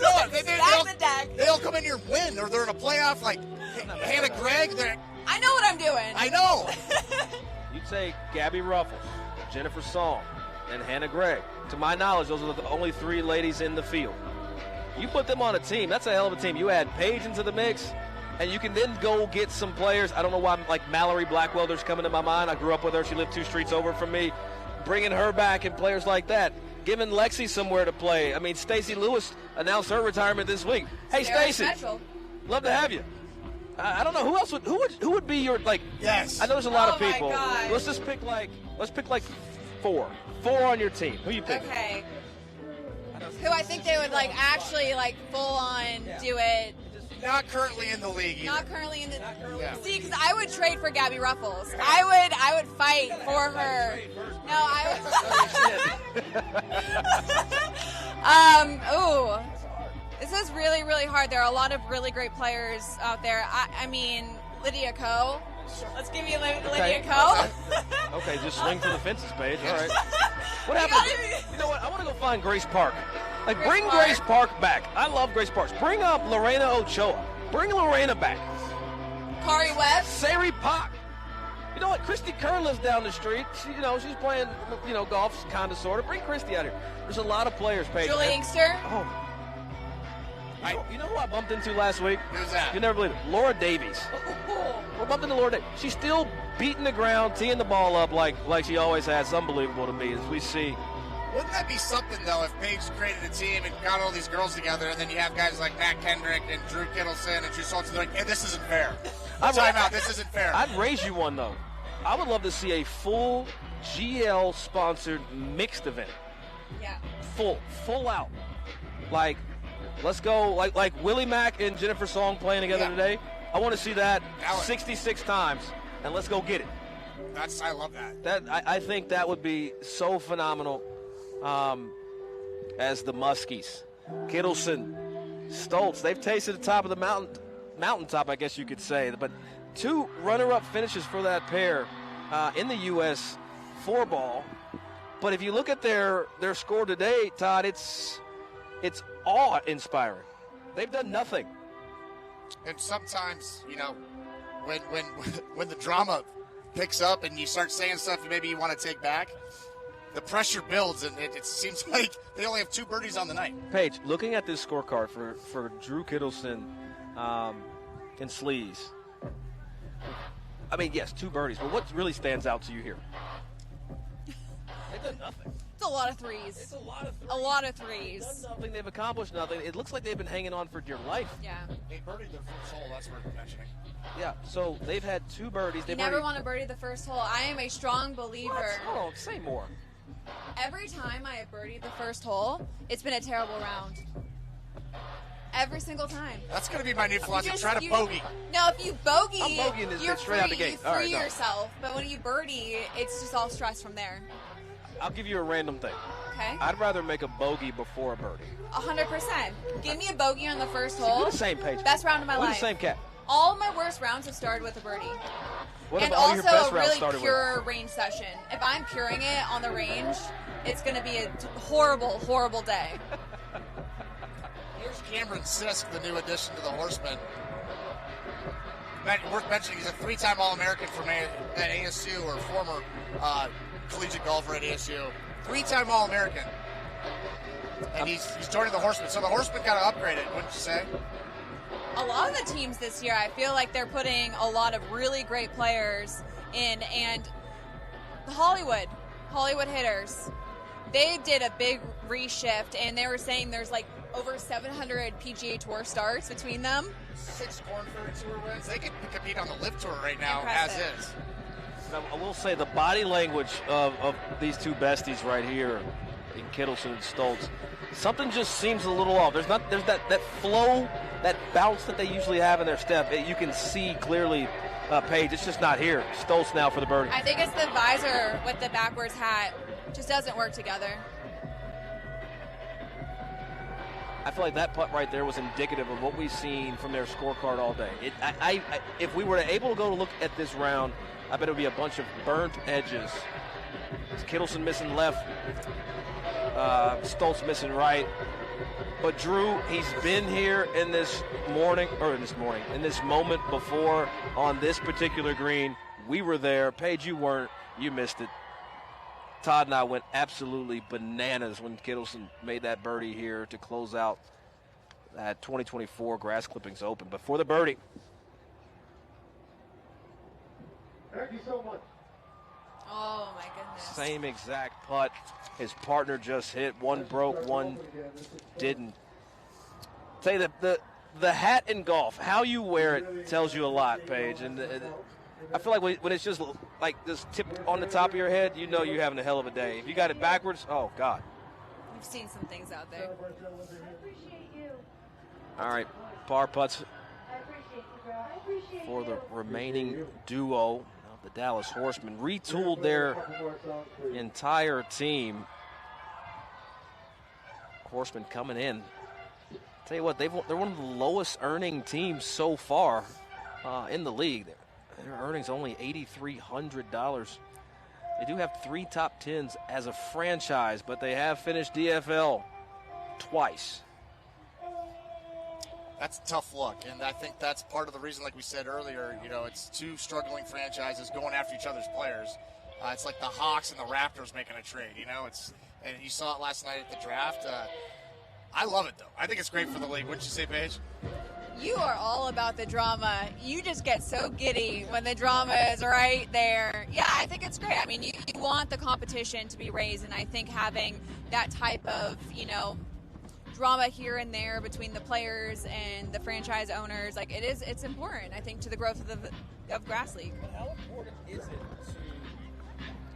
Speaker 2: They all come in here and win, or they're in a playoff like Hannah Gregg.
Speaker 7: I know what I'm doing.
Speaker 2: I know.
Speaker 1: You take Gabby Ruffles, Jennifer Song, and Hannah Gregg. To my knowledge, those are the only 3 ladies in the field. You put them on a team, that's a hell of a team. You add Paige into the mix, and you can then go get some players. I don't know why, like Mallory Blackwelder's coming to my mind. I grew up with her. She lived 2 streets over from me. Bringing her back and players like that. Giving Lexi somewhere to play. I mean, Stacey Lewis announced her retirement this week. Hey, Stacey, love to have you. I don't know who else who would be your like.
Speaker 2: Yes.
Speaker 1: I know there's a lot of
Speaker 7: Oh my
Speaker 1: people.
Speaker 7: gosh.
Speaker 1: Let's pick like four on your team. Who you pick?
Speaker 7: Okay. Who I think they would like actually like full on do it.
Speaker 2: Not currently in the league either.
Speaker 7: Not currently in the.
Speaker 2: Yeah.
Speaker 7: See, because I would trade for Gabby Ruffles. I would fight for her. No, I would. Ooh, this is really, really hard. There are a lot of really great players out there. I mean, Lydia Ko. Let's give you Lydia Ko.
Speaker 1: Okay, just swing for the fences, Paige. All right. What happened? You know what? I want to go find Grace Park. Like, bring Grace Park back. I love Grace Park. Bring up Lorena Ochoa. Bring Lorena back.
Speaker 7: Kari Webb.
Speaker 1: Sari Pak. You know what? Christy Kern lives down the street. She's playing, golf, kind of, sort of. Bring Christy out here. There's a lot of players, Paige.
Speaker 7: Julie Inkster.
Speaker 1: Oh. You know who I bumped into last week?
Speaker 2: Who's that?
Speaker 1: You never believe it. Laura Davies. We bumped into Laura Davies. She's still beating the ground, teeing the ball up like she always has. It's unbelievable to me as we see.
Speaker 2: Wouldn't that be something, though, if Paige created a team and got all these girls together, and then you have guys like Matt Kendrick and Drew Kittleson and Drew Salton, they're like, hey, this isn't fair. Time out. This isn't fair.
Speaker 1: I'd raise you one, though. I would love to see a full GL-sponsored mixed event.
Speaker 7: Yeah.
Speaker 1: Full out. Like, let's go, like Willie Mack and Jennifer Song playing together today. I want to see that 66 times, and let's go get it.
Speaker 2: I love that.
Speaker 1: I think that would be so phenomenal. As the Muskies, Kittleson, Stoltz, they've tasted the top of the mountaintop, I guess you could say. But 2 runner-up finishes for that pair in the U.S. 4-ball. But if you look at their score today, Todd, it's awe-inspiring. They've done nothing.
Speaker 2: And sometimes, when the drama picks up and you start saying stuff maybe you want to take back, the pressure builds, and it seems like they only have 2 birdies on the night.
Speaker 1: Paige, looking at this scorecard for Drew Kittleson and Sleaze, I mean, yes, 2 birdies, but what really stands out to you here? They've done nothing.
Speaker 7: It's a lot of threes.
Speaker 1: It's a lot of threes.
Speaker 7: A lot of threes.
Speaker 1: They've done nothing. They've accomplished nothing. It looks like they've been hanging on for dear life.
Speaker 7: Yeah.
Speaker 2: They birdied their first hole, that's worth mentioning.
Speaker 1: Yeah, so they've had 2 birdies.
Speaker 7: You never want to birdie the first hole. I am a strong believer.
Speaker 1: What? Hold on, say more.
Speaker 7: Every time I have birdied the first hole, it's been a terrible round. Every single time.
Speaker 2: That's going to be my new philosophy. Try to bogey.
Speaker 7: No, if you bogey,
Speaker 1: I'm bogeying this
Speaker 7: you're
Speaker 1: bitch straight out the
Speaker 7: free,
Speaker 1: gate.
Speaker 7: you
Speaker 1: All right,
Speaker 7: free
Speaker 1: no.
Speaker 7: yourself. But when you birdie, it's just all stress from there.
Speaker 1: I'll give you a random thing.
Speaker 7: Okay?
Speaker 1: I'd rather make a bogey before a birdie.
Speaker 7: 100%. Give me a bogey on the first
Speaker 1: See,
Speaker 7: hole.
Speaker 1: we're the same, Paige.
Speaker 7: Best round of my
Speaker 1: We're
Speaker 7: life.
Speaker 1: the same cat.
Speaker 7: All my worst rounds have started with a birdie.
Speaker 1: What
Speaker 7: And
Speaker 1: if all your
Speaker 7: also
Speaker 1: best
Speaker 7: a
Speaker 1: rounds
Speaker 7: really
Speaker 1: started
Speaker 7: pure range session. If I'm curing it on the range, it's going to be a horrible, horrible day.
Speaker 2: Here's Cameron Sisk, the new addition to the Horsemen. Worth mentioning, he's a 3-time All-American from at ASU, or former collegiate golfer at ASU. 3-time All-American. And he's joining the Horsemen. So the Horsemen got to upgrade it, wouldn't you say?
Speaker 7: A lot of the teams this year, I feel like they're putting a lot of really great players in, and the Hollywood hitters, they did a big reshift, and they were saying there's like over 700 PGA Tour starts between them.
Speaker 2: 6 Corn Ferry Tour wins. They could compete on the Live Tour right now,
Speaker 7: Impressive.
Speaker 2: as is.
Speaker 1: Now, I will say the body language of these 2 besties right here, in Kittleson and Stoltz, something just seems a little off. There's that flow, that bounce that they usually have in their step. You can see clearly, Paige, it's just not here. Stoltz now for the birdie.
Speaker 7: I think it's the visor with the backwards hat. Just doesn't work together.
Speaker 1: I feel like that putt right there was indicative of what we've seen from their scorecard all day. If we were able to go look at this round, I bet it would be a bunch of burnt edges. It's Kittleson missing left, Stoltz missing right. But Drew, he's been here in this moment before on this particular green. We were there. Paige, you weren't. You missed it. Todd and I went absolutely bananas when Kittleson made that birdie here to close out that 2024 Grass Clippings Open. But for the birdie.
Speaker 8: Thank you so much.
Speaker 7: Oh, my goodness.
Speaker 1: Same exact putt. His partner just hit. One broke, one didn't. Tell you that the hat in golf, how you wear it tells you a lot, Paige. And I feel like when it's just like this tip on the top of your head, you know you're having a hell of a day. If you got it backwards, oh, God.
Speaker 7: We've seen some things out there.
Speaker 1: All right, par putts for the remaining duo of the Dallas Horsemen. Retooled their entire team. Horsemen coming in. Tell you what, they're one of the lowest earning teams so far in the league. Their earnings only $8,300. They do have 3 top 10s as a franchise, but they have finished DFL twice.
Speaker 2: That's a tough look, and I think that's part of the reason, like we said earlier, it's 2 struggling franchises going after each other's players. It's like the Hawks and the Raptors making a trade, and you saw it last night at the draft. I love it, though. I think it's great for the league. Wouldn't you say, Paige?
Speaker 7: You are all about the drama. You just get so giddy when the drama is right there. Yeah, I think it's great. I mean, you want the competition to be raised, and I think having that type of, drama here and there between the players and the franchise owners, it's important, I think, to the growth of Grass League.
Speaker 1: How important is it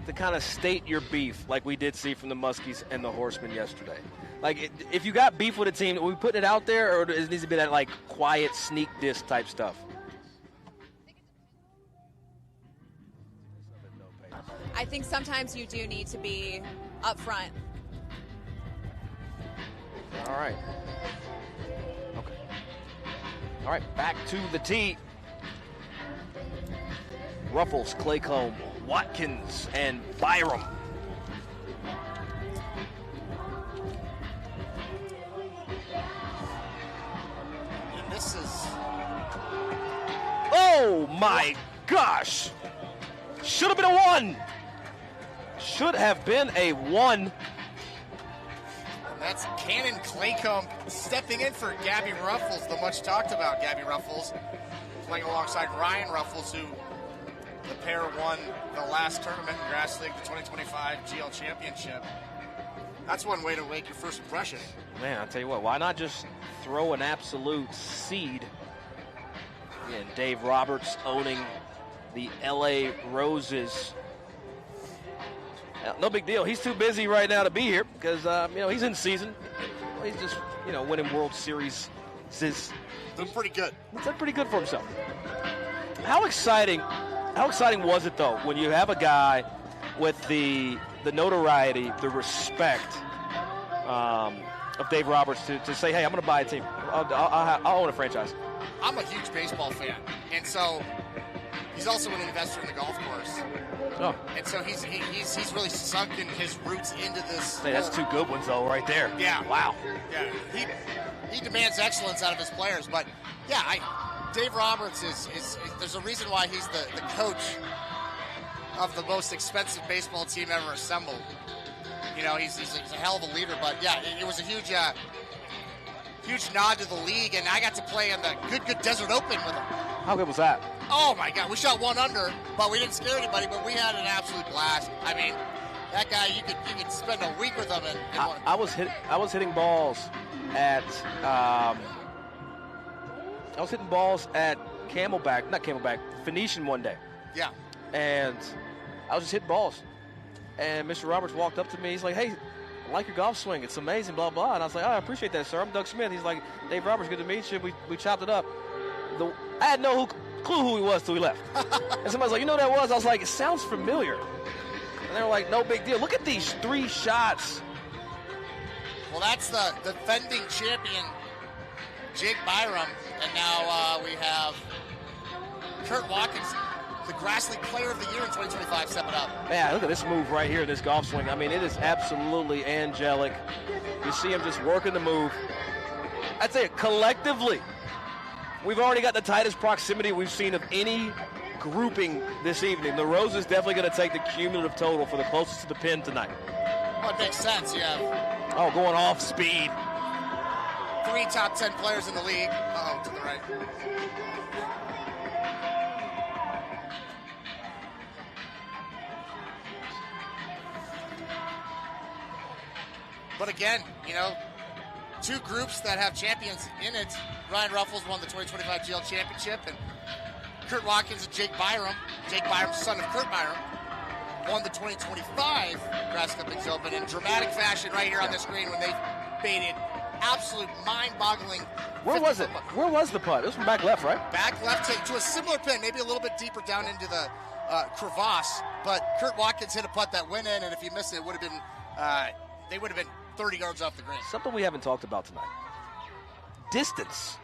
Speaker 1: to kind of state your beef like we did see from the Muskies and the Horsemen yesterday? Like, if you got beef with a team, are we putting it out there, or does it need to be that, like, quiet sneak diss type stuff?
Speaker 7: I think sometimes you do need to be upfront.
Speaker 1: All right. Okay. All right, back to the tee. Ruffles, Claycomb, Watkins, and Byram.
Speaker 2: And this is...
Speaker 1: Oh, my gosh. Should have been a 1. Should have been a 1.
Speaker 2: That's Cannon Claycomb stepping in for Gabby Ruffles, the much talked about Gabby Ruffles, playing alongside Ryan Ruffles, who the pair won the last tournament in Grass League, the 2025 GL Championship. That's one way to make your first impression.
Speaker 1: Man, I'll tell you what, why not just throw an absolute seed? Again, Dave Roberts owning the LA Roses. No big deal. He's too busy right now to be here because, he's in season. He's just, winning World Series.
Speaker 2: Doing pretty good.
Speaker 1: He's done pretty good for himself. How exciting was it, though, when you have a guy with the notoriety, the respect of Dave Roberts to say, hey, I'm going to buy a team. I'll own a franchise.
Speaker 2: I'm a huge baseball fan, and so he's also an investor in the golf course.
Speaker 1: Oh.
Speaker 2: And so he's really sunken his roots into this.
Speaker 1: Hey, that's 2 good ones, though, right there.
Speaker 2: Yeah.
Speaker 1: Wow.
Speaker 2: Yeah. He demands excellence out of his players. But, yeah, Dave Roberts is there's a reason why he's the coach of the most expensive baseball team ever assembled. He's a hell of a leader. But, yeah, it was a huge nod to the league. And I got to play in the Good Desert Open with him.
Speaker 1: How good was that?
Speaker 2: Oh, my God. We shot 1 under, but we didn't scare anybody, but we had an absolute blast. I mean, that guy, you could spend a week with him.
Speaker 1: I was hitting balls at Phoenician one day.
Speaker 2: Yeah.
Speaker 1: And I was just hitting balls. And Mr. Roberts walked up to me. He's like, hey, I like your golf swing. It's amazing, blah, blah. And I was like, oh, I appreciate that, sir. I'm Doug Smith. He's like, Dave Roberts, good to meet you. We chopped it up. I had no clue who he was till he left. And somebody's like, you know who that was? I was like, it sounds familiar. And they were like, no big deal. Look at these 3 shots.
Speaker 2: Well, that's the defending champion, Jake Byram. And now we have Kurt Watkins, the Grass League Player of the Year in 2025, stepping up.
Speaker 1: Man, look at this move right here, this golf swing. I mean, it is absolutely angelic. You see him just working the move. I'd say collectively, we've already got the tightest proximity we've seen of any grouping this evening. The Rose is definitely going to take the cumulative total for the closest to the pin tonight.
Speaker 2: Well, it makes sense. You have
Speaker 1: going off speed.
Speaker 2: 3 top 10 players in the league. Uh-oh, to the right. But again, two groups that have champions in it. Ryan Ruffles won the 2025 GL Championship, and Kurt Watkins and Jake Byram. Jake Byram, son of Kurt Byram, won the 2025 Grass Clippings Open in dramatic fashion right here on the screen when they baited absolute mind-boggling.
Speaker 1: Where was it? Where was the putt? It was from back left, right?
Speaker 2: Back left to a similar pin, maybe a little bit deeper down into the crevasse, but Kurt Watkins hit a putt that went in, and if you missed it, it would have been they would have been 30 yards off the green.
Speaker 1: Something we haven't talked about tonight. Distance.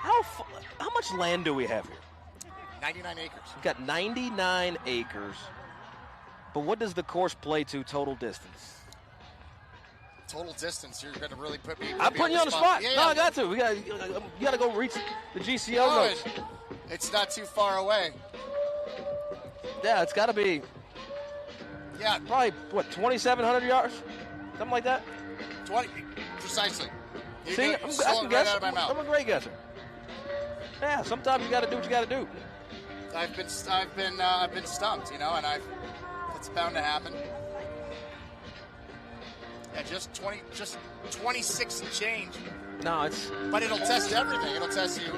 Speaker 1: How much land do we have here?
Speaker 2: 99 acres.
Speaker 1: We've got 99 acres. But what does the course play to total distance?
Speaker 2: Total distance. You're going to really put me.
Speaker 1: I'm putting you on the spot.
Speaker 2: Yeah,
Speaker 1: no, I got to. You got to go reach the GCO notes.
Speaker 2: It's not too far away.
Speaker 1: Yeah, it's got to be.
Speaker 2: Yeah,
Speaker 1: probably what 2,700 yards, something like that.
Speaker 2: 20 precisely.
Speaker 1: See, I can guess. Right out of my mouth. I'm a great guesser. Yeah, sometimes you got to do what you got to do.
Speaker 2: I've been stumped, and it's bound to happen. Yeah, just 26 and change.
Speaker 1: No,
Speaker 2: but it'll test everything. It'll test you,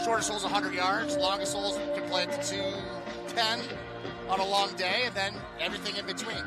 Speaker 2: shortest hole's 100 yards, longest holes you can play it to 210 on a long day, and then everything in between.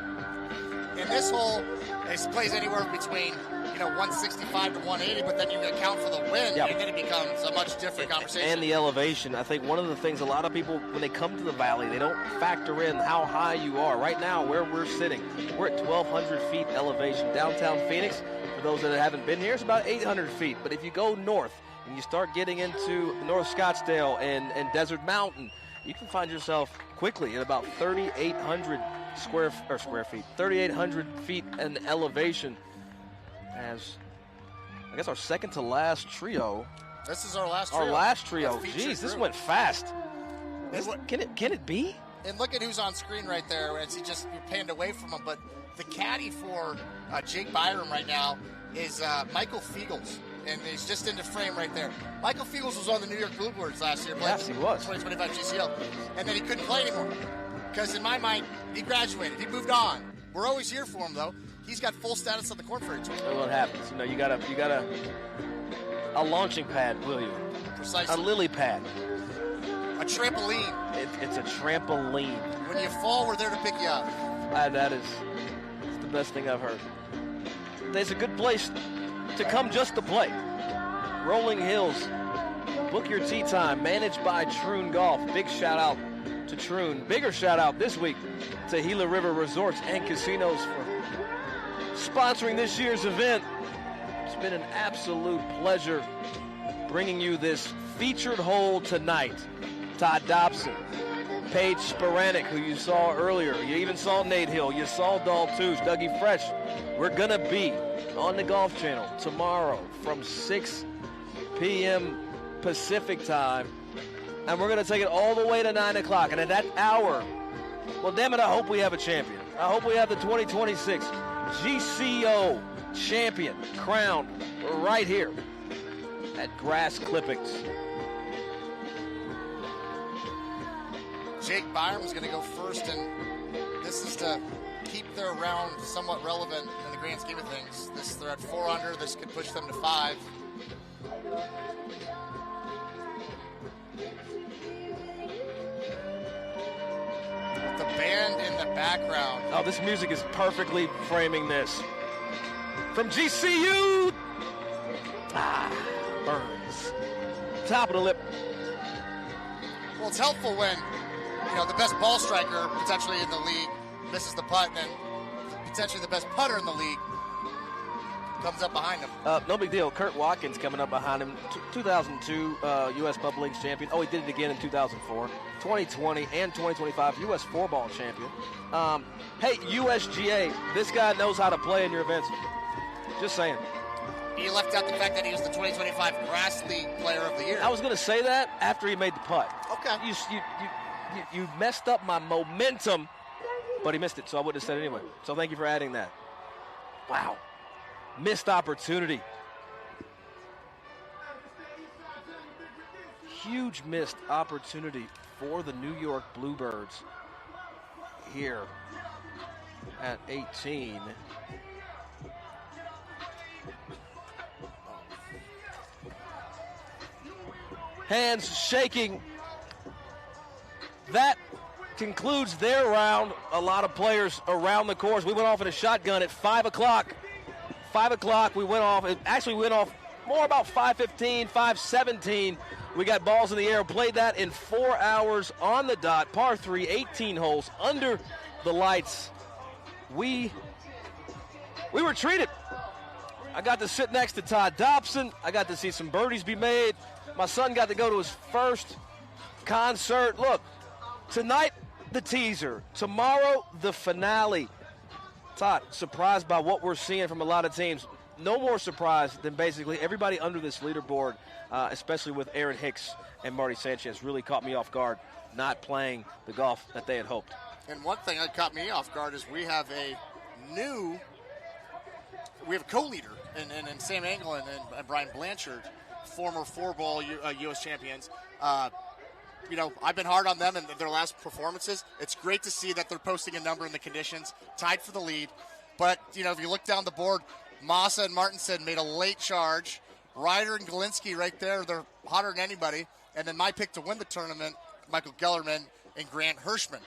Speaker 2: In this hole, it plays anywhere between 165 to 180, but then you account for the wind, and then it becomes a much different conversation.
Speaker 1: And the elevation. I think one of the things a lot of people, when they come to the valley, they don't factor in how high you are. Right now, where we're sitting, we're at 1,200 feet elevation. Downtown Phoenix, for those that haven't been here, it's about 800 feet. But if you go north and you start getting into North Scottsdale and Desert Mountain, you can find yourself quickly at about 3,800 square feet, 3,800 feet in elevation. As I guess our second to last trio.
Speaker 2: This is our last trio.
Speaker 1: Our last trio. Jeez, this went fast. Can it be?
Speaker 2: And look at who's on screen right there. As you're panned away from him. But the caddy for Jake Byram right now is Michael Fiegels. And he's just into frame right there. Michael Fiegels was on the New York Bluebirds last year.
Speaker 1: Yes, he was.
Speaker 2: 2025 GCL. And then he couldn't play anymore. Because in my mind, he graduated. He moved on. We're always here for him, though. He's got full status on the court for it.
Speaker 1: What happens? You got a launching pad, will you?
Speaker 2: Precisely.
Speaker 1: A lily pad.
Speaker 2: A trampoline.
Speaker 1: It's a trampoline.
Speaker 2: When you fall, we're there to pick you up.
Speaker 1: It's the best thing I've heard. It's a good place to come just to play. Rolling Hills. Book your tee time. Managed by Troon Golf. Big shout out to Troon. Bigger shout out this week to Gila River Resorts and Casinos for sponsoring this year's event. It's been an absolute pleasure bringing you this featured hole tonight. Todd Dobson, Paige Sporanic, who you saw earlier. You even saw Nate Hill. You saw Dahl Touche, Dougie Fresh. We're going to be on the Golf Channel tomorrow from 6 p.m. Pacific time. And we're going to take it all the way to 9 o'clock. And at that hour, well, damn it, I hope we have a champion. I hope we have the 2026 GCO champion crowned right here at Grass Clippings.
Speaker 2: Jake Byram's going to go first, and this is to keep their round somewhat relevant in the grand scheme of things. They're at 4 under. This could push them to 5. With the band in the background.
Speaker 1: Oh, this music is perfectly framing this. From GCU. Burns. Top of the lip.
Speaker 2: Well, it's helpful when, the best ball striker potentially in the league misses the putt, and then potentially the best putter in the league comes up behind him.
Speaker 1: No big deal. Kurt Watkins coming up behind him. 2002 U.S. Pub Leagues champion. Oh, he did it again in 2004. 2020 and 2025 U.S. 4-ball champion. Hey, USGA, this guy knows how to play in your events. Just saying.
Speaker 2: You left out the fact that he was the 2025 Grass League Player of the Year.
Speaker 1: I was going to say that after he made the putt.
Speaker 2: Okay.
Speaker 1: You messed up my momentum, but he missed it, so I wouldn't have said it anyway. So thank you for adding that. Wow. Missed opportunity. Huge missed opportunity for the New York Bluebirds here at 18. hands shaking. That concludes their round. A lot of players around the course. We went off in a shotgun at 5 o'clock. 5 o'clock we went off. It actually went off more about 5:15, 5:17. We got balls in the air. Played that in 4 hours on the dot. Par 3, 18 holes under the lights. We were treated. I got to sit next to Todd Dobson. I got to see some birdies be made. My son got to go to his first concert. Look, tonight, the teaser. Tomorrow, the finale. Todd, surprised by what we're seeing from a lot of teams. No more surprised than basically everybody under this leaderboard, especially with Aaron Hicks and Marty Sanchez, really caught me off guard, not playing the golf that they had hoped.
Speaker 2: And one thing that caught me off guard is we have a co-leader in Sam Anglin and Brian Blanchard, former four-ball U.S. champions. I've been hard on them in their last performances. It's great to see that they're posting a number in the conditions, tied for the lead. But, if you look down the board, Massa and Martinson made a late charge. Ryder and Galinsky right there, they're hotter than anybody. And then my pick to win the tournament, Michael Gellerman and Grant Hirschman,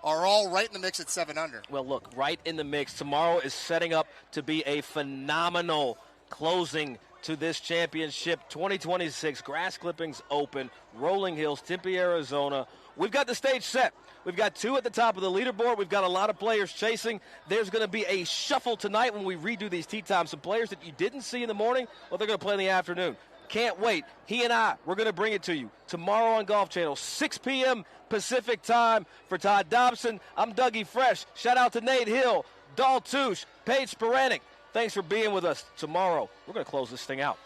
Speaker 2: are all right in the mix at 7 under.
Speaker 1: Well, look, right in the mix. Tomorrow is setting up to be a phenomenal closing to this championship. 2026 Grass Clippings Open, Rolling Hills, Tempe, Arizona. We've got the stage set. We've got 2 at the top of the leaderboard. We've got a lot of players chasing. There's going to be a shuffle tonight when we redo these tee times. Some players that you didn't see in the morning, well, they're going to play in the afternoon. Can't wait. He and I, we're going to bring it to you tomorrow on Golf Channel, 6 p.m. Pacific time. For Todd Dobson, I'm Dougie Fresh. Shout out to Nate Hill, Dahl Touche, Paige Sporanic. Thanks for being with us. Tomorrow, we're going to close this thing out.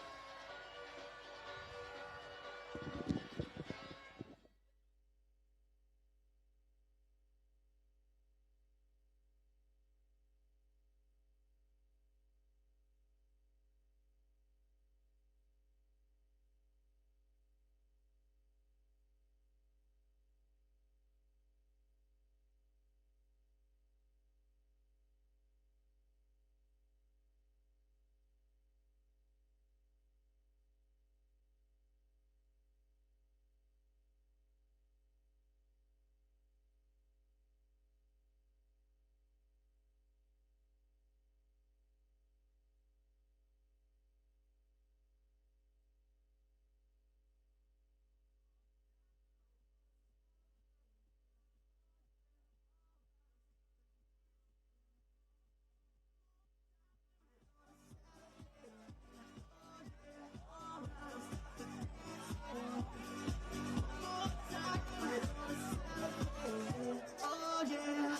Speaker 9: Oh yeah,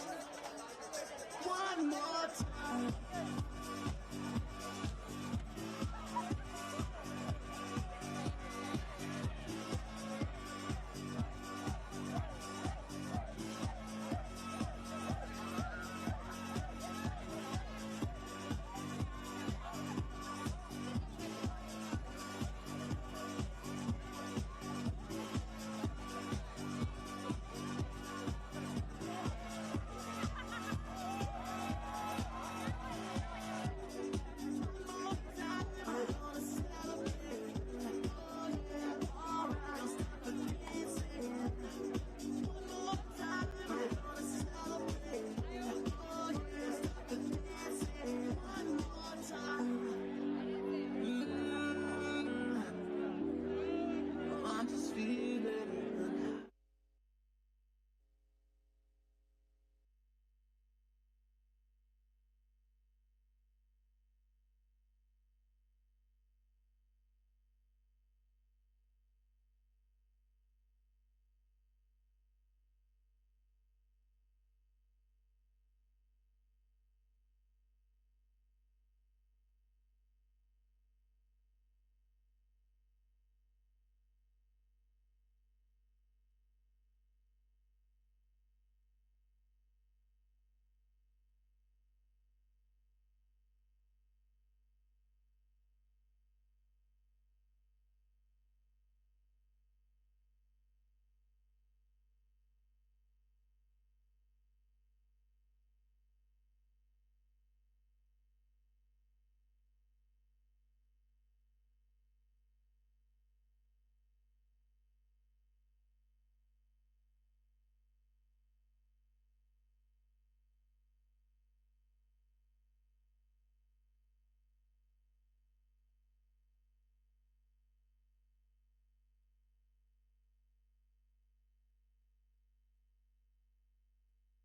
Speaker 9: one more time.